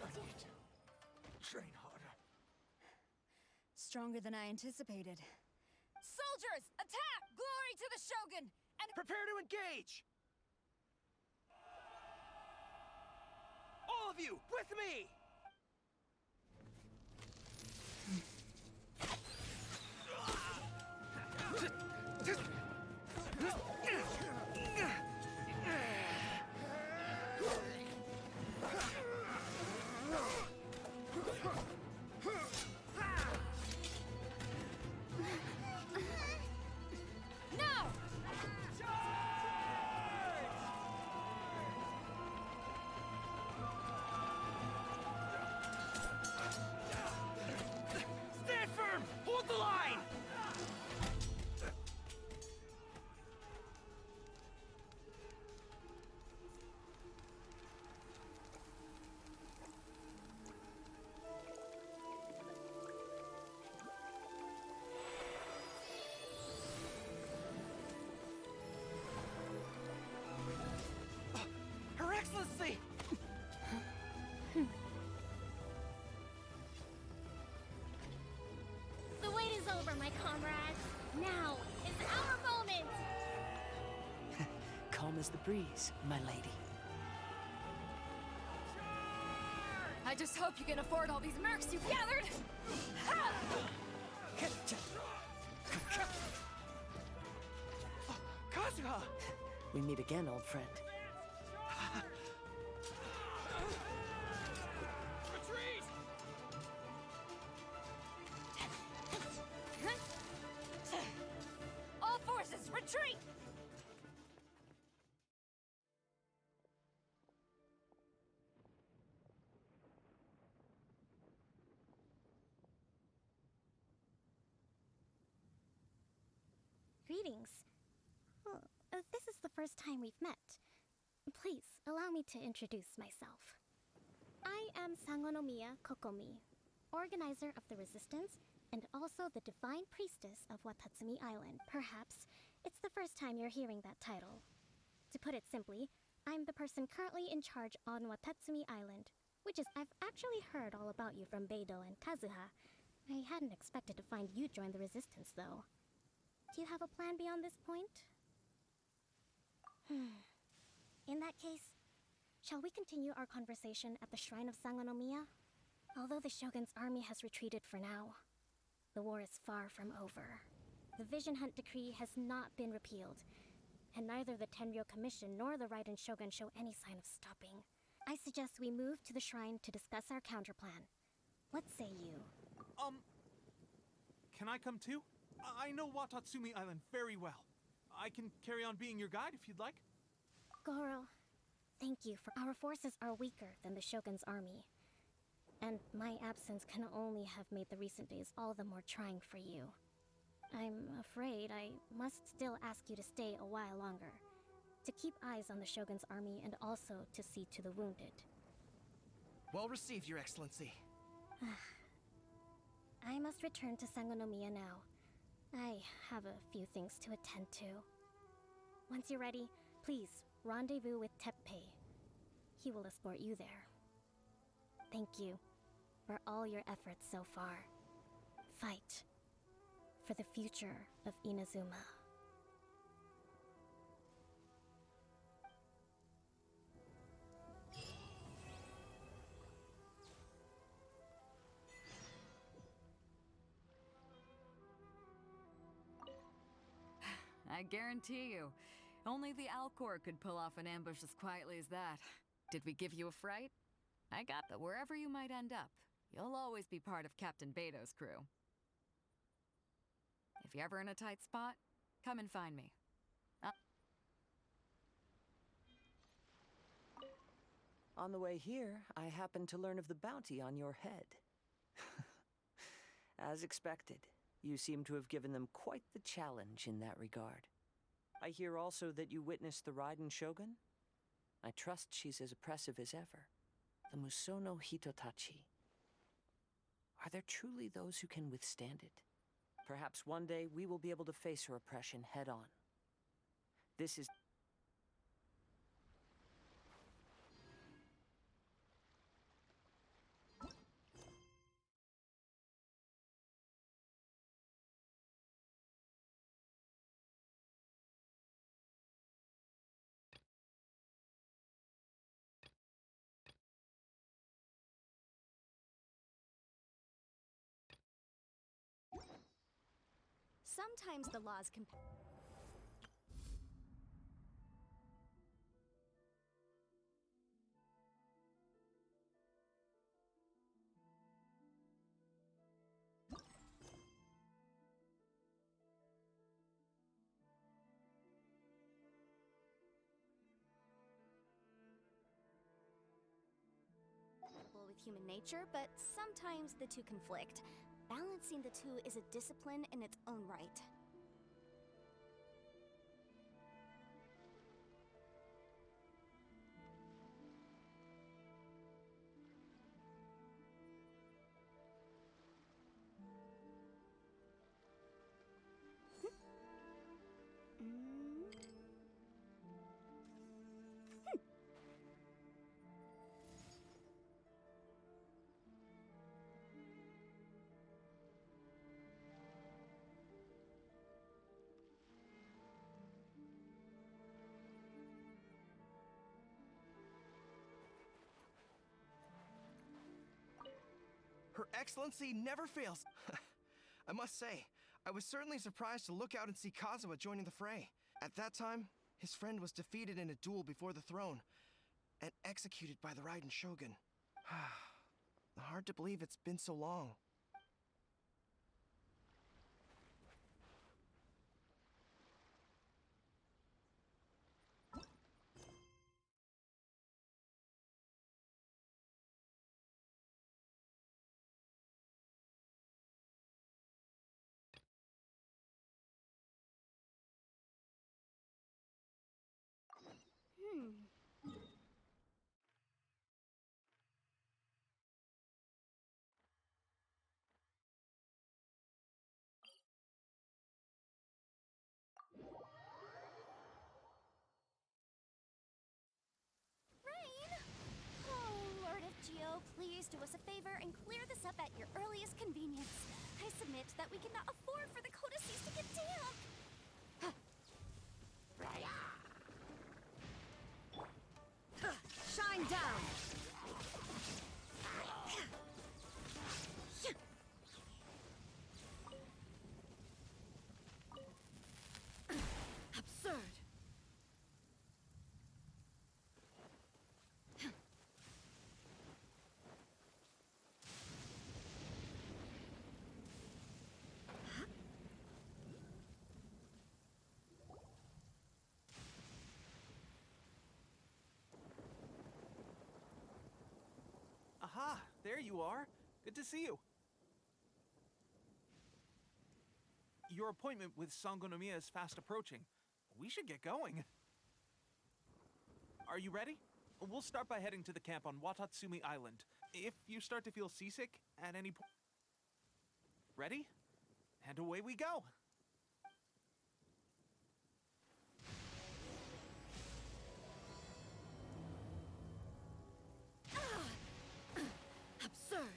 Speaker 19: I need to train harder.
Speaker 13: Stronger than I anticipated. Soldiers, attack! Glory to the Shogun! And
Speaker 20: prepare to engage! All of you, with me!
Speaker 13: now!
Speaker 2: over, my comrades. Now is our moment.
Speaker 3: Calm as the breeze, my lady.
Speaker 13: I just hope you can afford all these mercs you've gathered! Ha!
Speaker 3: Kazuha! We meet again, old friend.
Speaker 5: Retreat!
Speaker 13: All forces, retreat!
Speaker 16: Greetings. This is the first time we've met. Please, allow me to introduce myself. I am Sangonomiya Kokomi, organizer of the Resistance and also the Divine Priestess of Watatsumi Island. Perhaps it's the first time you're hearing that title. To put it simply, I'm the person currently in charge on Watatsumi Island, which is I've actually heard all about you from Beidou and Kazuha. I hadn't expected to find you join the Resistance, though. Do you have a plan beyond this point? In that case, shall we continue our conversation at the Shrine of Sangonomiya? Although the Shogun's army has retreated for now, the war is far from over. The Vision Hunt Decree has not been repealed, and neither the Tenryo Commission nor the Raiden Shogun show any sign of stopping. I suggest we move to the shrine to discuss our counterplan. What say you?
Speaker 19: Can I come too? I know Watatsumi Island very well. I can carry on being your guide if you'd like.
Speaker 16: Goro, thank you for our forces are weaker than the Shogun's army. And my absence can only have made the recent days all the more trying for you. I'm afraid I must still ask you to stay a while longer, to keep eyes on the Shogun's army and also to see to the wounded.
Speaker 20: Well received, Your Excellency.
Speaker 16: I must return to Sangonomiya now. I have a few things to attend to. Once you're ready, please rendezvous with Teppei. He will escort you there. Thank you for all your efforts so far. Fight for the future of Inazuma.
Speaker 13: I guarantee you, only the Alcor could pull off an ambush as quietly as that. Did we give you a fright? I got that wherever you might end up, you'll always be part of Captain Beidou's crew. If you're ever in a tight spot, come and find me.
Speaker 3: On the way here, I happened to learn of the bounty on your head. As expected, you seem to have given them quite the challenge in that regard. I hear also that you witnessed the Raiden Shogun? I trust she's as oppressive as ever. The Musono Hitotachi. Are there truly those who can withstand it? Perhaps one day we will be able to face her oppression head on. This is...
Speaker 16: Sometimes the laws can... with human nature, but sometimes the two conflict. Balancing the two is a discipline in its own right.
Speaker 20: Excellency never fails. I must say, I was certainly surprised to look out and see Kazuha joining the fray. At that time, his friend was defeated in a duel before the throne and executed by the Raiden Shogun. Hard to believe it's been so long.
Speaker 2: Rain! Oh, Lord of Geo, please do us a favor and clear this up at your earliest convenience. I submit that we cannot afford for the codices to get damp.
Speaker 9: Shine down! Absurd!
Speaker 12: Aha, there you are. Good to see you. Your appointment with Sangonomiya is fast approaching. We should get going. Are you ready? We'll start by heading to the camp on Watatsumi Island. If you start to feel seasick at any point... Ready? And away we go!
Speaker 9: Absurd!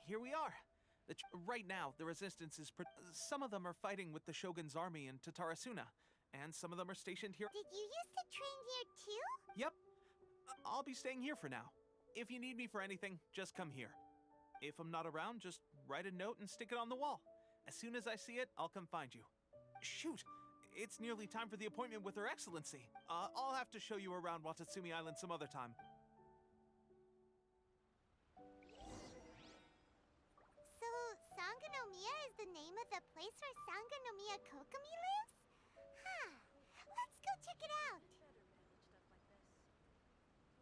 Speaker 12: Here we are. Right now, the resistance is... Some of them are fighting with the Shogun's army in Tatarasuna, and some of them are stationed here...
Speaker 2: Did you used to train here too?
Speaker 12: Yep. I'll be staying here for now. If you need me for anything, just come here. If I'm not around, just write a note and stick it on the wall. As soon as I see it, I'll come find you. Shoot! It's nearly time for the appointment with Her Excellency. I'll have to show you around Watatsumi Island some other time.
Speaker 2: So, Sangonomiya is the name of the place where Sangonomiya Kokomi lives? Huh. Let's go check it out.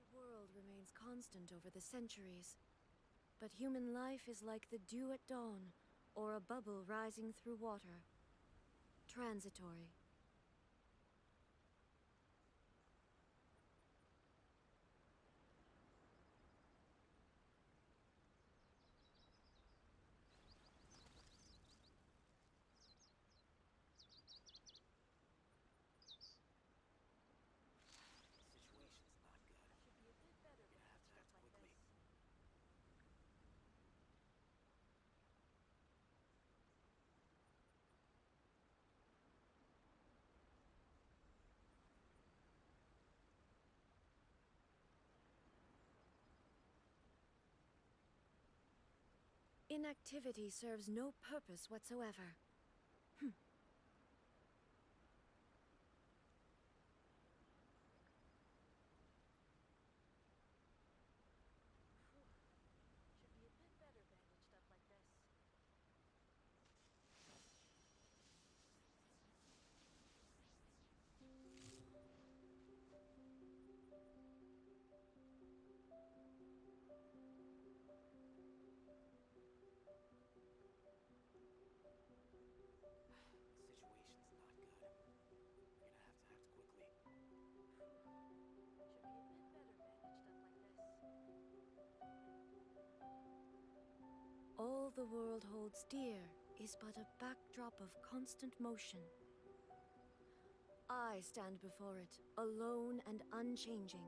Speaker 9: The world remains constant over the centuries, but human life is like the dew at dawn, or a bubble rising through water. Transitory. Inactivity serves no purpose whatsoever. All the world holds dear is but a backdrop of constant motion. I stand before it, alone and unchanging,